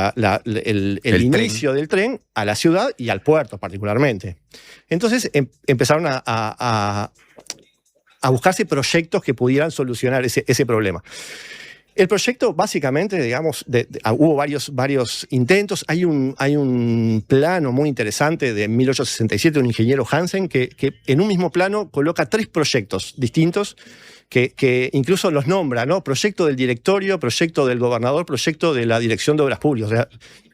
el inicio del tren a la ciudad y al puerto particularmente. Entonces empezaron a buscarse proyectos que pudieran solucionar ese problema. El proyecto, básicamente, digamos, hubo varios intentos. Hay un plano muy interesante de 1867 de un ingeniero Hansen que en un mismo plano coloca 3 proyectos distintos que incluso los nombra, ¿no? Proyecto del directorio, proyecto del gobernador, proyecto de la dirección de obras públicas. O sea,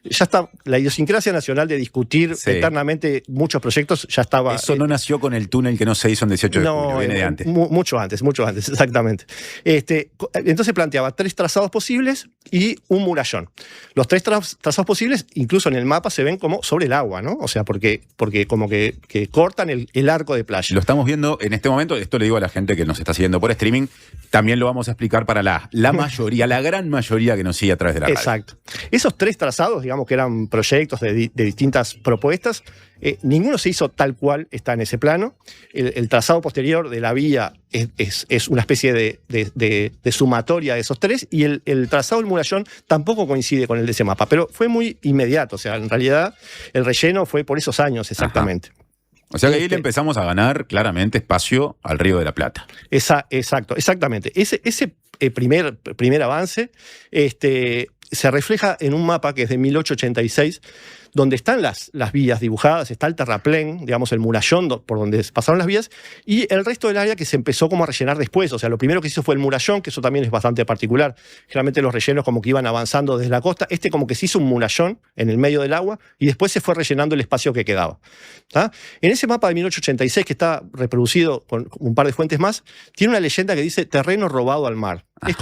ya está, la idiosincrasia nacional de discutir eternamente muchos proyectos ya estaba... Eso no nació con el túnel que no se hizo en 18 de julio, viene de antes. Mucho antes, exactamente. Entonces planteaba 3 trazados posibles y un murallón. Los 3 trazados posibles, incluso en el mapa, se ven como sobre el agua, ¿no? O sea, porque como que cortan el arco de playa. Lo estamos viendo en este momento, esto le digo a la gente que nos está siguiendo por streaming, también lo vamos a explicar para la mayoría, la gran mayoría que nos sigue a través de la radio. Exacto. Esos 3 trazados, digamos, digamos que eran proyectos de distintas propuestas. Ninguno se hizo tal cual está en ese plano. El trazado posterior de la vía es una especie de sumatoria de esos tres, y el trazado del murallón tampoco coincide con el de ese mapa, pero fue muy inmediato. O sea, en realidad el relleno fue por esos años exactamente. Ajá. O sea que ahí le empezamos a ganar claramente espacio al Río de la Plata. Exactamente. Ese primer avance se refleja en un mapa que es de 1886, donde están las vías dibujadas, está el terraplén, digamos el murallón por donde pasaron las vías, y el resto del área que se empezó como a rellenar después. O sea, lo primero que hizo fue el murallón, que eso también es bastante particular. Generalmente los rellenos como que iban avanzando desde la costa. Como que se hizo un murallón en el medio del agua y después se fue rellenando el espacio que quedaba. ¿Tá? En ese mapa de 1886, que está reproducido con un par de fuentes más, tiene una leyenda que dice terreno robado al mar. Ajá. Es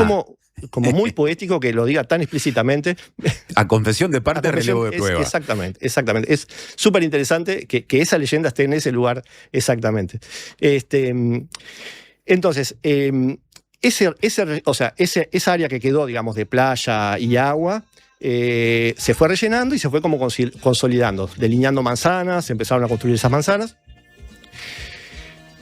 como muy poético que lo diga tan explícitamente. A confesión de parte, relevo de prueba. Exactamente. Es súper interesante que esa leyenda esté en ese lugar exactamente. Entonces, esa área que quedó, digamos, de playa y agua, se fue rellenando y se fue como consolidando, delineando manzanas, se empezaron a construir esas manzanas.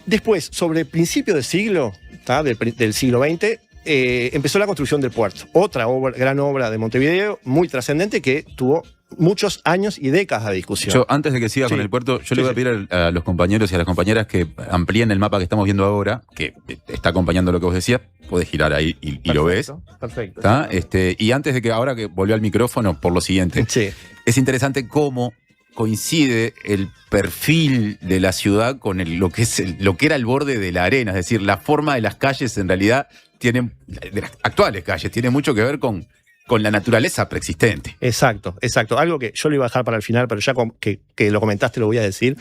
Después, sobre el principio del siglo, del siglo XX, empezó la construcción del puerto. Otra gran obra de Montevideo, muy trascendente, que tuvo muchos años y décadas de discusión. Antes de que siga con el puerto, le voy a pedir a los compañeros y a las compañeras que amplíen el mapa que estamos viendo ahora, que está acompañando lo que vos decías. Podés girar ahí y lo ves. Perfecto. Y antes de que, ahora que volvió al micrófono, por lo siguiente. Sí. Es interesante cómo coincide el perfil de la ciudad con lo que era el borde de la arena. Es decir, la forma de las calles en realidad de las actuales calles, tiene mucho que ver con la naturaleza preexistente. Exacto. Algo que yo lo iba a dejar para el final, pero ya que lo comentaste lo voy a decir.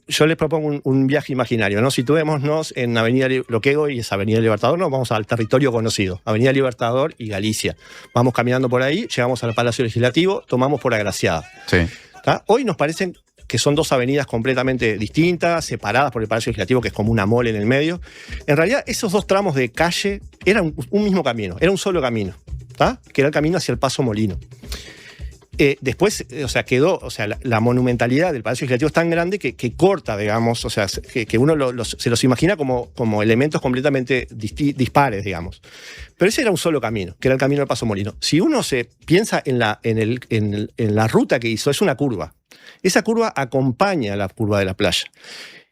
Yo les propongo un viaje imaginario, ¿no? Situémonos en Avenida lo que hoy es Avenida Libertador, nos vamos al territorio conocido, Avenida Libertador y Galicia. Vamos caminando por ahí, llegamos al Palacio Legislativo, tomamos por Agraciada. Sí. Hoy nos parecen que son dos avenidas completamente distintas, separadas por el Palacio Legislativo, que es como una mole en el medio. En realidad, esos dos tramos de calle eran un mismo camino, era un solo camino, que era el camino hacia el Paso Molino. Después, quedó, la monumentalidad del Palacio Legislativo es tan grande que corta, digamos, que uno se los imagina como elementos completamente dispares, digamos. Pero ese era un solo camino, que era el camino del Paso Molino. Si uno se piensa en la ruta que hizo, es una curva. Esa curva acompaña la curva de la playa.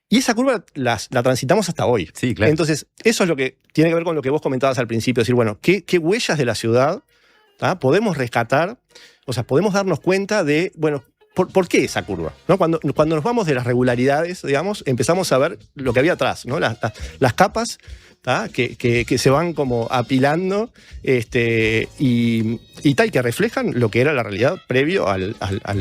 Y esa curva la transitamos hasta hoy. Sí, claro. Entonces, eso es lo que tiene que ver con lo que vos comentabas al principio. Es decir, bueno, ¿qué huellas de la ciudad podemos rescatar? O sea, podemos darnos cuenta de, bueno, ¿por qué esa curva? ¿No? Cuando nos vamos de las regularidades, digamos, empezamos a ver lo que había atrás, ¿no? Las capas que se van como apilando y que reflejan lo que era la realidad previo al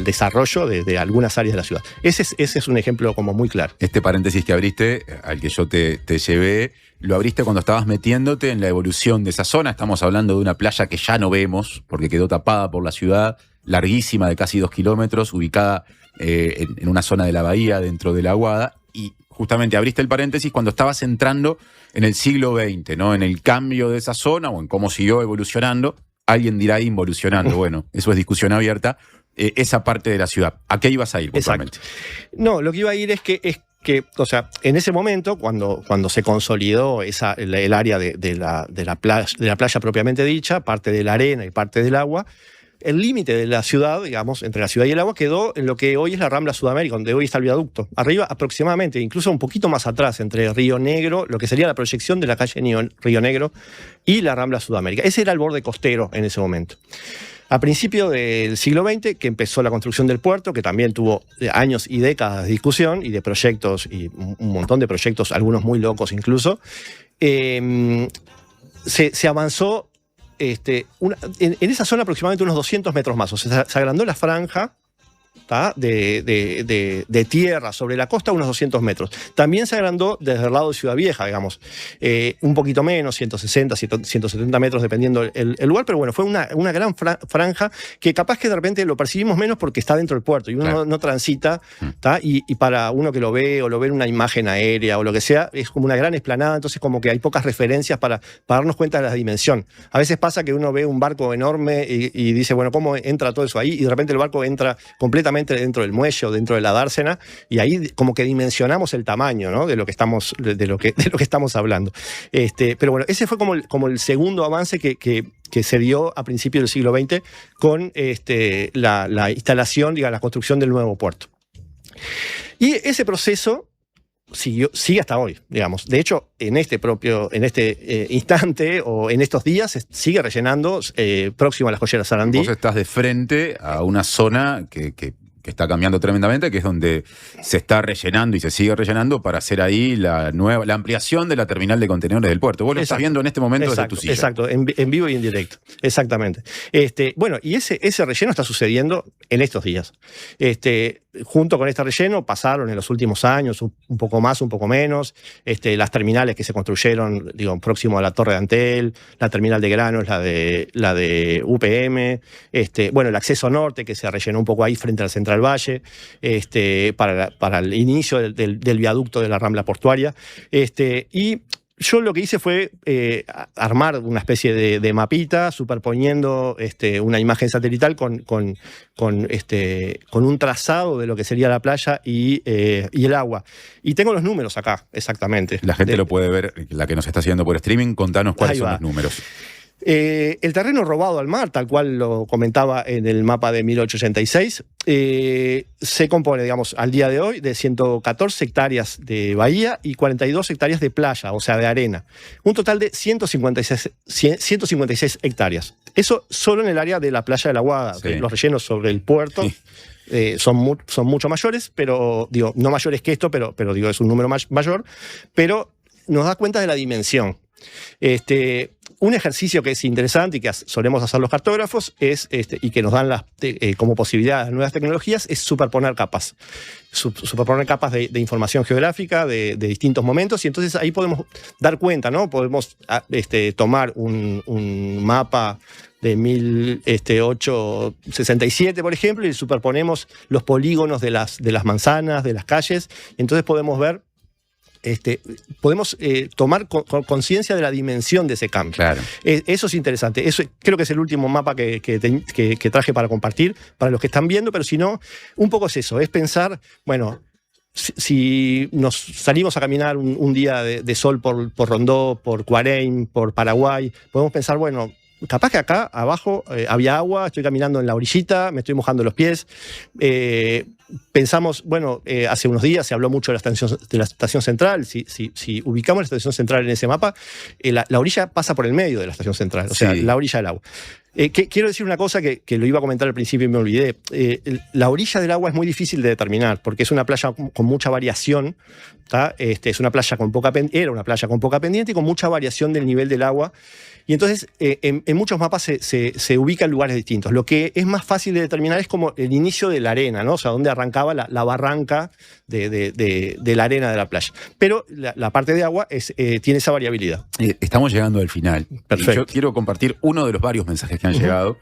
desarrollo de algunas áreas de la ciudad. Ese es un ejemplo como muy claro. Este paréntesis que abriste, al que yo te llevé, lo abriste cuando estabas metiéndote en la evolución de esa zona. Estamos hablando de una playa que ya no vemos porque quedó tapada por la ciudad, larguísima de casi 2 kilómetros, ubicada en una zona de la bahía dentro de la Aguada, y justamente abriste el paréntesis cuando estabas entrando en el siglo XX, ¿no? En el cambio de esa zona o en cómo siguió evolucionando. Alguien dirá involucionando, bueno, eso es discusión abierta. Esa parte de la ciudad. ¿A qué ibas a ir puntualmente? No, lo que iba a ir es que en ese momento, cuando se consolidó el área de la playa propiamente dicha, parte de la arena y parte del agua, el límite de la ciudad, digamos, entre la ciudad y el agua, quedó en lo que hoy es la Rambla Sudamérica, donde hoy está el viaducto. Arriba, aproximadamente, incluso un poquito más atrás, entre Río Negro, lo que sería la proyección de la calle Río Negro, y la Rambla Sudamérica. Ese era el borde costero en ese momento. A principios del siglo XX, que empezó la construcción del puerto, que también tuvo años y décadas de discusión y de proyectos, y un montón de proyectos, algunos muy locos incluso, se avanzó en esa zona aproximadamente unos 200 metros más. O sea, se agrandó la franja de tierra sobre la costa unos 200 metros. También se agrandó desde el lado de Ciudad Vieja, digamos, un poquito menos, 160, 170 metros dependiendo el lugar, pero bueno, fue una gran franja que capaz que de repente lo percibimos menos porque está dentro del puerto y uno no transita, y para uno que lo ve o lo ve en una imagen aérea o lo que sea, es como una gran explanada, entonces como que hay pocas referencias para darnos cuenta de la dimensión. A veces pasa que uno ve un barco enorme y dice, bueno, ¿cómo entra todo eso ahí? Y de repente el barco entra completamente dentro del muelle o dentro de la dársena, y ahí como que dimensionamos el tamaño, ¿no? de lo que estamos hablando. Pero bueno, ese fue como el segundo avance que se dio a principios del siglo XX con la instalación, digamos, la construcción del nuevo puerto. Y ese proceso sigue hasta hoy, digamos. De hecho, en este instante o en estos días se sigue rellenando próximo a las joyeras Sarandí. Vos estás de frente a una zona que está cambiando tremendamente, que es donde se está rellenando y se sigue rellenando para hacer ahí la ampliación de la terminal de contenedores del puerto. Vos lo estás viendo en este momento desde tu silla. Exacto, en vivo y en directo. Exactamente. Bueno, y ese relleno está sucediendo en estos días. Junto con este relleno pasaron en los últimos años, un poco más, un poco menos, las terminales que se construyeron, digo, próximo a la Torre de Antel, la terminal de granos, la de UPM, bueno, el acceso norte que se rellenó un poco ahí frente al Central Valle, para el inicio del viaducto de la Rambla Portuaria, y yo lo que hice fue armar una especie de mapita superponiendo una imagen satelital con un trazado de lo que sería la playa y el agua. Y tengo los números acá, exactamente. La gente lo puede ver, la que nos está siguiendo por streaming, contanos cuáles son los números. El terreno robado al mar, tal cual lo comentaba en el mapa de 1886, se compone, digamos, al día de hoy de 114 hectáreas de bahía y 42 hectáreas de playa, o sea, de arena. Un total de 156 hectáreas. Eso solo en el área de la playa de la Aguada. Sí. Los rellenos sobre el puerto son mucho mayores, pero digo, no mayores que esto, pero digo, es un número mayor, pero nos da cuenta de la dimensión. Un ejercicio que es interesante y que solemos hacer los cartógrafos y que nos dan como posibilidad las nuevas tecnologías es superponer capas. Superponer capas de información geográfica de distintos momentos, y entonces ahí podemos dar cuenta, ¿no? Podemos tomar un mapa de 1867, por ejemplo, y superponemos los polígonos de las manzanas, de las calles, y entonces podemos ver podemos tomar conciencia de la dimensión de ese cambio. Claro. Eso es interesante. Eso creo que es el último mapa que traje para compartir para los que están viendo, pero si no, un poco es eso, es pensar, bueno, si nos salimos a caminar un día de sol por Rondó, por Cuareim, por Paraguay, podemos pensar, bueno, capaz que acá abajo había agua, estoy caminando en la orillita, me estoy mojando los pies. Pensamos, bueno, hace unos días se habló mucho de la estación central. Si ubicamos la estación central en ese mapa, la orilla pasa por el medio de la estación central, o sea, la orilla del agua. Quiero decir una cosa que lo iba a comentar al principio y me olvidé. La orilla del agua es muy difícil de determinar porque es una playa con mucha variación. Es una playa era una playa con poca pendiente y con mucha variación del nivel del agua. Y entonces en muchos mapas se ubica en lugares distintos. Lo que es más fácil de determinar es como el inicio de la arena, ¿no? O sea, dónde arrancaba la barranca de la arena de la playa. Pero la parte de agua tiene esa variabilidad. Estamos llegando al final. Perfecto. Yo quiero compartir uno de los varios mensajes que han llegado.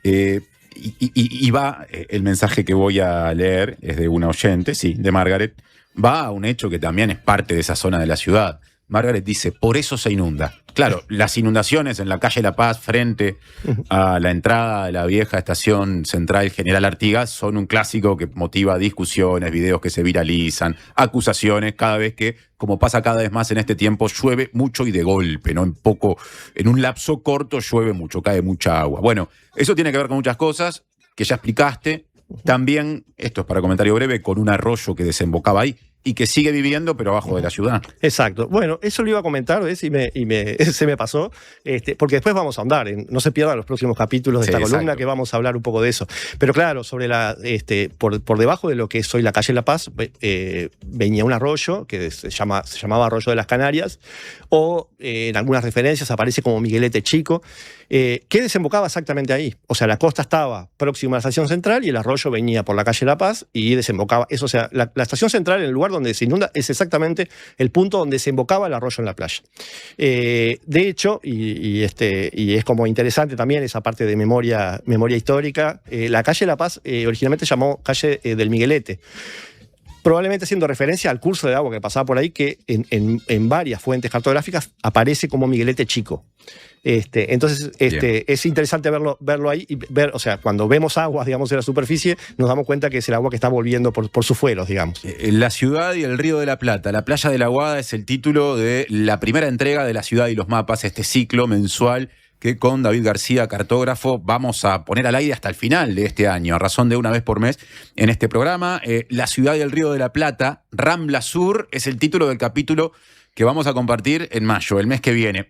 Y va, el mensaje que voy a leer es de una oyente, sí, de Margaret. Va a un hecho que también es parte de esa zona de la ciudad. Margaret dice, por eso se inunda. Claro, las inundaciones en la calle La Paz frente a la entrada de la vieja estación central General Artigas son un clásico que motiva discusiones, videos que se viralizan, acusaciones cada vez que, como pasa cada vez más en este tiempo, llueve mucho y de golpe, ¿no? En un lapso corto llueve mucho, cae mucha agua. Bueno, eso tiene que ver con muchas cosas que ya explicaste. También, esto es para comentario breve, con un arroyo que desembocaba ahí. y que sigue viviendo, pero abajo de la ciudad. Exacto. Bueno, eso lo iba a comentar, ¿ves? Se me pasó, porque después vamos a ahondar. No se pierdan los próximos capítulos de esta columna, exacto, que vamos a hablar un poco de eso. Pero claro, sobre por debajo de lo que es hoy la calle La Paz, venía un arroyo que se llamaba Arroyo de las Canarias, o en algunas referencias aparece como Miguelete Chico, que desembocaba exactamente ahí. O sea, la costa estaba próxima a la estación central y el arroyo venía por la calle La Paz y desembocaba. Eso, o sea, la estación central, en el lugar donde se inunda, es exactamente el punto donde desembocaba el arroyo en la playa. De hecho, y es como interesante también esa parte de memoria histórica, la calle La Paz originalmente se llamó calle del Miguelete, probablemente haciendo referencia al curso de agua que pasaba por ahí, que en varias fuentes cartográficas aparece como Miguelete Chico. Entonces, es interesante verlo ahí y ver, o sea, cuando vemos aguas, digamos, en la superficie, nos damos cuenta que es el agua que está volviendo por sus fueros, digamos. La ciudad y el Río de la Plata. La playa de la Aguada es el título de la primera entrega de La Ciudad y los Mapas, este ciclo mensual que con David García, cartógrafo, vamos a poner al aire hasta el final de este año, a razón de una vez por mes en este programa. La Ciudad y el Río de la Plata, Rambla Sur, es el título del capítulo que vamos a compartir en mayo, el mes que viene.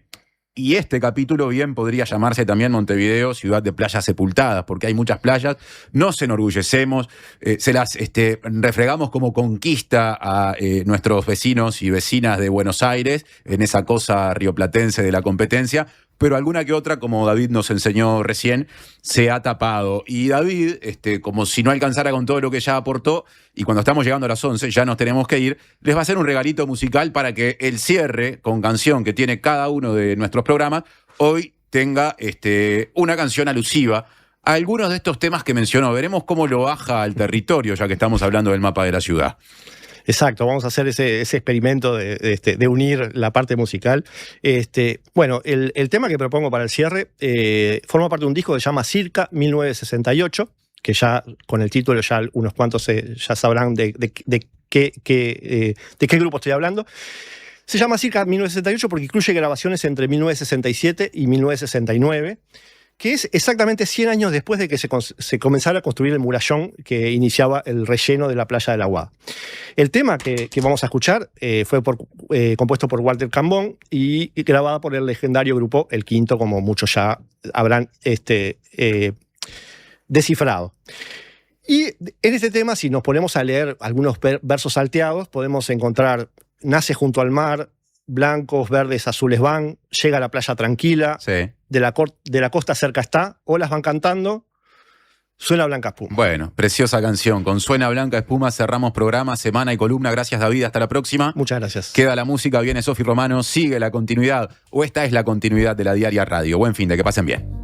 Y este capítulo bien podría llamarse también Montevideo, ciudad de playas sepultadas, porque hay muchas playas, nos enorgullecemos, se las refregamos como conquista a nuestros vecinos y vecinas de Buenos Aires, en esa cosa rioplatense de la competencia, pero alguna que otra, como David nos enseñó recién, se ha tapado. Y David, como si no alcanzara con todo lo que ya aportó, y cuando estamos llegando a las 11, ya nos tenemos que ir, les va a hacer un regalito musical para que el cierre con canción que tiene cada uno de nuestros programas, hoy tenga una canción alusiva a algunos de estos temas que mencionó. Veremos cómo lo baja al territorio, ya que estamos hablando del mapa de la ciudad. Exacto, vamos a hacer ese experimento de unir la parte musical. Bueno, el tema que propongo para el cierre forma parte de un disco que se llama Circa 1968, que ya con el título ya unos cuantos ya sabrán de qué grupo estoy hablando. Se llama Circa 1968 porque incluye grabaciones entre 1967 y 1969, que es exactamente 100 años después de que se comenzara a construir el murallón que iniciaba el relleno de la playa de la Aguada. El tema que vamos a escuchar fue compuesto por Walter Cambón y grabada por el legendario grupo El Quinto, como muchos ya habrán descifrado. Y en este tema, si nos ponemos a leer algunos versos salteados, podemos encontrar Nace junto al mar, blancos, verdes, azules van, llega a la playa tranquila, sí, de la costa cerca está, olas van cantando, suena blanca espuma. Bueno, preciosa canción. Con Suena Blanca Espuma cerramos programa, semana y columna. Gracias, David. Hasta la próxima. Muchas gracias. Queda la música, viene Sofi Romano, sigue la continuidad, o esta es la continuidad de la Diaria Radio. Buen fin de, que pasen bien.